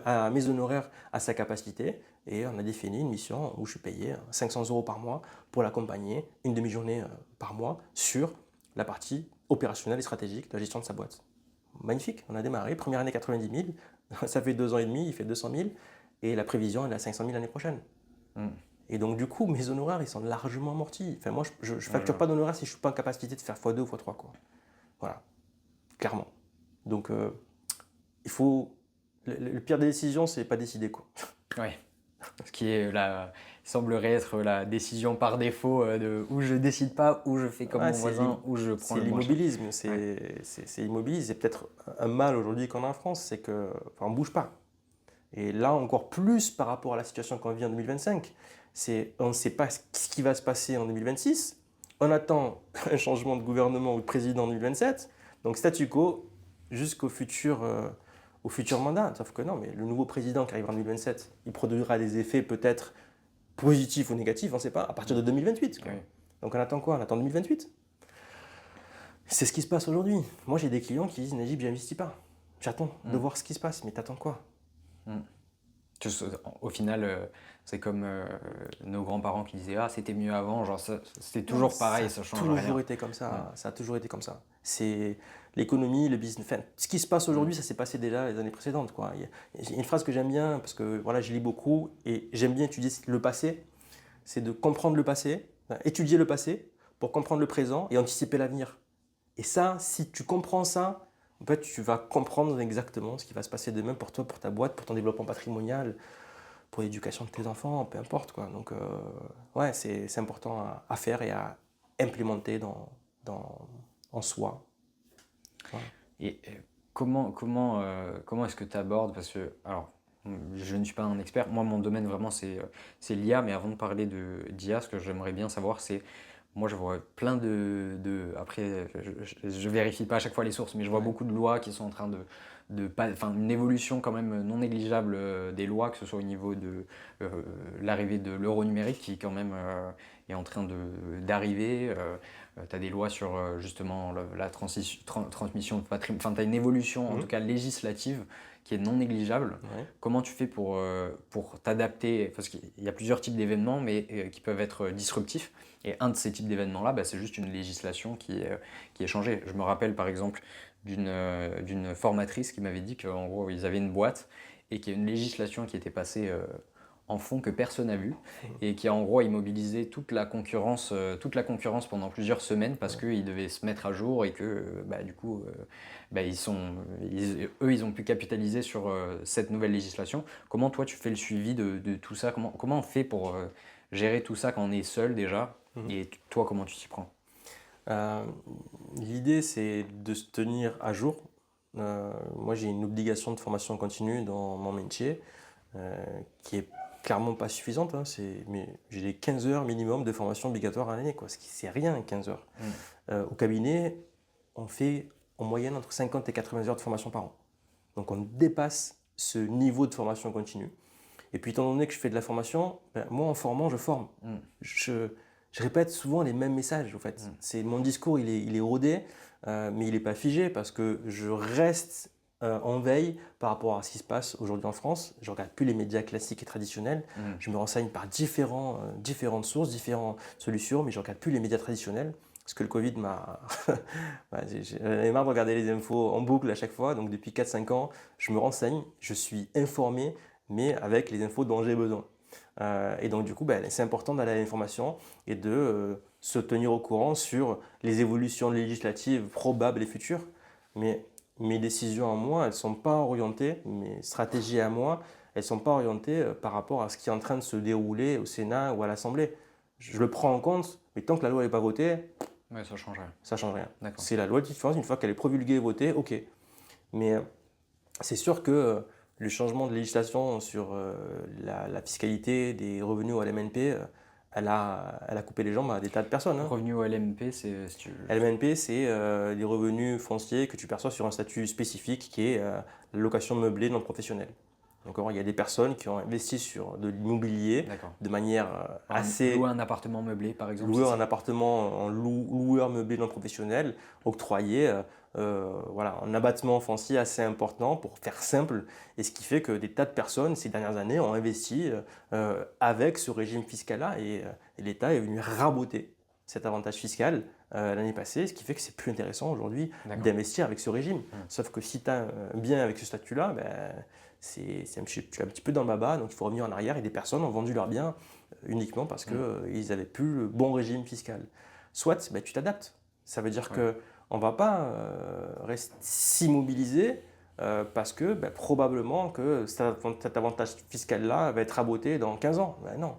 à mes honoraires à sa capacité. Et on a défini une mission où je suis payé 500 euros par mois pour l'accompagner, une demi-journée par mois sur la partie opérationnelle et stratégique de la gestion de sa boîte. Magnifique, on a démarré, première année 90 000, ça fait 2 ans et demi, il fait 200 000, et la prévision elle est à 500 000 l'année prochaine. Et donc du coup, mes honoraires, ils sont largement amortis. Enfin, moi, je ne facture pas d'honoraires si je ne suis pas en capacité de faire x2 ou x3, quoi. Voilà, clairement. Donc, il faut... Le pire des décisions, c'est pas décider, quoi. Ouais. Ce qui est semblerait être la décision par défaut de où je décide pas, où je fais comme mon voisin, où je prends le moins cher. L'immobilisme, c'est l'immobilisme. C'est peut-être un mal aujourd'hui qu'on a en France, c'est qu'on ne bouge pas. Et là, encore plus par rapport à la situation qu'on vit en 2025, on ne sait pas ce qui va se passer en 2026. On attend un changement de gouvernement ou de président en 2027. Donc statu quo jusqu'au futur, au futur mandat. Sauf que non, mais le nouveau président qui arrivera en 2027, il produira des effets peut-être positifs ou négatifs, on ne sait pas, à partir de 2028. Quoi. Oui. Donc on attend quoi? On attend 2028. C'est ce qui se passe aujourd'hui. Moi, j'ai des clients qui disent Najib, j'investis pas. J'attends de voir ce qui se passe. Mais t'attends quoi? Au final, c'est comme nos grands-parents qui disaient ah c'était mieux avant, genre c'était toujours pareil, ça change rien. Ça a toujours été comme ça. Ça a toujours été comme ça. C'est l'économie, le business. Enfin, ce qui se passe aujourd'hui, ça s'est passé déjà les années précédentes, quoi. Il y a une phrase que j'aime bien parce que voilà, je lis beaucoup et j'aime bien étudier le passé. C'est de comprendre le passé, étudier le passé pour comprendre le présent et anticiper l'avenir. Et ça, si tu comprends ça, en fait, tu vas comprendre exactement ce qui va se passer demain pour toi, pour ta boîte, pour ton développement patrimonial, pour l'éducation de tes enfants, peu importe, quoi. Donc, ouais, c'est important à faire et à implémenter en soi. Voilà. Et comment est-ce que tu abordes, parce que alors je ne suis pas un expert, moi mon domaine vraiment c'est l'IA, mais avant de parler d'IA, ce que j'aimerais bien savoir c'est, moi je vois plein après je vérifie pas à chaque fois les sources, mais je vois beaucoup de lois qui sont en train enfin une évolution quand même non négligeable des lois, que ce soit au niveau de l'arrivée de l'euro numérique qui quand même est en train d'arriver. Tu as des lois sur justement la transmission de patrimoine, enfin tu as une évolution en tout cas législative qui est non négligeable. Ouais. Comment tu fais pour t'adapter, parce qu'il y a plusieurs types d'événements mais qui peuvent être disruptifs, et un de ces types d'événements-là, c'est juste une législation qui est changée. Je me rappelle par exemple d'une formatrice qui m'avait dit qu'en gros ils avaient une boîte et qu'il y a une législation qui était passée en fond que personne n'a vu et qui en gros a immobilisé toute la concurrence pendant plusieurs semaines parce Ouais. qu'ils devaient se mettre à jour et que du coup ils ont pu capitaliser sur cette nouvelle législation. Comment toi tu fais le suivi de tout ça? Comment on fait pour gérer tout ça quand on est seul déjà? Mhm. Et toi comment tu t'y prends? Euh, L'idée, c'est de se tenir à jour. Moi, j'ai une obligation de formation continue dans mon métier euh, qui est clairement pas suffisante, hein. Mais j'ai les 15 heures minimum de formation obligatoire à l'année, quoi. Ce qui c'est rien, 15 heures. Mm. Au cabinet, on fait en moyenne entre 50 et 80 heures de formation par an. Donc on dépasse ce niveau de formation continue. Et puis étant donné que je fais de la formation, ben, moi en formant, je forme. Mm. Je répète souvent les mêmes messages, en fait. Mm. Mon discours, il est rodé, mais il n'est pas figé parce que je reste en veille par rapport à ce qui se passe aujourd'hui en France. Je ne regarde plus les médias classiques et traditionnels. Mm. Je me renseigne par différentes sources, différentes solutions, mais je ne regarde plus les médias traditionnels. Parce que le Covid m'a. J'en ai marre de regarder les infos en boucle à chaque fois. Donc depuis 4-5 ans, je me renseigne, je suis informé, mais avec les infos dont j'ai besoin. Et donc du coup, ben, c'est important d'aller à l'information et de se tenir au courant sur les évolutions législatives probables et futures. Mais mes décisions à moi, elles ne sont pas orientées, mes stratégies à moi, elles ne sont pas orientées par rapport à ce qui est en train de se dérouler au Sénat ou à l'Assemblée. Je le prends en compte, mais tant que la loi n'est pas votée, Ouais, ça change rien. ça ne change rien. D'accord. C'est la loi de différence, une fois qu'elle est promulguée et votée, ok. Mais c'est sûr que le changement de législation sur la fiscalité des revenus au LMNP, elle a coupé les jambes à des tas de personnes, hein. Revenu au LMP, c'est si tu... LMNP, c'est les revenus fonciers que tu perçois sur un statut spécifique qui est la location meublée non professionnelle. Donc, il y a des personnes qui ont investi sur de l'immobilier D'accord. de manière assez Louer un appartement meublé par exemple, louer c'est un ça? appartement en loueur meublé non professionnel, octroyer voilà, un abattement foncier assez important pour faire simple. Et ce qui fait que des tas de personnes ces dernières années ont investi avec ce régime fiscal-là et l'État est venu raboter cet avantage fiscal l'année passée, ce qui fait que c'est plus intéressant aujourd'hui D'accord. d'investir avec ce régime. Mm. Sauf que si tu as un bien avec ce statut-là, ben, tu es un petit peu dans le baba, donc il faut revenir en arrière et des personnes ont vendu leurs biens uniquement parce qu'ils n'avaient plus le bon régime fiscal. Soit ben, tu t'adaptes. Ça veut dire Ouais. qu'on ne va pas rester s'immobiliser parce que ben, probablement que cet avantage fiscal-là va être raboté dans 15 ans. Ben non,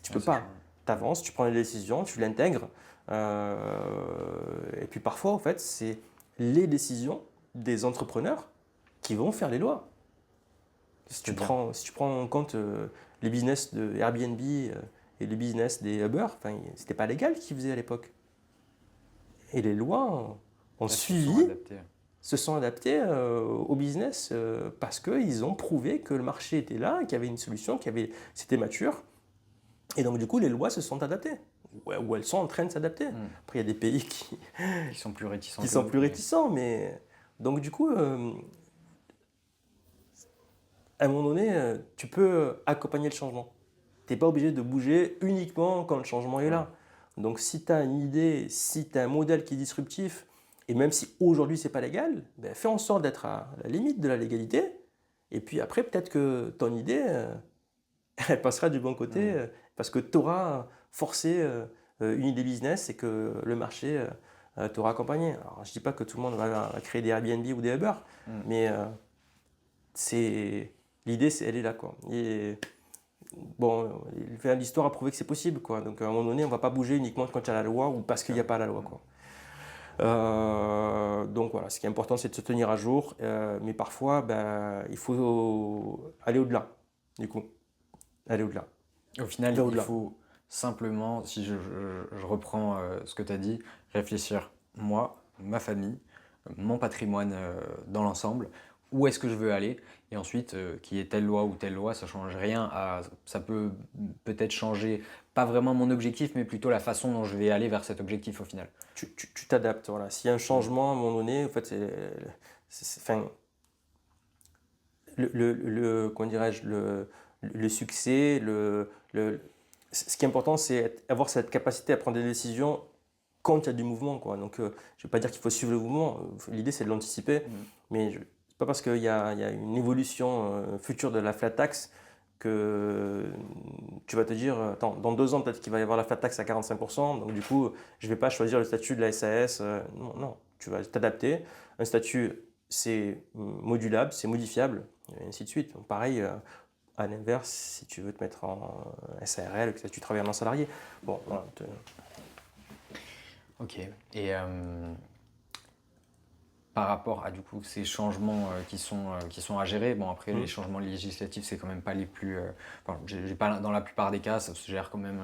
tu Ouais, peux ça pas. change. Tu avances, tu prends les décisions, tu l'intègres. Et puis parfois, en fait, c'est les décisions des entrepreneurs qui vont faire les lois. C'est-à-dire? Si tu prends en compte les business de Airbnb et les business des Uber, c'était pas légal ce qu'ils faisaient à l'époque. Et les lois ont Ouais, se sont suivi, adaptés. se sont adaptées au business parce qu'ils ont prouvé que le marché était là, qu'il y avait une solution, c'était mature. Et donc du coup, les lois se sont adaptées. Ou elles sont en train de s'adapter. Mm. Après, il y a des pays qui, Ils sont plus réticents qui que sont d'autres, plus mais... réticents, mais donc du coup, à un moment donné, tu peux accompagner le changement. Tu n'es pas obligé de bouger uniquement quand le changement est Ouais. là. Donc si tu as une idée, si tu as un modèle qui est disruptif, et même si aujourd'hui c'est pas légal, ben, fais en sorte d'être à la limite de la légalité. Et puis après, peut-être que ton idée, elle passera du bon côté Mm. parce que tu auras forcé une idée business et que le marché t'aura accompagné. Alors je dis pas que tout le monde va créer des Airbnb ou des Uber, Mm. mais c'est l'idée, elle est là, quoi. Et bon, l'histoire a prouvé que c'est possible, quoi. Donc à un moment donné, on va pas bouger uniquement quand il y a la loi ou parce qu'il n'y a pas la loi, quoi. Donc voilà, ce qui est important, c'est de se tenir à jour, mais parfois, ben, il faut aller au-delà, du coup, aller au-delà. Au final, Va il au-delà. faut simplement, si je reprends ce que tu as dit, réfléchir, moi, ma famille, mon patrimoine dans l'ensemble, où est-ce que je veux aller, et ensuite, qu'il y ait telle loi ou telle loi, ça change rien ça peut peut-être changer, pas vraiment mon objectif, mais plutôt la façon dont je vais aller vers cet objectif au final. Tu t'adaptes, voilà. S'il y a un Mm. changement à un moment donné, en fait, enfin, comment dirais-je, le succès, ce qui est important, c'est avoir cette capacité à prendre des décisions quand il y a du mouvement, quoi. Donc, je ne vais pas dire qu'il faut suivre le mouvement. L'idée, c'est de l'anticiper. Mm. Mais c'est pas parce qu'il y a une évolution future de la flat tax que tu vas te dire, attends, dans 2 ans, peut-être qu'il va y avoir la flat tax à 45%, donc du coup, je ne vais pas choisir le statut de la SAS. Non, non, tu vas t'adapter. Un statut, c'est modulable, c'est modifiable, et ainsi de suite. Donc, pareil, à l'inverse, si tu veux te mettre en SARL, que tu travailles en salarié. Bon, voilà, Ok. Et par rapport à du coup ces changements qui sont à gérer, bon après les changements législatifs c'est quand même pas les plus, enfin, j'ai pas, dans la plupart des cas ça se gère quand même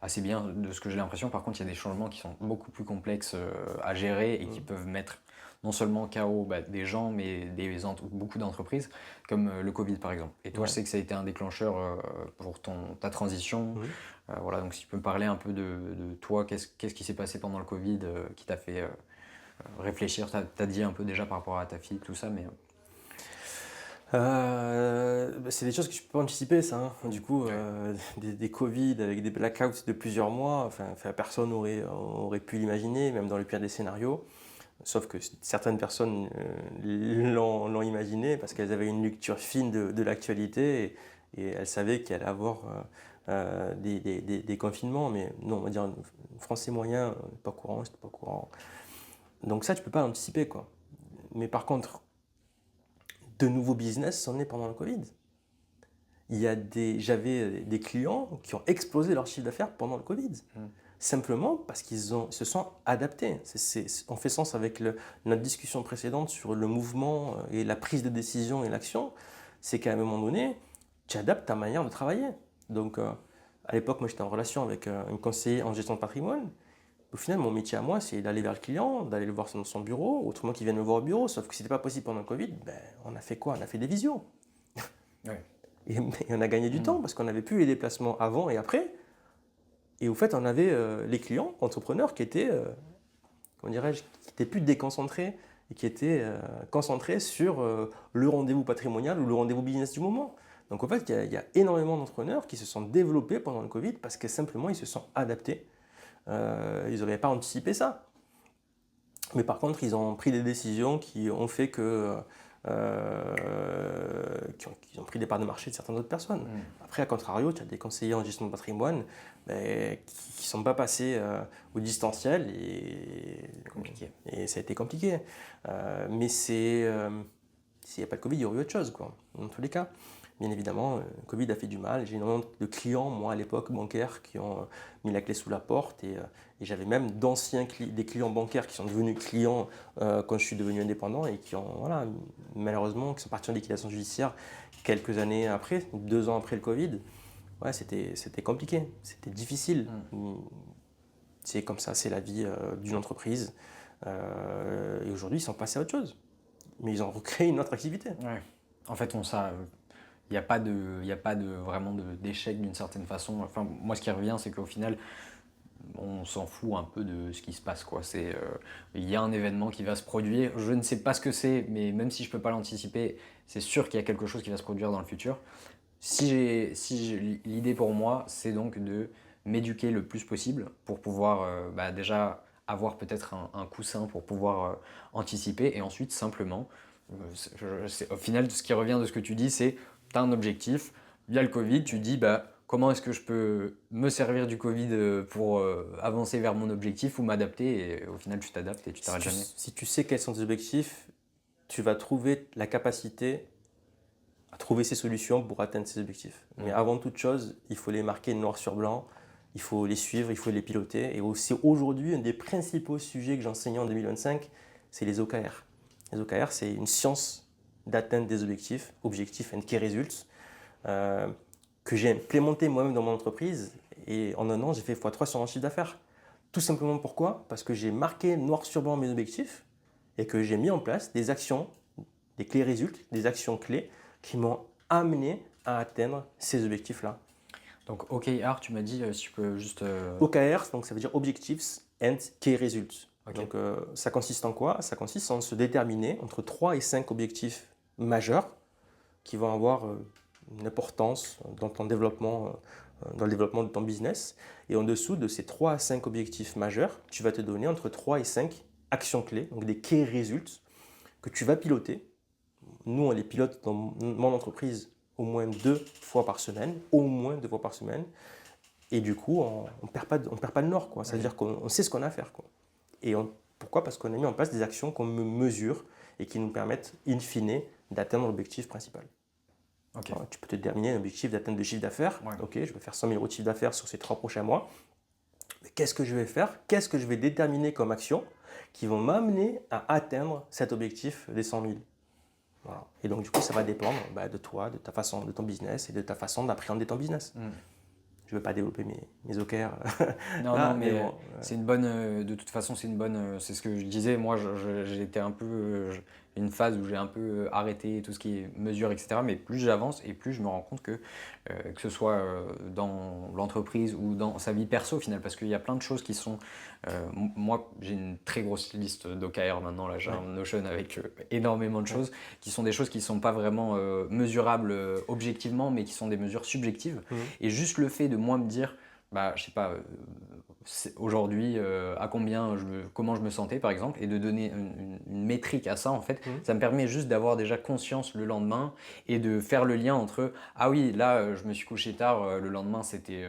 assez bien de ce que j'ai l'impression. Par contre il y a des changements qui sont beaucoup plus complexes à gérer et qui peuvent mettre non seulement KO des gens mais beaucoup d'entreprises comme le Covid par exemple. Et toi je sais que ça a été un déclencheur pour ta transition. Voilà, donc si tu peux me parler un peu de toi, qu'est-ce qui s'est passé pendant le Covid qui t'a fait réfléchir. T'as dit un peu déjà par rapport à ta fille, tout ça, mais c'est des choses que tu peux pas anticiper, ça, hein. Du coup, des Covid avec des blackouts de plusieurs mois, enfin, personne aurait pu l'imaginer, même dans le pire des scénarios. Sauf que certaines personnes l'ont imaginé parce qu'elles avaient une lecture fine de l'actualité et elles savaient qu'il allait y avoir des confinements. Mais non, on va dire, français moyen, pas courant, c'était pas courant. Donc ça, tu peux pas l'anticiper, quoi. Mais par contre, de nouveaux business sont nés pendant le Covid. J'avais des clients qui ont explosé leur chiffre d'affaires pendant le Covid. Simplement parce qu'ils se sont adaptés. On fait sens avec notre discussion précédente sur le mouvement et la prise de décision et l'action. C'est qu'à un moment donné, tu adaptes ta manière de travailler. Donc, à l'époque, moi, j'étais en relation avec un conseiller en gestion de patrimoine. Au final, mon métier à moi, c'est d'aller vers le client, d'aller le voir dans son bureau, autrement qu'il vienne me voir au bureau. Sauf que si ce n'était pas possible pendant le Covid, on a fait quoi? On a fait des visios. ouais. Et on a gagné du temps parce qu'on n'avait plus les déplacements avant et après. Et au fait, on avait les clients, entrepreneurs, qui étaient, comment dirais-je, qui étaient plus déconcentrés et qui étaient concentrés sur le rendez-vous patrimonial ou le rendez-vous business du moment. Donc en fait, il y a énormément d'entrepreneurs qui se sont développés pendant le Covid parce que simplement, ils se sont adaptés. Ils n'avaient pas anticipé ça. Mais par contre, ils ont pris des décisions qui ont fait que qui ont pris des parts de marché de certaines autres personnes. Après, à contrario, tu as des conseillers en gestion de patrimoine qui ne sont pas passés au distanciel et ça a été compliqué. Mais s'il n'y a pas de Covid, il y aurait eu autre chose, quoi, dans tous les cas. Bien évidemment, le Covid a fait du mal. J'ai énormément de clients, moi à l'époque, bancaires, qui ont mis la clé sous la porte. Et j'avais même des clients bancaires qui sont devenus clients quand je suis devenu indépendant et qui ont, voilà, malheureusement, qui sont partis en liquidation judiciaire quelques années après, 2 ans après le Covid. Ouais, c'était compliqué, c'était difficile. C'est comme ça, c'est la vie d'une entreprise. Et aujourd'hui, ils sont passés à autre chose. Mais ils ont recréé une autre activité. Ouais. En fait, il n'y a pas de vraiment d'échec d'une certaine façon. Enfin, moi, ce qui revient, c'est qu'au final, on s'en fout un peu de ce qui se passe, quoi. Il y a un événement qui va se produire. Je ne sais pas ce que c'est, mais même si je ne peux pas l'anticiper, c'est sûr qu'il y a quelque chose qui va se produire dans le futur. L'idée pour moi, c'est donc de m'éduquer le plus possible pour pouvoir déjà avoir peut-être un coussin pour pouvoir anticiper et ensuite simplement, au final, ce qui revient de ce que tu dis, c'est tu as un objectif, il y a le Covid, tu dis comment est-ce que je peux me servir du Covid pour avancer vers mon objectif ou m'adapter et au final tu t'adaptes et tu t'arrêtes jamais. Si tu sais quels sont tes objectifs, tu vas trouver la capacité à trouver ces solutions pour atteindre ces objectifs. Mais avant toute chose, il faut les marquer noir sur blanc, il faut les suivre, il faut les piloter. Et aussi aujourd'hui, un des principaux sujets que j'enseigne en 2025, c'est les OKR. Les OKR, c'est une science d'atteindre des objectifs, Objectifs and Key Results, que j'ai implémenté moi-même dans mon entreprise. Et en un an, j'ai fait x3 sur mon chiffre d'affaires. Tout simplement pourquoi? Parce que j'ai marqué noir sur blanc mes objectifs et que j'ai mis en place des actions, des clés résultats, des actions clés qui m'ont amené à atteindre ces objectifs-là. Donc OKR, tu m'as dit, si tu peux juste... OKR, donc ça veut dire Objectives and Key Results. Okay. Donc ça consiste en quoi? Ça consiste en se déterminer entre 3 et 5 objectifs majeurs qui vont avoir une importance dans ton développement, dans le développement de ton business. Et en dessous de ces 3 à 5 objectifs majeurs, tu vas te donner entre 3 et 5 actions clés, donc des Key Results que tu vas piloter. Nous, on les pilote dans mon entreprise au moins 2 fois par semaine, au moins 2 fois par semaine. Et du coup, on ne perd pas le nord, quoi. C'est-à-dire qu'on sait ce qu'on a à faire, quoi. Et pourquoi? Parce qu'on a mis en place des actions qu'on mesure et qui nous permettent, in fine, d'atteindre l'objectif principal. Ok. Alors, tu peux te déterminer un objectif d'atteinte de chiffre d'affaires. Ouais. Ok, je vais faire 100 000 euros de chiffre d'affaires sur ces 3 prochains mois. Mais qu'est-ce que je vais faire? Qu'est-ce que je vais déterminer comme action qui vont m'amener à atteindre cet objectif des 100 000? Voilà. Et donc, du coup, ça va dépendre de toi, de ta façon, de ton business et de ta façon d'appréhender ton business. Je ne veux pas développer mes OKR Non, là, non, mais mais bon. c'est une bonne. De toute façon, c'est une bonne. C'est ce que je disais. Moi, j'ai été un peu. Une phase où j'ai un peu arrêté tout ce qui est mesure, etc. Mais plus j'avance et plus je me rends compte que ce soit dans l'entreprise ou dans sa vie perso au final, parce qu'il y a plein de choses qui sont. Moi, j'ai une très grosse liste d'OKR maintenant. Là, j'ai un Notion avec énormément de choses qui sont des choses qui ne sont pas vraiment mesurables objectivement, mais qui sont des mesures subjectives. Et juste le fait de moi me dire, bah, je sais pas, aujourd'hui, comment je me sentais par exemple, et de donner une métrique à ça en fait, ça me permet juste d'avoir déjà conscience le lendemain et de faire le lien entre, ah oui, là je me suis couché tard, le lendemain c'était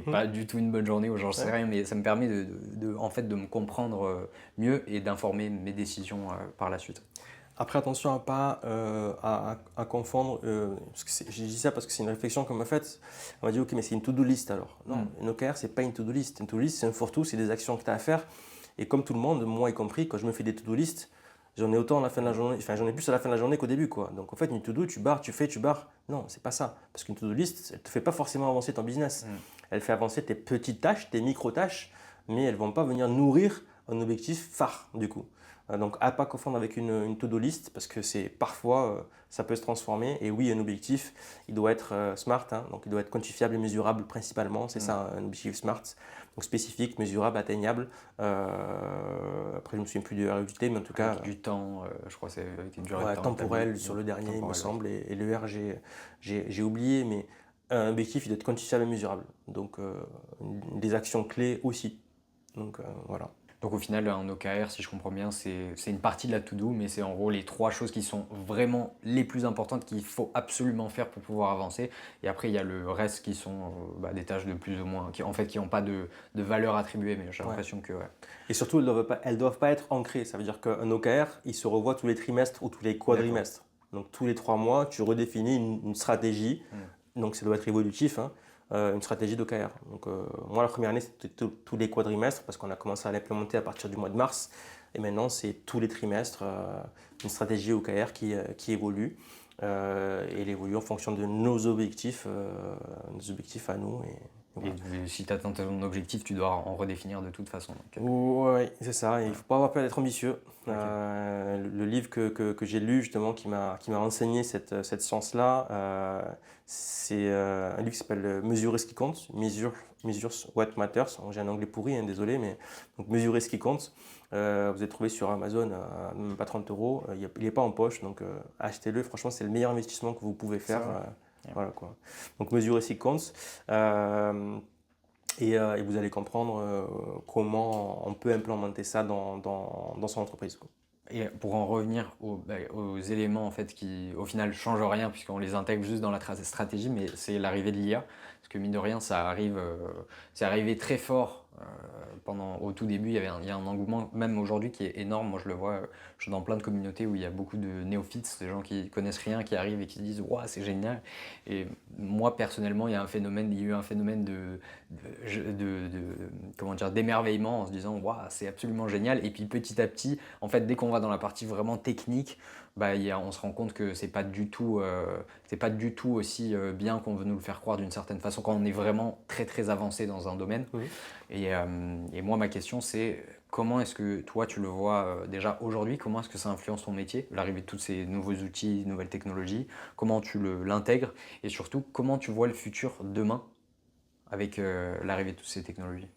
pas du tout une bonne journée ou j'en sais rien, mais ça me permet en fait, de me comprendre mieux et d'informer mes décisions par la suite. Après, attention à pas à confondre, parce que j'ai dit ça parce que c'est une réflexion qu'on m'a faite. On m'a dit, ok, mais c'est une to-do list alors. Non, une OKR, c'est pas une to-do list. Une to-do list, c'est un fourre-tout, c'est des actions que tu as à faire. Et comme tout le monde, moi y compris, quand je me fais des to-do list, j'en ai autant à la fin de la journée, enfin j'en ai plus à la fin de la journée qu'au début, quoi. Donc en fait, une to-do, tu barres, tu fais, tu barres. Non, c'est pas ça. Parce qu'une to-do list, elle te fait pas forcément avancer ton business. Elle fait avancer tes petites tâches, tes micro-tâches, mais elles vont pas venir nourrir un objectif phare, du coup. Donc à pas confondre avec une to-do list parce que c'est parfois ça peut se transformer. Et oui, un objectif, il doit être smart, hein, donc il doit être quantifiable et mesurable principalement. C'est ça, un objectif smart, donc spécifique, mesurable, atteignable. Après, je me souviens plus du RUT, mais en tout cas Avec du temps, je crois que c'est avec une durée de temps temporel établie. sur le dernier, il me Temporel, semble, et le R, j'ai oublié, mais un objectif, il doit être quantifiable et mesurable. Donc des actions clés aussi. Donc voilà. Donc au final, un OKR, si je comprends bien, c'est une partie de la to-do, mais c'est en gros les 3 choses qui sont vraiment les plus importantes qu'il faut absolument faire pour pouvoir avancer. Et après, il y a le reste qui sont des tâches de plus ou moins, qui en fait qui n'ont pas de valeur attribuée, mais j'ai l'impression que ouais. Et surtout, elles doivent pas être ancrées. Ça veut dire qu'un OKR, il se revoit tous les trimestres ou tous les quadrimestres. Donc tous les 3 mois, tu redéfinis une stratégie. Donc ça doit être évolutif, hein, une stratégie d'OKR. Donc moi, la première année, c'était tous les quadrimestres parce qu'on a commencé à l'implémenter à partir du mois de mars. Et maintenant, c'est tous les trimestres une stratégie OKR qui évolue. Et elle évolue en fonction de nos objectifs à nous. Et si tu atteins ton objectif, tu dois en redéfinir de toute façon. Donc, Oui, c'est ça. Il ne faut pas avoir peur d'être ambitieux. Le livre que j'ai lu, justement, qui m'a renseigné cette science-là, c'est un livre qui s'appelle Mesurer ce qui compte, Measure What Matters. J'ai un anglais pourri, hein, désolé, mais donc Mesurer ce qui compte. Vous allez trouver sur Amazon à même pas 30 euros. Il n'est pas en poche, donc achetez-le. Franchement, c'est le meilleur investissement que vous pouvez faire. Voilà, quoi. Donc Mesurer ce qui compte. Et vous allez comprendre comment on peut implémenter ça dans son entreprise, quoi. Et pour en revenir aux éléments en fait qui au final changent rien puisqu'on les intègre juste dans la stratégie, mais c'est l'arrivée de l'IA. Parce que mine de rien, c'est arrivé très fort au tout début. Il y a un engouement même aujourd'hui qui est énorme. Moi je le vois, je suis dans plein de communautés où il y a beaucoup de néophytes, des gens qui connaissent rien, qui arrivent et qui se disent waouh c'est génial. Et moi personnellement, il y a eu un phénomène comment dire, d'émerveillement en se disant waouh c'est absolument génial. Et puis petit à petit, en fait, dès qu'on va dans la partie vraiment technique, on se rend compte que c'est pas du tout aussi bien qu'on veut nous le faire croire d'une certaine façon quand on est vraiment très très avancé dans un domaine. Et moi ma question c'est comment est-ce que toi tu le vois déjà aujourd'hui, comment est-ce que ça influence ton métier, l'arrivée de tous ces nouveaux outils, nouvelles technologies, comment tu l'intègres et surtout comment tu vois le futur demain avec l'arrivée de toutes ces technologies.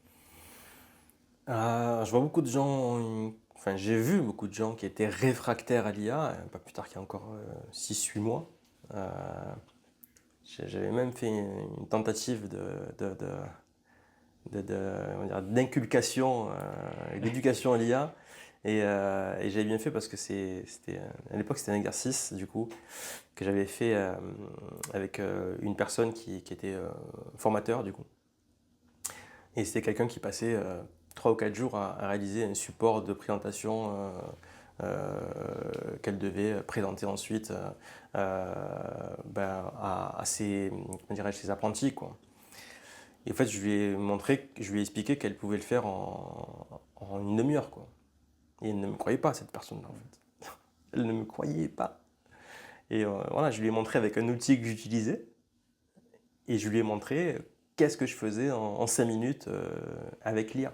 Je vois beaucoup de gens, enfin j'ai vu beaucoup de gens qui étaient réfractaires à l'IA, pas plus tard qu'il y a encore 6-8 mois. J'avais même fait une tentative on va dire, d'inculcation et d'éducation à l'IA. Et j'avais bien fait parce que à l'époque, c'était un exercice, du coup, que j'avais fait avec une personne qui était formateur, du coup. Et c'était quelqu'un qui passait 3 ou 4 jours à réaliser un support de présentation qu'elle devait présenter ensuite à ses, comment dirais-je, ses apprentis, quoi. Et en fait, je lui ai expliqué qu'elle pouvait le faire en une demi-heure, quoi. Et elle ne me croyait pas, cette personne-là, en fait. Elle ne me croyait pas. Et voilà, je lui ai montré avec un outil que j'utilisais, et je lui ai montré qu'est-ce que je faisais en 5 minutes avec l'IA.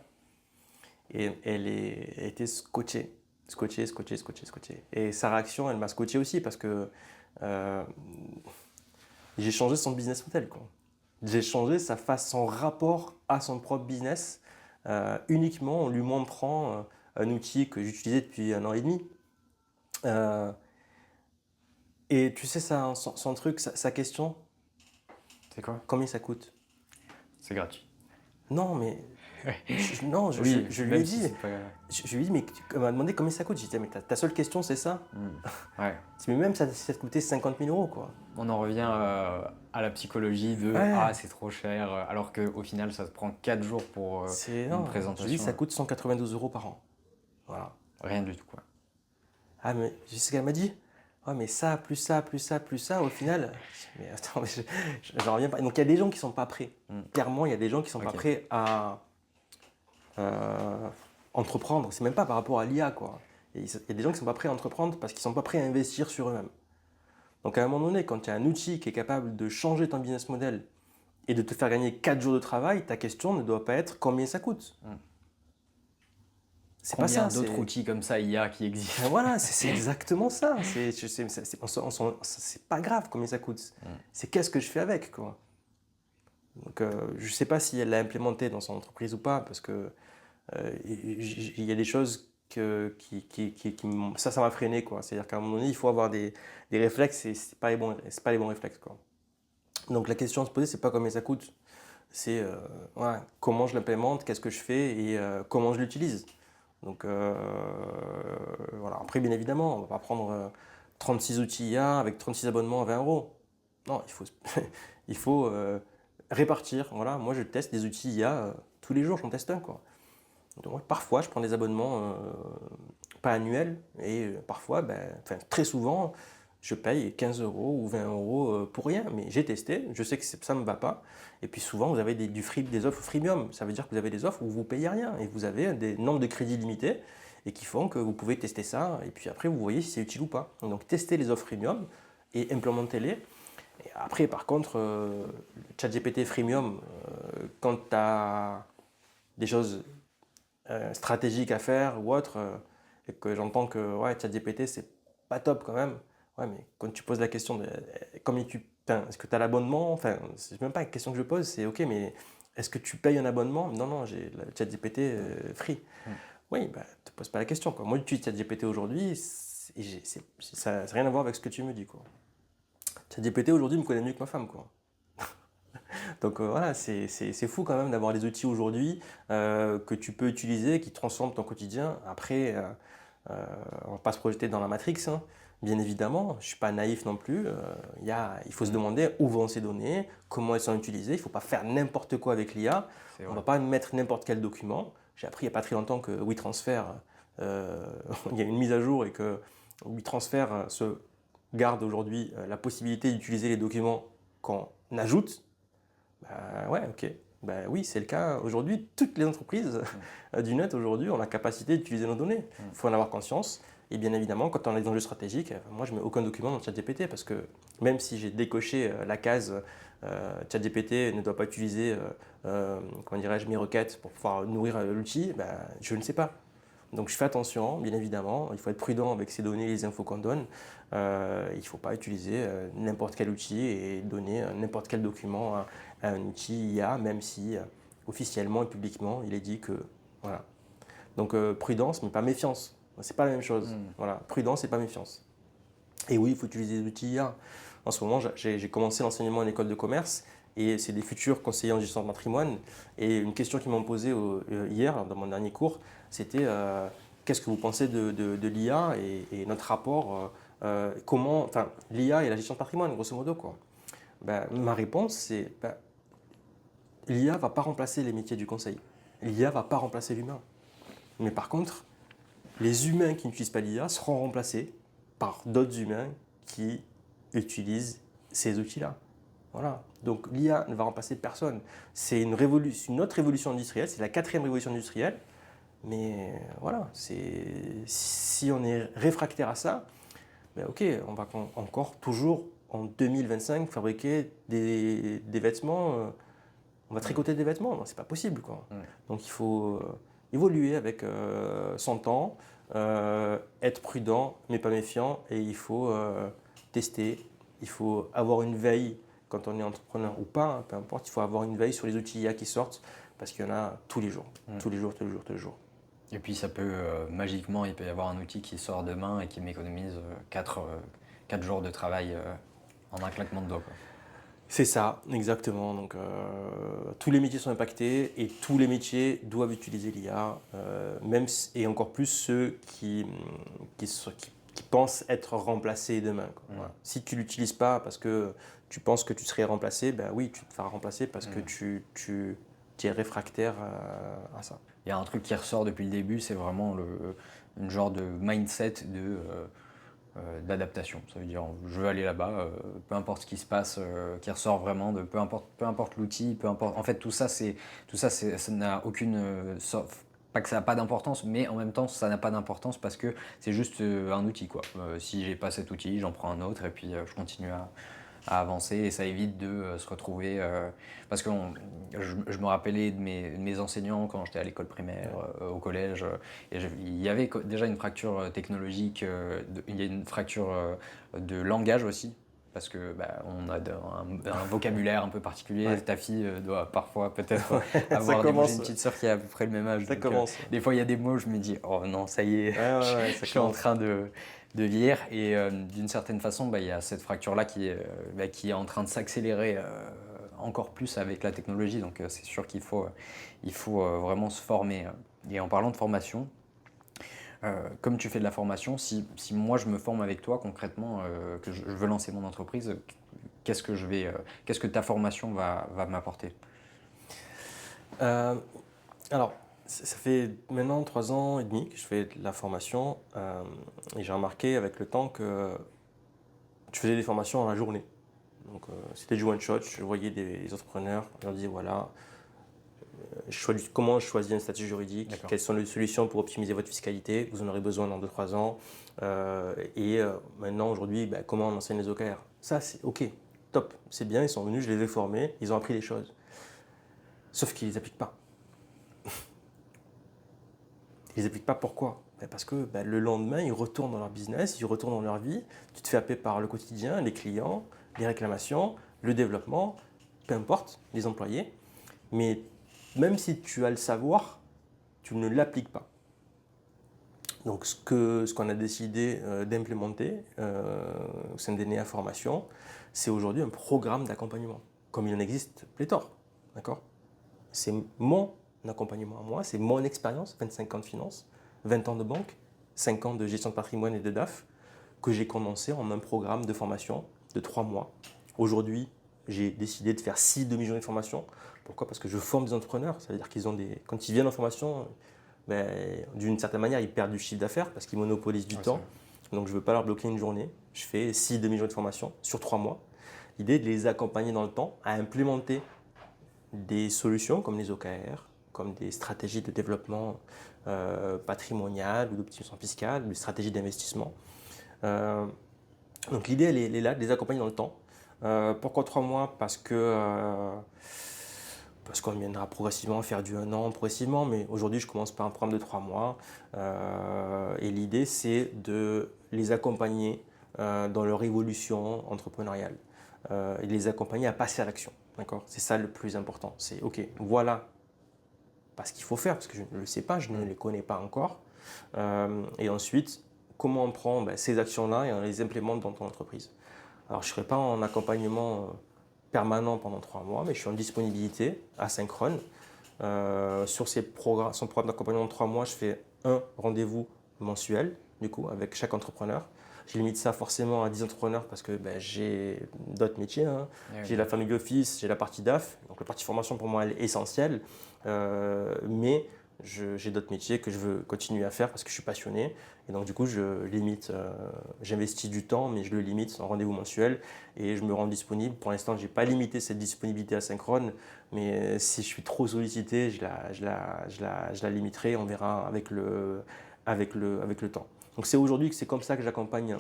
Et elle était scotchée, scotchée, scotchée, scotchée, scotchée. Et sa réaction, elle m'a scotché aussi parce que euh, j'ai changé son business model, quoi. J'ai changé son rapport à son propre business uniquement en lui montrant un outil que j'utilisais depuis 1 an et demi. Euh, et tu sais, son truc, sa question, C'est quoi? combien ça coûte? C'est gratuit. Non, mais Ouais. non, Oui, je lui ai même si dit, c'est pas. je lui ai dit, mais elle m'a demandé combien ça coûte. J'ai dit, mais ta seule question, c'est ça? Ouais. Mais même ça te coûtait 50 000 euros, quoi. On en revient à la psychologie de Ouais, ah, c'est trop cher, alors qu'au final, ça te prend 4 jours pour une non, je lui ai dit, ça présentation. coûte 192 euros par an. Voilà. Rien du tout, quoi. Ah, mais tu sais ce qu'elle m'a dit? Ouais, mais ça, plus ça, plus ça, plus ça, au final. Mais attends, mais j'en reviens pas. Donc il y a des gens qui sont pas prêts. Clairement, il y a des gens qui sont pas Ok. prêts à entreprendre. C'est même pas par rapport à l'IA, quoi. Il y a des gens qui sont pas prêts à entreprendre parce qu'ils sont pas prêts à investir sur eux-mêmes. Donc à un moment donné, quand tu as un outil qui est capable de changer ton business model et de te faire gagner 4 jours de travail, ta question ne doit pas être combien ça coûte. C'est pas Combien ça. d'autres outils comme ça IA qui existent? Ben voilà, c'est exactement ça. C'est pas grave combien ça coûte. C'est qu'est-ce que je fais avec, quoi. Donc, je sais pas si elle l'a implémenté dans son entreprise ou pas, parce que il y a des choses ça m'a freiné, quoi. C'est-à-dire qu'à un moment donné, il faut avoir des réflexes et c'est pas les bons réflexes, quoi. Donc, la question à se poser, c'est pas combien ça coûte. C'est ouais, comment je l'implémente, qu'est-ce que je fais et comment je l'utilise. Donc voilà. Après, bien évidemment, on ne va pas prendre 36 outils IA avec 36 abonnements à 20 euros. Non, il faut répartir. Voilà, moi je teste des outils IA tous les jours, j'en teste un, quoi. Donc, parfois, je prends des abonnements pas annuels et parfois, très souvent, je paye 15 euros ou 20 euros pour rien. Mais j'ai testé, je sais que ça ne me va pas. Et puis souvent, vous avez des offres freemium. Ça veut dire que vous avez des offres où vous ne payez rien et vous avez des nombres de crédits limités et qui font que vous pouvez tester ça. Et puis après, vous voyez si c'est utile ou pas. Donc, testez les offres freemium et implémentez-les. Et après, par contre, le ChatGPT freemium, quand tu as des choses stratégiques à faire ou autre, et que j'entends que ouais, ChatGPT, c'est pas top quand même. Ouais, mais quand tu poses la question de est-ce que tu as l'abonnement? Enfin, c'est même pas une question que je pose, c'est ok, mais est-ce que tu payes un abonnement? Non, non, j'ai le ChatGPT free. Oui, bah, te pose pas la question, quoi. Moi, j'utilise ChatGPT aujourd'hui, ça n'a rien à voir avec ce que tu me dis, quoi. ChatGPT aujourd'hui me connaît mieux que ma femme, quoi. Donc voilà, c'est fou quand même d'avoir des outils aujourd'hui que tu peux utiliser, qui transforment ton quotidien. Après, on ne va pas se projeter dans la Matrix, hein. Bien évidemment, je ne suis pas naïf non plus. Il faut se demander où vont ces données, comment elles sont utilisées. Il ne faut pas faire n'importe quoi avec l'IA. C'est On ne vrai. va pas mettre n'importe quel document. J'ai appris il n'y a pas très longtemps que WeTransfer, il y a une mise à jour et que WeTransfer se garde aujourd'hui la possibilité d'utiliser les documents qu'on ajoute. Bah ouais, ok. Bah oui, c'est le cas aujourd'hui. Toutes les entreprises du net aujourd'hui ont la capacité d'utiliser nos données. Il faut en avoir conscience. Et bien évidemment, quand on a des enjeux stratégiques, moi je mets aucun document dans ChatGPT parce que même si j'ai décoché la case ChatGPT ne doit pas utiliser comment dirais-je, mes requêtes pour pouvoir nourrir l'outil, bah, je ne sais pas. Donc je fais attention, bien évidemment, il faut être prudent avec ces données, les infos qu'on donne. Il ne faut pas utiliser n'importe quel outil et donner n'importe quel document à un outil IA, même si officiellement et publiquement, il est dit que... Voilà. Donc prudence, mais pas méfiance. C'est pas la même chose. Voilà. Prudence et pas méfiance. Et oui, il faut utiliser des outils IA. En ce moment, j'ai commencé l'enseignement en école de commerce et c'est des futurs conseillers en gestion de patrimoine. Et une question qu'ils m'ont posée hier, dans mon dernier cours, c'était qu'est-ce que vous pensez de l'IA et notre rapport, l'IA et la gestion de patrimoine, grosso modo, quoi. Ben, ma réponse, c'est l'IA ne va pas remplacer les métiers du conseil. L'IA ne va pas remplacer l'humain. Mais par contre, les humains qui n'utilisent pas l'IA seront remplacés par d'autres humains qui utilisent ces outils-là. Voilà. Donc l'IA ne va remplacer personne. C'est une autre révolution industrielle, c'est la 4e révolution industrielle. Mais voilà, si on est réfractaire à ça, ben ok, on va encore toujours en 2025 fabriquer des vêtements, on va tricoter des vêtements, c'est pas possible, quoi. Ouais. Donc il faut évoluer avec son temps, être prudent mais pas méfiant, et il faut tester, il faut avoir une veille quand on est entrepreneur ou pas, hein, peu importe, il faut avoir une veille sur les outils IA qui sortent parce qu'il y en a tous les jours, tous les jours, tous les jours, tous les jours. Et puis ça peut, magiquement, il peut y avoir un outil qui sort demain et qui m'économise 4 jours de travail en un claquement de doigts, quoi. C'est ça, exactement. Donc, tous les métiers sont impactés et tous les métiers doivent utiliser l'IA, et encore plus ceux qui pensent être remplacés demain, quoi. Voilà. Si tu ne l'utilises pas parce que tu penses que tu serais remplacé, ben oui, tu te feras remplacer parce que tu es réfractaire à ça. Il y a un truc qui ressort depuis le début, c'est vraiment une genre de mindset d'adaptation. Ça veut dire, je veux aller là-bas, peu importe ce qui se passe, qui ressort vraiment de peu importe l'outil, peu importe. En fait, ça n'a aucune, pas que ça n'a pas d'importance, mais en même temps, ça n'a pas d'importance parce que c'est juste un outil, quoi. Si j'ai pas cet outil, j'en prends un autre et puis je continue à avancer, et ça évite de se retrouver parce que je me rappelais de mes enseignants quand j'étais à l'école primaire, au collège, et il y avait déjà une fracture technologique, il y a une fracture de langage aussi, parce que on a un vocabulaire un peu particulier. Ouais. Ta fille doit parfois peut-être Ça avoir commence. j'ai une petite sœur qui a à peu près le même âge, Ça donc, commence. des fois il y a des mots, je me dis oh non, ça y est, Ouais, je suis en train de lire, et d'une certaine façon, il y a cette fracture-là qui est en train de s'accélérer encore plus avec la technologie, donc c'est sûr qu'il faut vraiment se former. Et en parlant de formation, comme tu fais de la formation, si moi je me forme avec toi concrètement, que je veux lancer mon entreprise, qu'est-ce que ta formation va m'apporter? Alors, ça fait maintenant 3 ans et demi que je fais de la formation, et j'ai remarqué avec le temps que je faisais des formations dans la journée. Donc, c'était du one shot, je voyais des entrepreneurs, je leur disais voilà, comment je choisis une statut juridique, D'accord. quelles sont les solutions pour optimiser votre fiscalité, vous en aurez besoin dans 2-3 ans, maintenant aujourd'hui, comment on enseigne les OKR. Ça, c'est ok, top, c'est bien, ils sont venus, je les ai formés, ils ont appris des choses. Sauf qu'ils ne les appliquent pas. Ils ne les appliquent pas, pourquoi? Parce que le lendemain, ils retournent dans leur business, ils retournent dans leur vie, tu te fais happer par le quotidien, les clients, les réclamations, le développement, peu importe, les employés. Mais même si tu as le savoir, tu ne l'appliques pas. Donc ce qu'on a décidé d'implémenter au sein d'ENEA Formation, c'est aujourd'hui un programme d'accompagnement, comme il en existe pléthore. D'accord? C'est mon accompagnement à moi, c'est mon expérience, 25 ans de finance, 20 ans de banque, 5 ans de gestion de patrimoine et de DAF, que j'ai condensé en un programme de formation de 3 mois. Aujourd'hui, j'ai décidé de faire 6 demi-journées de formation. Pourquoi? Parce que je forme des entrepreneurs. Ça veut dire quand ils viennent en formation, d'une certaine manière, ils perdent du chiffre d'affaires parce qu'ils monopolisent du temps. Donc, je ne veux pas leur bloquer une journée. Je fais 6 demi-journées de formation sur 3 mois. L'idée est de les accompagner dans le temps à implémenter des solutions comme les OKR, comme des stratégies de développement patrimonial ou d'optimisation fiscale, des stratégies d'investissement. Donc l'idée, elle est là, de les accompagner dans le temps. Pourquoi 3 mois? Parce qu'on viendra progressivement faire du 1 an progressivement, mais aujourd'hui, je commence par un programme de 3 mois. Et l'idée, c'est de les accompagner dans leur évolution entrepreneuriale et de les accompagner à passer à l'action. D'accord? C'est ça le plus important. C'est OK, voilà ce qu'il faut faire, parce que je ne le sais pas, je ne les connais pas encore. Et ensuite, comment on prend ces actions-là et on les implémente dans ton entreprise. Alors, je ne serai pas en accompagnement permanent pendant 3 mois, mais je suis en disponibilité asynchrone. Sur son programme d'accompagnement de 3 mois, je fais un rendez-vous mensuel, du coup, avec chaque entrepreneur. Je limite ça forcément à 10 entrepreneurs parce que j'ai d'autres métiers, hein. Eh oui, J'ai la family office, j'ai la partie DAF. Donc la partie formation pour moi elle est essentielle. Mais j'ai d'autres métiers que je veux continuer à faire parce que je suis passionné. Et donc du coup je limite, j'investis du temps mais je le limite en rendez-vous mensuel et je me rends disponible. Pour l'instant je n'ai pas limité cette disponibilité asynchrone. Mais si je suis trop sollicité, je la limiterai. On verra avec le temps. Donc c'est aujourd'hui que c'est comme ça que j'accompagne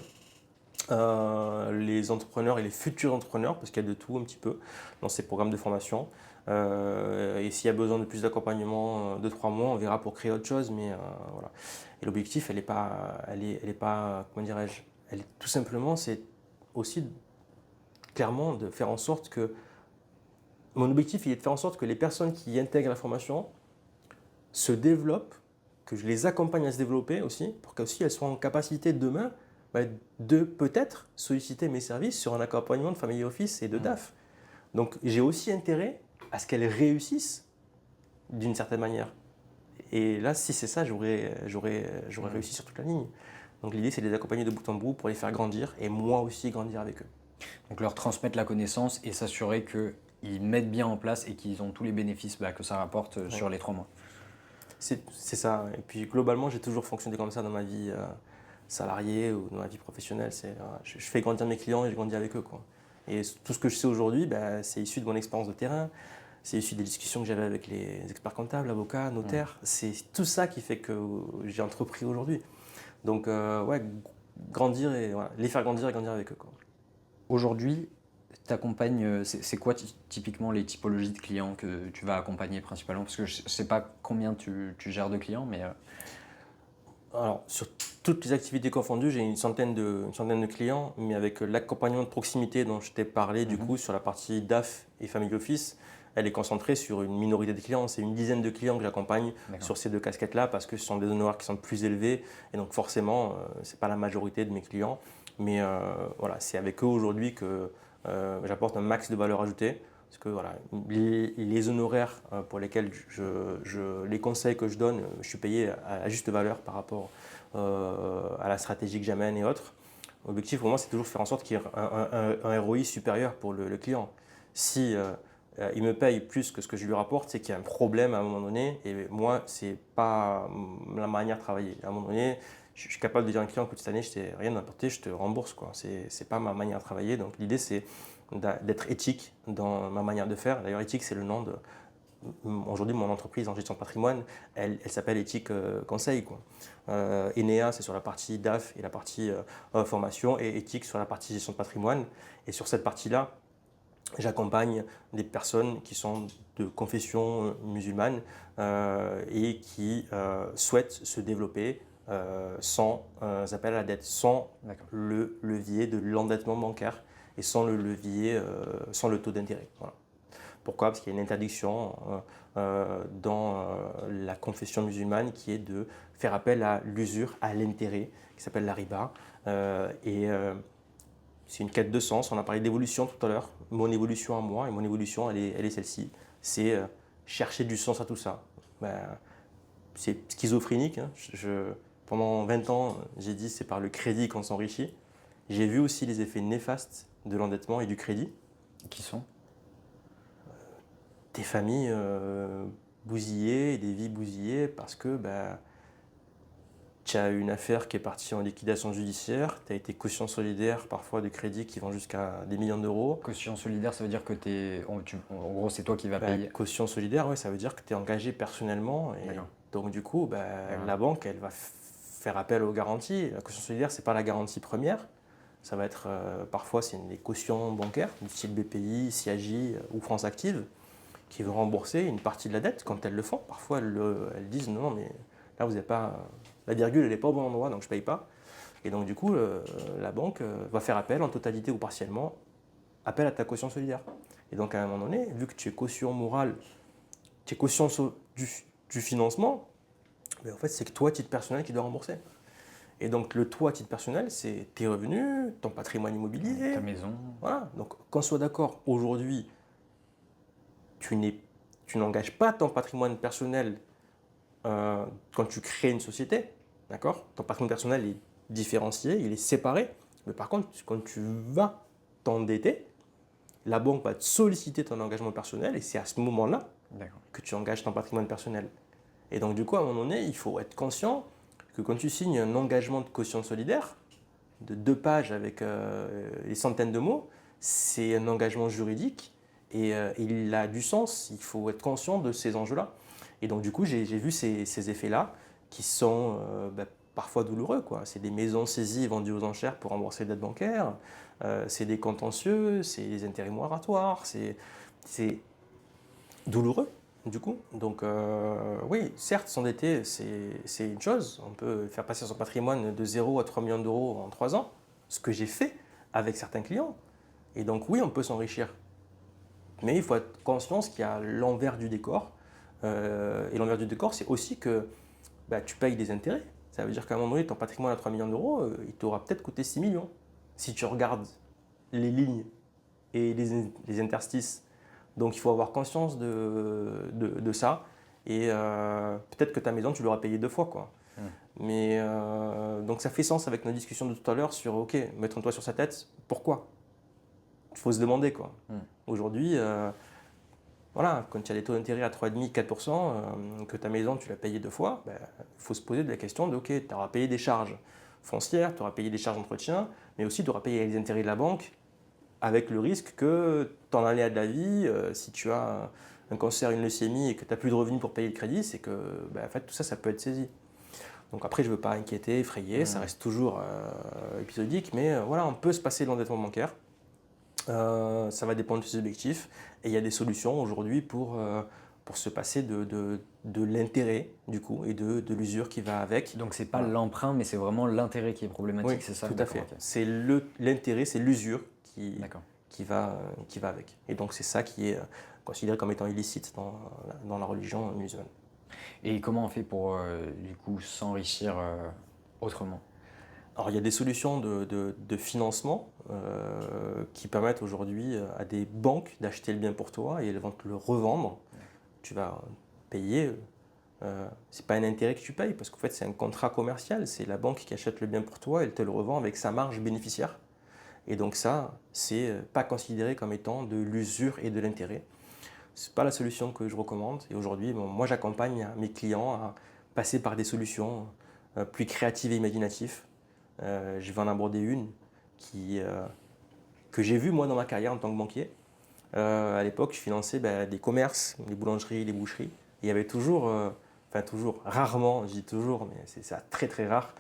les entrepreneurs et les futurs entrepreneurs, parce qu'il y a de tout un petit peu dans ces programmes de formation. Et s'il y a besoin de plus d'accompagnement, 2-3 mois, on verra pour créer autre chose. Mais voilà. Et l'objectif, elle est pas, comment dirais-je, elle est tout simplement, c'est aussi clairement de faire en sorte que mon objectif, il est de faire en sorte que les personnes qui intègrent la formation se développent, que je les accompagne à se développer aussi, pour qu'elles soient en capacité demain de peut-être solliciter mes services sur un accompagnement de family office et de DAF. Donc j'ai aussi intérêt à ce qu'elles réussissent d'une certaine manière. Et là, si c'est ça, j'aurais réussi sur toute la ligne. Donc l'idée, c'est de les accompagner de bout en bout pour les faire grandir et moi aussi grandir avec eux. Donc leur transmettre la connaissance et s'assurer qu'ils mettent bien en place et qu'ils ont tous les bénéfices que ça rapporte sur les 3 mois. C'est ça. Et puis globalement, j'ai toujours fonctionné comme ça dans ma vie salariée ou dans ma vie professionnelle. Je fais grandir mes clients et je grandis avec eux, quoi. Et tout ce que je sais aujourd'hui, c'est issu de mon expérience de terrain, c'est issu des discussions que j'avais avec les experts comptables, avocats, notaires. C'est tout ça qui fait que j'ai entrepris aujourd'hui. Donc grandir et voilà, les faire grandir et grandir avec eux, quoi. Aujourd'hui, t'accompagnes, c'est quoi typiquement les typologies de clients que tu vas accompagner principalement? Parce que je ne sais pas combien tu gères de clients, mais Alors, sur toutes les activités confondues, j'ai une centaine de clients, mais avec l'accompagnement de proximité dont je t'ai parlé, du coup, sur la partie DAF et Family Office, elle est concentrée sur une minorité de clients. C'est une dizaine de clients que j'accompagne sur ces deux casquettes-là parce que ce sont des honoraires qui sont plus élevés. Et donc, forcément, ce n'est pas la majorité de mes clients. Mais voilà, c'est avec eux aujourd'hui que j'apporte un max de valeur ajoutée. Parce que voilà, les honoraires pour lesquels les conseils que je donne, je suis payé à juste valeur par rapport à la stratégie que j'amène et autres. L'objectif pour moi, c'est toujours de faire en sorte qu'il y ait un ROI supérieur pour le client. Si il me paye plus que ce que je lui rapporte, c'est qu'il y a un problème à un moment donné. Et moi, ce n'est pas la manière de travailler. À un moment donné, je suis capable de dire à un client, écoute, cette année, je t'ai rien apporté, je te rembourse, quoi. C'est pas ma manière de travailler. Donc l'idée, c'est d'être éthique dans ma manière de faire. D'ailleurs, éthique, c'est le nom de... Aujourd'hui, mon entreprise en gestion de patrimoine, elle s'appelle Éthique Conseil, quoi. Enea, c'est sur la partie DAF et la partie formation, et éthique sur la partie gestion de patrimoine. Et sur cette partie-là, j'accompagne des personnes qui sont de confession musulmane et qui souhaitent se développer sans appel à la dette, sans le levier de l'endettement bancaire et sans le levier, sans le taux d'intérêt. Voilà. Pourquoi? Parce qu'il y a une interdiction dans la confession musulmane qui est de faire appel à l'usure, à l'intérêt, qui s'appelle la riba. C'est une quête de sens. On a parlé d'évolution tout à l'heure. Mon évolution à moi, et mon évolution, elle est celle-ci. C'est chercher du sens à tout ça. C'est schizophrénique, hein. Pendant 20 ans, j'ai dit c'est par le crédit qu'on s'enrichit. J'ai vu aussi les effets néfastes de l'endettement et du crédit. qui sont? Des familles bousillées, et des vies bousillées parce que tu as une affaire qui est partie en liquidation judiciaire, tu as été caution solidaire parfois de crédits qui vont jusqu'à des millions d'euros. Caution solidaire, ça veut dire que en gros, c'est toi qui vas payer. Caution solidaire, ouais, ça veut dire que tu es engagé personnellement. Et donc du coup, la banque, elle va faire appel aux garanties. La caution solidaire, ce n'est pas la garantie première. Ça va être, parfois, c'est des cautions bancaires, du style BPI, CIAJ ou France Active, qui vont rembourser une partie de la dette quand elles le font. Parfois, elles disent non, mais là, vous n'avez pas... La virgule, elle n'est pas au bon endroit, donc je ne paye pas. Et donc, du coup, la banque va faire appel en totalité ou partiellement, appel à ta caution solidaire. Et donc, à un moment donné, vu que tu es caution morale, tu es caution du financement, en fait, c'est que toi, titre personnel, qui dois rembourser. Et donc, le toi, titre personnel, c'est tes revenus, ton patrimoine immobilier. Ta maison. Voilà. Donc, qu'on soit d'accord, aujourd'hui, tu n'engages pas ton patrimoine personnel quand tu crées une société. D'accord? Ton patrimoine personnel est différencié, il est séparé. Mais par contre, quand tu vas t'endetter, la banque va te solliciter ton engagement personnel et c'est à ce moment-là D'accord. que tu engages ton patrimoine personnel. Et donc, du coup, à un moment donné, il faut être conscient que quand tu signes un engagement de caution solidaire de 2 pages avec des centaines de mots, c'est un engagement juridique et il a du sens. Il faut être conscient de ces enjeux-là. Et donc, du coup, j'ai vu ces effets-là qui sont parfois douloureux, quoi. C'est des maisons saisies et vendues aux enchères pour rembourser les dettes bancaires. C'est des contentieux, c'est des intérêts moratoires. C'est douloureux, du coup. Donc, oui, certes, s'endetter, c'est une chose. On peut faire passer son patrimoine de 0 à 3 millions d'euros en 3 ans, ce que j'ai fait avec certains clients. Et donc, oui, on peut s'enrichir. Mais il faut être conscient qu'il y a l'envers du décor. Et l'envers du décor, c'est aussi que tu payes des intérêts. Ça veut dire qu'à un moment donné, ton patrimoine à 3 millions d'euros, il t'aura peut-être coûté 6 millions. Si tu regardes les lignes et les interstices. Donc il faut avoir conscience de ça. Et peut-être que ta maison, tu l'auras payée 2 fois, quoi. Mais donc ça fait sens avec notre discussion de tout à l'heure sur, ok, mettre un toit sur sa tête, pourquoi? Il faut se demander, quoi. Aujourd'hui, voilà, quand tu as des taux d'intérêt à 3,5, 4%, que ta maison, tu l'as payée 2 fois, il faut se poser la question de, ok, tu auras payé des charges foncières, tu auras payé des charges d'entretien, mais aussi tu auras payé les intérêts de la banque, avec le risque que ton aléa de la vie, si tu as un cancer, une leucémie et que tu n'as plus de revenus pour payer le crédit, c'est que en fait, tout ça, ça peut être saisi. Donc après, je ne veux pas inquiéter, effrayer, ça reste toujours épisodique, mais voilà, on peut se passer de l'endettement bancaire. Ça va dépendre de ses objectifs. Et il y a des solutions aujourd'hui pour se passer de l'intérêt, du coup, et de l'usure qui va avec. Donc c'est pas l'emprunt, mais c'est vraiment l'intérêt qui est problématique, Oui, c'est ça? tout à fait. Ok. C'est l'intérêt, c'est l'usure D'accord. qui va avec. Et donc c'est ça qui est considéré comme étant illicite dans la religion musulmane. Et comment on fait pour du coup s'enrichir autrement? Alors il y a des solutions de financement qui permettent aujourd'hui à des banques d'acheter le bien pour toi et elles vont te le revendre. Tu vas payer, c'est pas un intérêt que tu payes parce qu'en fait c'est un contrat commercial, c'est la banque qui achète le bien pour toi et elle te le revend avec sa marge bénéficiaire. Et donc ça, c'est pas considéré comme étant de l'usure et de l'intérêt. C'est pas la solution que je recommande. Et aujourd'hui, moi j'accompagne mes clients à passer par des solutions plus créatives et imaginatives. Je vais en aborder une que j'ai vue moi dans ma carrière en tant que banquier. À l'époque, je finançais des commerces, les boulangeries, les boucheries. Et il y avait toujours, rarement, je dis toujours, mais c'est ça très très rare,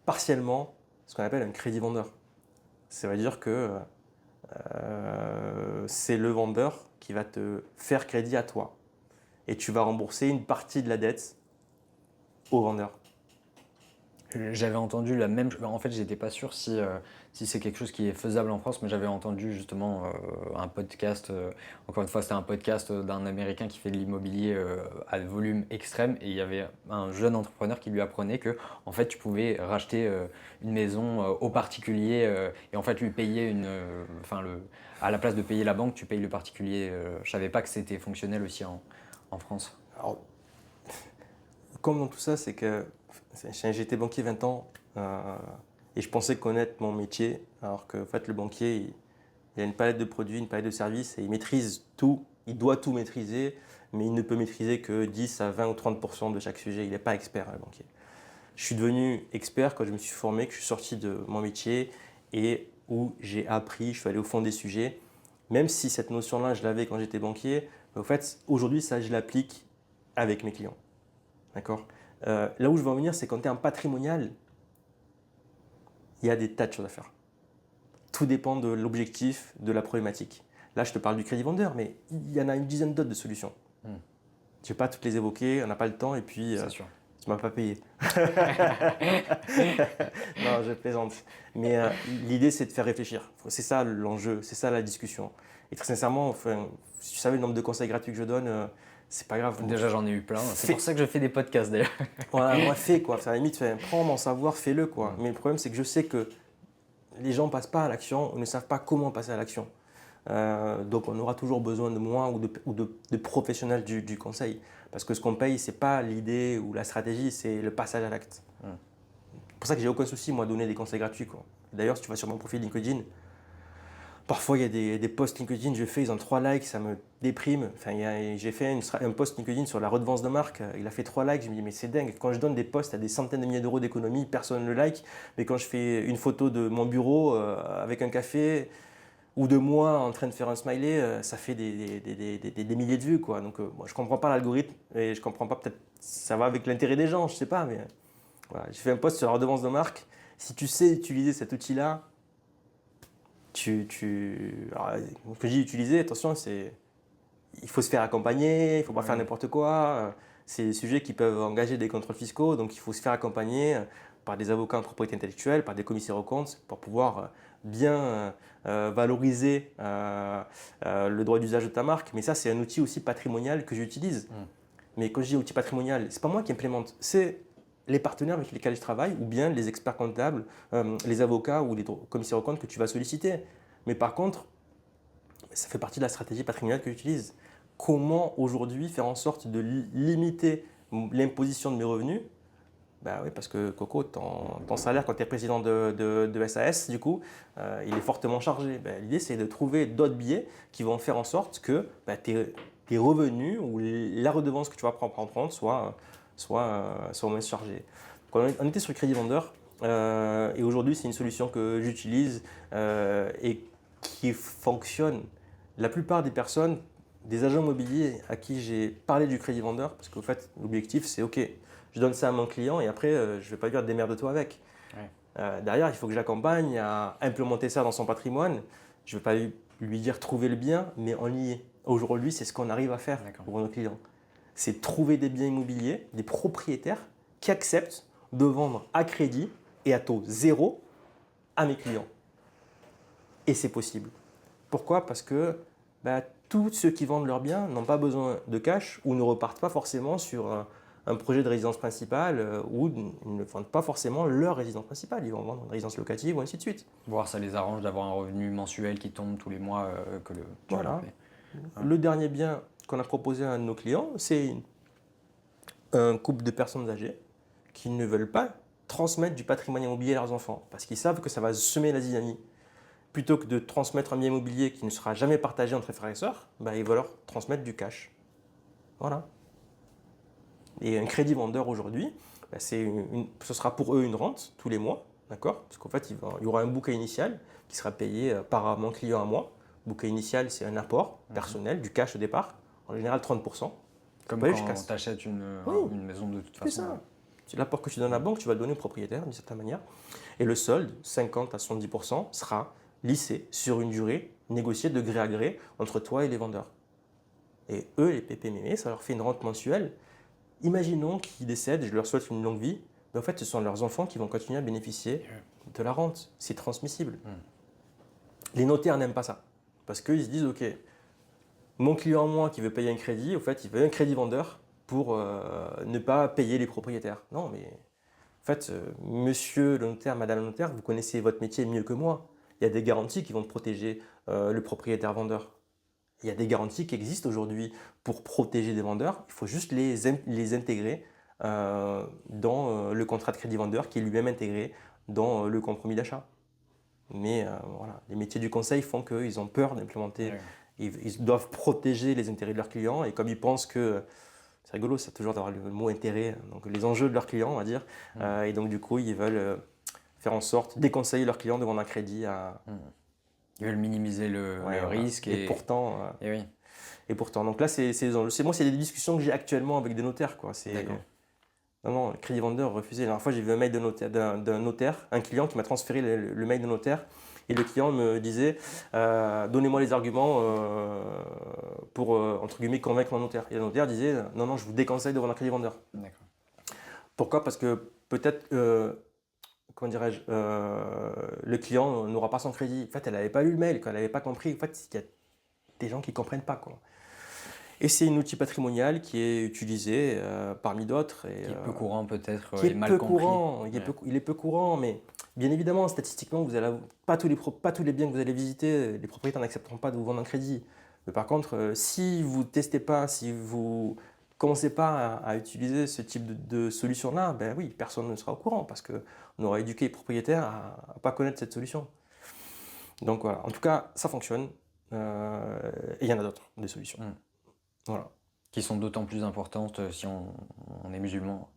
partiellement ce qu'on appelle un crédit vendeur. Ça veut dire que c'est le vendeur qui va te faire crédit à toi. Et tu vas rembourser une partie de la dette au vendeur. J'avais entendu la même. En fait, j'étais pas sûr si c'est quelque chose qui est faisable en France, mais j'avais entendu justement un podcast. Encore une fois, c'était un podcast d'un Américain qui fait de l'immobilier à volume extrême, et il y avait un jeune entrepreneur qui lui apprenait que en fait, tu pouvais racheter une maison au particulier et en fait lui payer à la place de payer la banque, tu payes le particulier. Je savais pas que c'était fonctionnel aussi en France. Alors, comme dans tout ça, c'est que j'ai été banquier 20 ans et je pensais connaître mon métier, alors que en fait, le banquier, il a une palette de produits, une palette de services et il maîtrise tout, il doit tout maîtriser, mais il ne peut maîtriser que 10 à 20 ou 30% de chaque sujet. Il n'est pas expert, le banquier. Je suis devenu expert quand je me suis formé, que je suis sorti de mon métier et où j'ai appris, je suis allé au fond des sujets. Même si cette notion-là, je l'avais quand j'étais banquier, en fait, aujourd'hui, ça, je l'applique avec mes clients. D'accord? Là où je veux en venir, c'est qu'en termes patrimonial, il y a des tas de choses à faire. Tout dépend de l'objectif, de la problématique. Là, je te parle du crédit vendeur, mais il y en a une dizaine d'autres de solutions. Je ne vais pas toutes les évoquer, on n'a pas le temps, et puis C'est sûr. tu ne m'as pas payé. Non, je plaisante. Mais l'idée, c'est de faire réfléchir. C'est ça l'enjeu, c'est ça la discussion. Et très sincèrement, si tu savais le nombre de conseils gratuits que je donne, c'est pas grave. Déjà, j'en ai eu plein. C'est pour ça que je fais des podcasts d'ailleurs. Voilà, moi, fais quoi. À la limite, prends mon savoir, fais-le quoi. Mais le problème, c'est que je sais que les gens ne passent pas à l'action ou ne savent pas comment passer à l'action. Donc on aura toujours besoin de moi de professionnels du conseil. Parce que ce qu'on paye, ce n'est pas l'idée ou la stratégie, c'est le passage à l'acte. C'est pour ça que j'ai aucun souci, moi, à donner des conseils gratuits, quoi. D'ailleurs, si tu vas sur mon profil LinkedIn, parfois il y a des posts LinkedIn que je fais, ils ont 3 likes, ça me déprime. Enfin, j'ai fait un post LinkedIn sur la redevance de marque, il a fait 3 likes, je me dis mais c'est dingue. Quand je donne des posts à des centaines de milliers d'euros d'économie, personne ne le like. Mais quand je fais une photo de mon bureau avec un café ou de moi en train de faire un smiley, ça fait des milliers de vues, quoi. Donc moi, je ne comprends pas l'algorithme et je ne comprends pas, peut-être ça va avec l'intérêt des gens, je ne sais pas. Mais voilà, j'ai fait un post sur la redevance de marque. Si tu sais utiliser cet outil-là, alors, que j'ai utilisé, attention, il faut se faire accompagner, il ne faut pas faire n'importe quoi. C'est des sujets qui peuvent engager des contrôles fiscaux, donc il faut se faire accompagner par des avocats en propriété intellectuelle, par des commissaires aux comptes, pour pouvoir bien valoriser le droit d'usage de ta marque. Mais ça, c'est un outil aussi patrimonial que j'utilise. Mais quand je dis outil patrimonial, ce n'est pas moi qui implémente, c'est les partenaires avec lesquels je travaille ou bien les experts comptables, les avocats ou les commissaires aux comptes que tu vas solliciter. Mais par contre, ça fait partie de la stratégie patrimoniale que j'utilise. Comment aujourd'hui faire en sorte de limiter l'imposition de mes revenus? Ben oui, parce que Coco, ton salaire quand tu es président de SAS, du coup, il est fortement chargé. Ben, l'idée, c'est de trouver d'autres biais qui vont faire en sorte que tes revenus ou la redevance que tu vas prendre en compte soit moins chargée. On était sur le crédit vendeur et aujourd'hui, c'est une solution que j'utilise et qui fonctionne. La plupart des personnes, des agents immobiliers à qui j'ai parlé du crédit vendeur, parce qu'au fait, l'objectif, c'est OK, je donne ça à mon client et après, je ne vais pas lui dire démerde-toi avec. Derrière, il faut que je l'accompagne à implémenter ça dans son patrimoine. Je ne vais pas lui dire trouver le bien, mais on y est. Aujourd'hui, c'est ce qu'on arrive à faire pour nos clients. C'est trouver des biens immobiliers, des propriétaires qui acceptent de vendre à crédit et à taux zéro à mes clients. Et c'est possible. Pourquoi? Parce que tous ceux qui vendent leurs biens n'ont pas besoin de cash ou ne repartent pas forcément sur un projet de résidence principale ou ne vendent pas forcément leur résidence principale. Ils vont vendre une résidence locative ou ainsi de suite. Voir ça les arrange d'avoir un revenu mensuel qui tombe tous les mois que tu vas Voilà. l'appeler. Le dernier bien qu'on a proposé à un de nos clients, c'est un couple de personnes âgées qui ne veulent pas transmettre du patrimoine immobilier à leurs enfants parce qu'ils savent que ça va semer la zizanie. Plutôt que de transmettre un bien immobilier qui ne sera jamais partagé entre frères et sœurs, ils vont leur transmettre du cash. Voilà. Et un crédit vendeur aujourd'hui, ce sera pour eux une rente tous les mois, d'accord? Parce qu'en fait, il y aura un bouquet initial qui sera payé par mon client à moi. Le bouquet initial, c'est un apport personnel, du cash au départ, en général 30%. Comme quand tu achètes une maison de toute façon. C'est ça. C'est l'apport que tu donnes à la banque, tu vas le donner au propriétaire d'une certaine manière. Et le solde, 50 à 70%, sera lissé sur une durée négociée de gré à gré entre toi et les vendeurs. Et eux, les PPME, ça leur fait une rente mensuelle. Imaginons qu'ils décèdent, je leur souhaite une longue vie, mais en fait, ce sont leurs enfants qui vont continuer à bénéficier de la rente. C'est transmissible. Les notaires n'aiment pas ça, parce qu'ils se disent, OK, mon client à moi qui veut payer un crédit, au fait, il veut un crédit vendeur pour ne pas payer les propriétaires. Non, mais en fait, monsieur le notaire, madame le notaire, vous connaissez votre métier mieux que moi. Il y a des garanties qui vont protéger le propriétaire vendeur. Il y a des garanties qui existent aujourd'hui pour protéger des vendeurs. Il faut juste les intégrer dans le contrat de crédit vendeur qui est lui-même intégré dans le compromis d'achat. Mais voilà, les métiers du conseil font qu'ils ont peur d'implémenter. Ils doivent protéger les intérêts de leurs clients et comme ils pensent que c'est rigolo, c'est toujours d'avoir le mot intérêt, donc les enjeux de leurs clients, on va dire. Et donc, du coup, ils veulent faire en sorte, déconseiller leurs clients de vendre un crédit à. Ils veulent minimiser le risque. Et pourtant. Et pourtant, donc là, c'est des discussions que j'ai actuellement avec des notaires, quoi. Non, le crédit vendeur refusé. La dernière fois, j'ai vu un mail d'un notaire, un client qui m'a transféré le mail de notaire. Et le client me disait donnez-moi les arguments pour, entre guillemets, convaincre mon notaire. Et le notaire disait non, je vous déconseille de vendre un crédit vendeur. D'accord. Pourquoi? Parce que peut-être, comment dirais-je, le client n'aura pas son crédit. En fait, elle n'avait pas lu le mail, elle n'avait pas compris. En fait, il y a des gens qui ne comprennent pas, quoi. Et c'est un outil patrimonial qui est utilisé parmi d'autres. Qui est peu courant peut-être, qui est et mal peu compris. Courant, il est peu courant, mais Bien évidemment, statistiquement, pas tous les biens que vous allez visiter, les propriétaires n'accepteront pas de vous vendre un crédit. Mais par contre, si vous ne testez pas, si vous commencez pas à utiliser ce type de solution-là, ben oui, personne ne sera au courant parce qu'on aura éduqué les propriétaires à ne pas connaître cette solution. Donc voilà, en tout cas, ça fonctionne. Et il y en a d'autres, des solutions. Voilà. Qui sont d'autant plus importantes si on est musulman,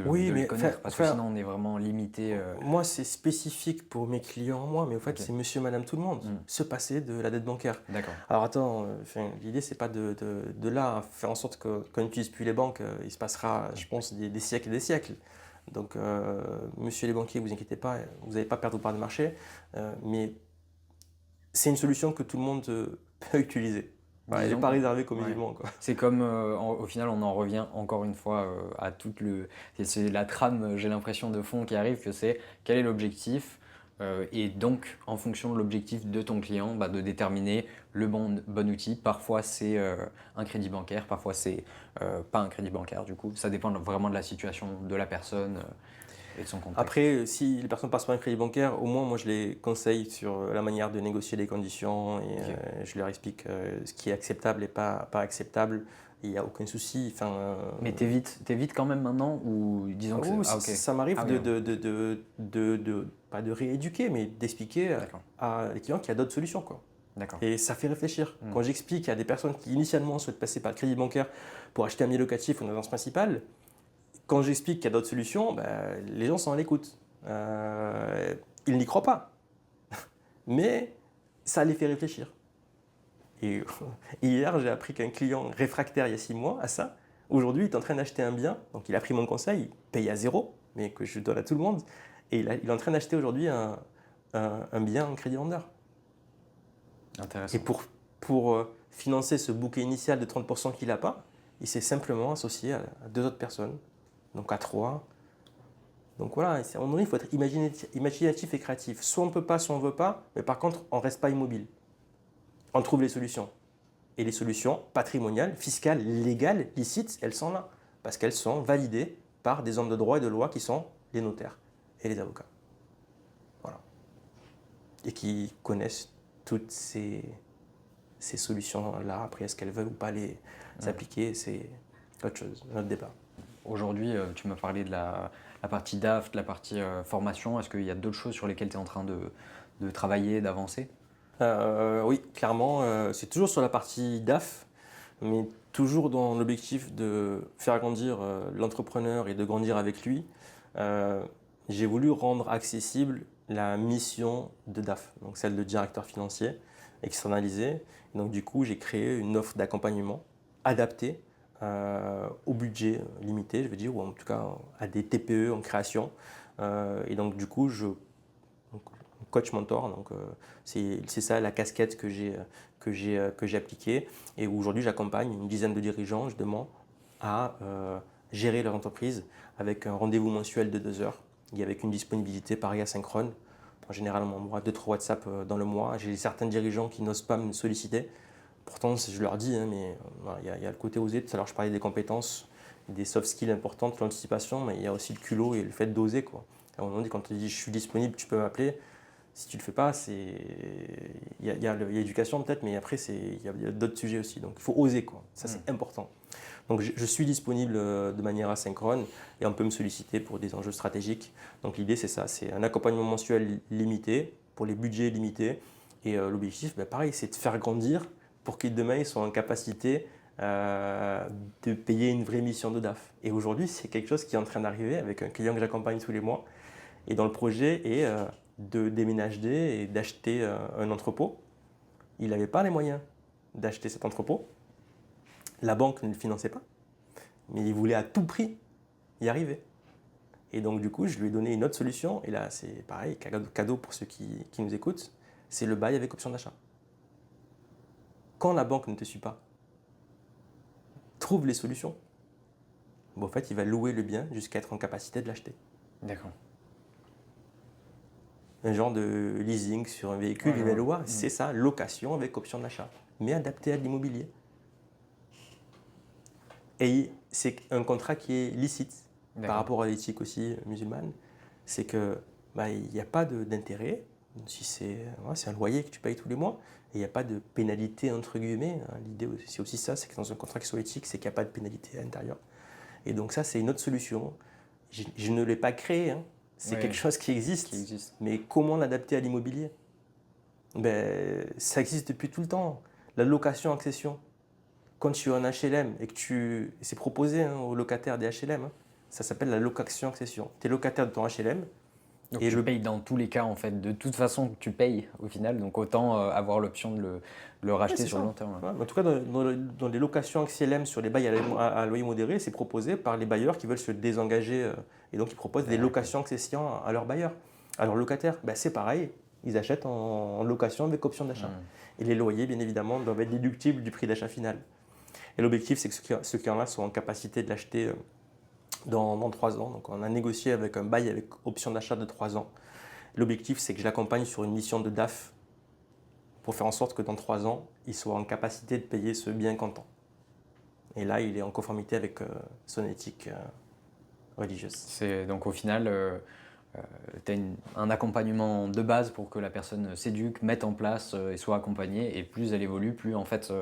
Oui, de les mais connaître, parce que sinon on est vraiment limité. moi, c'est spécifique pour mes clients, moi, mais au fait, Ok. c'est monsieur, madame, tout le monde. Se passer de la dette bancaire. D'accord. Alors attends, l'idée, c'est pas de là à faire en sorte que quand on n'utilise plus les banques, il se passera, je pense, des siècles et des siècles. Donc, monsieur les banquiers, vous inquiétez pas, vous n'allez pas perdre vos parts de marché, mais c'est une solution que tout le monde peut utiliser. Voilà, elle n'est Disons pas que- réservée qu'aux ouais. musulmans, quoi. C'est comme, au final, on en revient encore une fois à toute le. C'est la trame, j'ai l'impression, de fond qui arrive, que c'est quel est l'objectif, et donc, en fonction de l'objectif de ton client, bah, de déterminer le bon outil. Parfois, c'est un crédit bancaire, parfois, c'est pas un crédit bancaire, du coup. Ça dépend vraiment de la situation de la personne et de son contexte. Après, si les personnes passent par un crédit bancaire, au moins, moi, je les conseille sur la manière de négocier les conditions et Ok. je leur explique ce qui est acceptable et pas acceptable. Il n'y a aucun souci. Enfin, Mais t'évites quand même maintenant ou disons que c'est. oh, Ah, ok. ça m'arrive Ah oui, pas de rééduquer, mais d'expliquer d'accord, à les clients qu'il y a d'autres solutions, quoi. d'accord. Et ça fait réfléchir. Mm. Quand j'explique à des personnes qui initialement souhaitent passer par le crédit bancaire pour acheter un bien locatif ou une résidence principale, quand j'explique qu'il y a d'autres solutions, ben, les gens sont à l'écoute. Ils n'y croient pas, mais ça les fait réfléchir. Et hier, j'ai appris qu'un client réfractaire il y a 6 mois à ça, aujourd'hui, il est en train d'acheter un bien. Donc, il a pris mon conseil, il paye à zéro, mais que je donne à tout le monde. Et il est en train d'acheter aujourd'hui un bien en crédit vendeur. Intéressant. Et pour financer ce bouquet initial de 30% qu'il n'a pas, il s'est simplement associé à 2 autres personnes, donc à 3. Donc voilà, à un moment donné, il faut être imaginatif et créatif. Soit on ne peut pas, soit on ne veut pas, mais par contre, on ne reste pas immobile. On trouve les solutions. Et les solutions patrimoniales, fiscales, légales, licites, elles sont là. Parce qu'elles sont validées par des hommes de droit et de loi qui sont les notaires et les avocats. Voilà. Et qui connaissent toutes ces solutions-là. Après, est-ce qu'elles veulent ou pas les appliquer, c'est autre chose, un autre débat. Aujourd'hui, tu m'as parlé de la partie DAF, de la partie formation. Est-ce qu'il y a d'autres choses sur lesquelles tu es en train de travailler, d'avancer? Oui, clairement, c'est toujours sur la partie DAF, mais toujours dans l'objectif de faire grandir l'entrepreneur et de grandir avec lui. J'ai voulu rendre accessible la mission de DAF, donc celle de directeur financier externalisé. Donc du coup, j'ai créé une offre d'accompagnement adaptée au budget limité, je veux dire, ou en tout cas à des TPE en création. Et donc du coup, donc, coach mentor, donc c'est ça la casquette que j'ai appliquée. Et aujourd'hui, j'accompagne une dizaine de dirigeants justement à gérer leur entreprise avec un rendez-vous mensuel de 2 heures et avec une disponibilité pareil asynchrone. En général, on m'envoie 2-3 WhatsApp dans le mois. J'ai certains dirigeants qui n'osent pas me solliciter. Pourtant, je leur dis, hein, mais voilà, il y a le côté osé. Tout à l'heure, je parlais des compétences, des soft skills importantes, l'anticipation, mais il y a aussi le culot et le fait d'oser, quoi. À un moment donné, quand on te dit je suis disponible, tu peux m'appeler. Si tu ne le fais pas, il y a l'éducation peut-être, mais après, il y a d'autres sujets aussi. Donc, il faut oser, quoi. Ça, c'est important. Donc, je suis disponible de manière asynchrone et on peut me solliciter pour des enjeux stratégiques. Donc, l'idée, c'est ça. C'est un accompagnement mensuel limité pour les budgets limités. Et l'objectif, ben, pareil, c'est de faire grandir pour qu'ils demain ils soient en capacité de payer une vraie mission de DAF. Et aujourd'hui, c'est quelque chose qui est en train d'arriver avec un client que j'accompagne tous les mois. Et dans le projet est de déménager et d'acheter un entrepôt. Il n'avait pas les moyens d'acheter cet entrepôt. La banque ne le finançait pas, mais il voulait à tout prix y arriver. Et donc du coup, je lui ai donné une autre solution. Et là, c'est pareil, cadeau pour ceux qui nous écoutent, c'est le bail avec option d'achat. Quand la banque ne te suit pas, trouve les solutions. Bon, en fait, il va louer le bien jusqu'à être en capacité de l'acheter. D'accord. Un genre de leasing sur un véhicule, il va le voir, c'est ça, location avec option d'achat, mais adapté à l'immobilier. Et c'est un contrat qui est licite par rapport à l'éthique aussi musulmane. C'est que bah, il n'y a pas d'intérêt. Si c'est un loyer que tu payes tous les mois, et il n'y a pas de pénalité entre guillemets. Hein. L'idée, c'est aussi ça, c'est que dans un contrat qui soit éthique, c'est qu'il n'y a pas de pénalité à l'intérieur. Et donc ça, c'est une autre solution. Je ne l'ai pas créé, hein. C'est quelque Ouais, chose qui qui existe. existe. Mais comment l'adapter à l'immobilier? Ben, ça existe depuis tout le temps. La location-accession. Quand tu es en HLM et c'est proposé hein, aux locataires des HLM, hein, ça s'appelle la location-accession. Tu es locataire de ton HLM Donc et tu payes dans tous les cas en fait. De toute façon, tu payes au final. Donc autant avoir l'option de le ouais, racheter c'est sur le ça. long terme. Ouais, en tout cas, dans les locations HLM sur les bails à loyer modéré, c'est proposé par les bailleurs qui veulent se désengager et donc ils proposent des D'accord. locations-accession à leurs bailleurs. À leurs locataires, ben, c'est pareil. Ils achètent en location avec option d'achat. Hmm. Et les loyers, bien évidemment, doivent être déductibles du prix d'achat final. Et l'objectif, c'est que ceux qui en ont sont en capacité de l'acheter dans 3 ans. Donc on a négocié avec un bail avec option d'achat de 3 ans. L'objectif, c'est que je l'accompagne sur une mission de DAF pour faire en sorte que dans 3 ans, il soit en capacité de payer ce bien comptant. Et là, il est en conformité avec son éthique religieuse. Donc au final, tu as un accompagnement de base pour que la personne s'éduque, mette en place et soit accompagnée. Et plus elle évolue, plus en fait,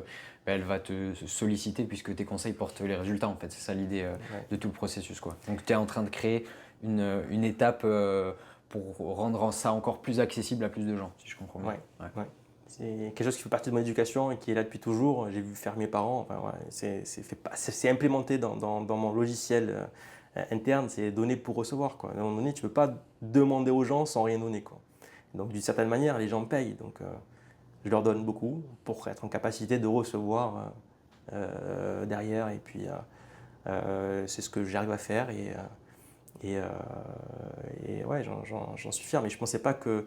elle va te solliciter puisque tes conseils portent les résultats. En fait, c'est ça l'idée Ouais. de tout le processus, quoi. Donc tu es en train de créer une étape pour rendre ça encore plus accessible à plus de gens, si je comprends bien. Ouais, Ouais. ouais. C'est quelque chose qui fait partie de mon éducation et qui est là depuis toujours. J'ai vu faire mes parents. Enfin, ouais, c'est implémenté dans mon logiciel interne. C'est donner pour recevoir. Quoi. À un moment donné, tu ne peux pas demander aux gens sans rien donner. Quoi. Donc, d'une certaine manière, les gens payent. Donc, je leur donne beaucoup pour être en capacité de recevoir derrière. Et puis, c'est ce que j'arrive à faire. Et, euh, et ouais, j'en suis fier. Mais je ne pensais pas que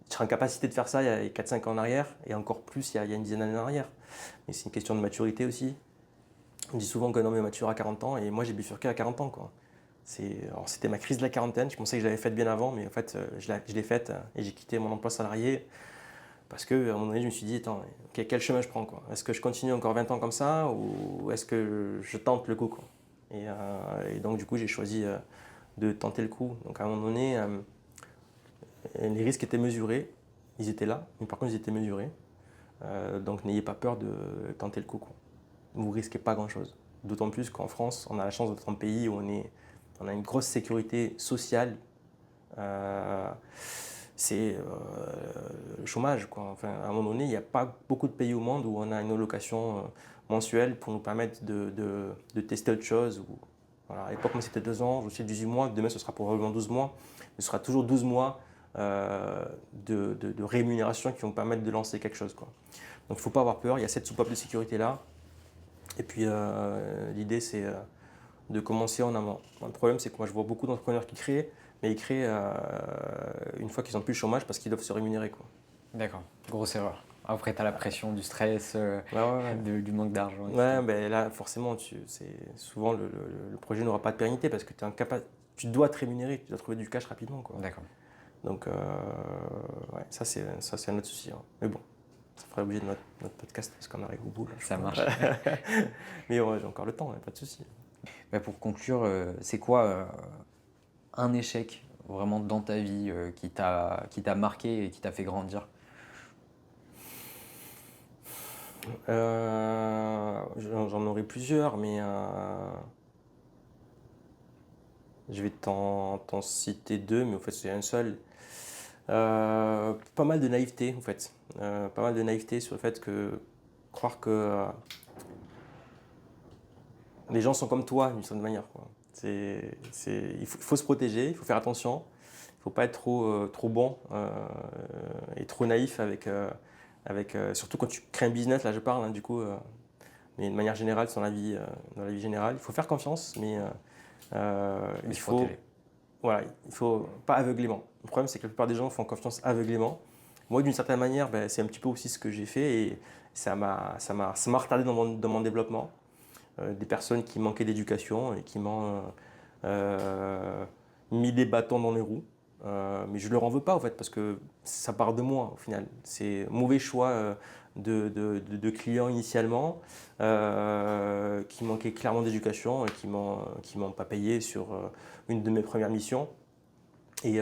je serais en capacité de faire ça il y a 4-5 ans en arrière, et encore plus il y a une dizaine d'années en arrière. Mais c'est une question de maturité aussi. On dit souvent qu'un homme est mature à 40 ans, et moi j'ai bifurqué à 40 ans. Quoi. Alors, c'était ma crise de la quarantaine, je pensais que je l'avais faite bien avant, mais en fait je l'ai faite et j'ai quitté mon emploi salarié parce qu'à un moment donné je me suis dit, attends, quel chemin je prends quoi? Est-ce que je continue encore 20 ans comme ça ou est-ce que je tente le coup quoi? Et donc du coup j'ai choisi de tenter le coup. Donc à un moment donné, les risques étaient mesurés, ils étaient là, mais par contre ils étaient mesurés. Donc n'ayez pas peur de tenter le coup. Quoi. Vous ne risquez pas grand-chose. D'autant plus qu'en France, on a la chance d'être un pays où on a une grosse sécurité sociale. Euh, c'est le chômage. Quoi. Enfin, à un moment donné, il n'y a pas beaucoup de pays au monde où on a une allocation mensuelle pour nous permettre de tester autre chose. Voilà. À l'époque, moi, c'était 2 ans, je suis 18 mois. Demain, ce sera probablement 12 mois. Mais ce sera toujours 12 mois de rémunération qui vont permettre de lancer quelque chose. Quoi. Donc il ne faut pas avoir peur, il y a cette soupape de sécurité-là. Et puis l'idée, c'est de commencer en amont. Le problème, c'est que moi, je vois beaucoup d'entrepreneurs qui créent, mais ils créent une fois qu'ils n'ont plus le chômage parce qu'ils doivent se rémunérer. Quoi. D'accord, grosse erreur. Après, tu as la pression du stress, Ouais, ouais, ouais. du manque d'argent, etc. Ouais, ben là, forcément, souvent, le projet n'aura pas de pérennité parce que tu dois te rémunérer, tu dois trouver du cash rapidement. Quoi. D'accord. Donc, ouais, ça, c'est un autre souci. Hein. Mais bon, ça ferait l'objet de notre podcast parce qu'on arrive au bout. Là, je Ça crois. marche. Mais ouais, j'ai encore le temps, hein, pas de souci. Bah, pour conclure, c'est quoi un échec vraiment dans ta vie qui t'a marqué et qui t'a fait grandir? J'en aurai plusieurs, mais je vais t'en citer deux, mais en fait c'est un seul. Pas mal de naïveté en fait. Pas mal de naïveté sur le fait que croire que les gens sont comme toi d'une certaine manière. Quoi. Il faut se protéger, il faut faire attention, il ne faut pas être trop bon et trop naïf surtout quand tu crées un business, là je parle hein, du coup, mais de manière générale dans la vie générale, il faut faire confiance, mais Mais il se faut protéger. voilà, il faut pas aveuglément. Le problème, c'est que la plupart des gens font confiance aveuglément. Moi, d'une certaine manière, ben, c'est un petit peu aussi ce que j'ai fait et ça m'a retardé dans mon développement. Des personnes qui manquaient d'éducation et qui m'ont mis des bâtons dans les roues. Mais je ne leur en veux pas, en fait, parce que ça part de moi, au final. C'est un mauvais choix de clients initialement, qui manquaient clairement d'éducation et qui m'ont pas payé sur une de mes premières missions. et,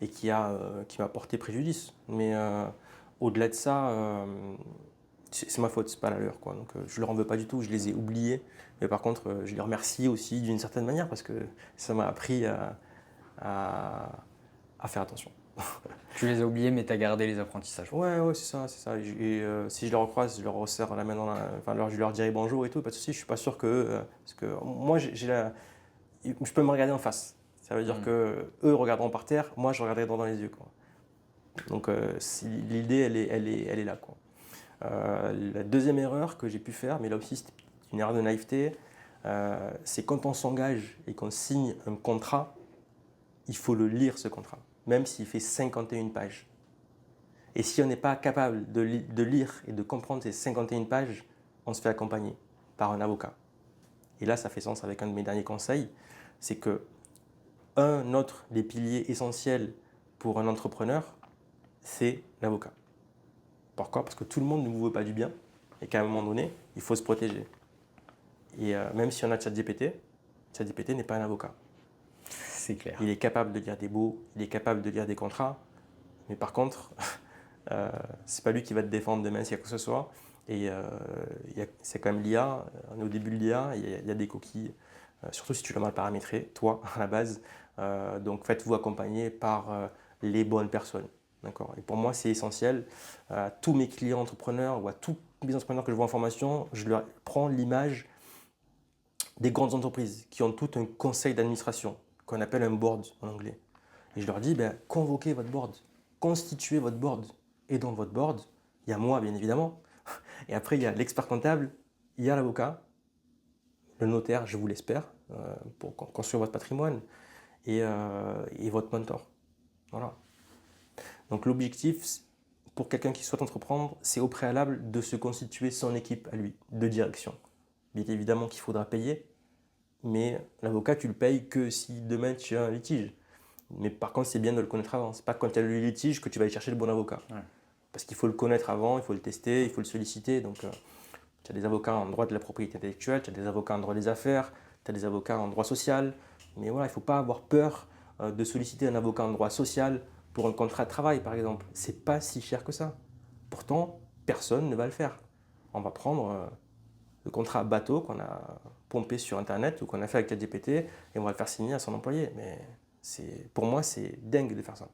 et qui m'a porté préjudice. Mais au-delà de ça, c'est ma faute, c'est pas la leur, quoi. Donc je leur en veux pas du tout, je les ai oubliés. Mais par contre, je les remercie aussi d'une certaine manière parce que ça m'a appris à, à faire attention. Tu les as oubliés, mais tu as gardé les apprentissages. Ouais, ouais, c'est ça, c'est ça. Et si je les recroise, je leur resserre la main dans la... Enfin, je leur dirai bonjour et tout, pas de souci. Je suis pas sûr que... parce que moi, je peux me regarder en face. Ça veut dire Mm. que eux regarderont par terre, moi, je regarderai droit dans les yeux, quoi. Donc, l'idée, elle est là, quoi. La deuxième erreur que j'ai pu faire, mais là aussi, c'est une erreur de naïveté, c'est quand on s'engage et qu'on signe un contrat, il faut le lire, ce contrat, même s'il fait 51 pages. Et si on n'est pas capable de lire et de comprendre ces 51 pages, on se fait accompagner par un avocat. Et là, ça fait sens avec un de mes derniers conseils, c'est que un autre des piliers essentiels pour un entrepreneur, c'est l'avocat. Pourquoi? Parce que tout le monde ne vous veut pas du bien et qu'à un moment donné, il faut se protéger. Et même si on a ChatGPT, ChatGPT n'est pas un avocat. C'est clair. Il est capable de lire des baux, il est capable de lire des contrats, mais par contre, c'est pas lui qui va te défendre demain s'il y a quoi que ce soit. Et c'est quand même l'IA, on est au début de l'IA, il y a des coquilles, surtout si tu l'as mal paramétré, toi, à la base. Donc faites-vous accompagner par les bonnes personnes. D'accord. Et pour moi, c'est essentiel. À tous mes clients entrepreneurs ou à tous les entrepreneurs que je vois en formation, je leur prends l'image des grandes entreprises qui ont tout un conseil d'administration, qu'on appelle un board en anglais. Et je leur dis, ben, convoquez votre board, constituez votre board. Et dans votre board, il y a moi, bien évidemment. Et après, il y a l'expert comptable, il y a l'avocat, le notaire, je vous l'espère, pour construire votre patrimoine, et votre mentor. Voilà. Donc l'objectif, pour quelqu'un qui souhaite entreprendre, c'est au préalable de se constituer son équipe à lui, de direction. Bien évidemment qu'il faudra payer, mais l'avocat, tu le payes que si demain tu as un litige. Mais par contre, c'est bien de le connaître avant. C'est pas quand tu as le litige que tu vas aller chercher le bon avocat. Ouais. Parce qu'il faut le connaître avant, il faut le tester, il faut le solliciter. Donc, tu as des avocats en droit de la propriété intellectuelle, tu as des avocats en droit des affaires, tu as des avocats en droit social. Mais voilà, il ne faut pas avoir peur de solliciter un avocat en droit social pour un contrat de travail, par exemple. C'est pas si cher que ça. Pourtant, personne ne va le faire. On va prendre le contrat bateau qu'on a pompé sur Internet ou qu'on a fait avec ChatGPT et on va le faire signer à son employé. Mais pour moi, c'est dingue de faire ça.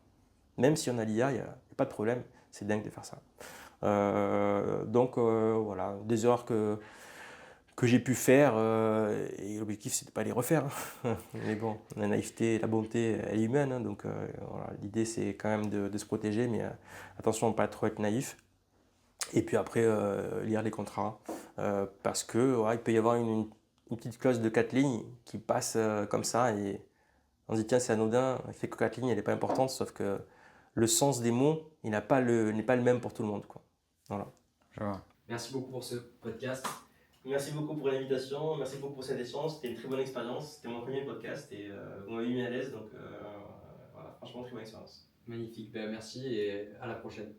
Même si on a l'IA, il n'y a pas de problème, c'est dingue de faire ça. Donc voilà, des erreurs que j'ai pu faire et l'objectif c'est de ne pas les refaire. Mais bon, la naïveté, la bonté, elle est humaine, hein, donc voilà, l'idée c'est quand même de se protéger, mais attention à ne pas trop être naïf. Et puis après, lire les contrats, parce que ouais, il peut y avoir une petite clause de 4 lignes qui passe comme ça et on se dit tiens c'est anodin, il fait que 4 lignes, elle n'est pas importante, sauf que le sens des mots, il n'est pas le même pour tout le monde, quoi. Voilà. Je vois. Merci beaucoup pour ce podcast. Merci beaucoup pour l'invitation, merci beaucoup pour cette échange. C'était une très bonne expérience. C'était mon premier podcast et vous m'avez mis à l'aise, donc voilà, franchement, très bonne expérience. Magnifique, ben, merci et à la prochaine.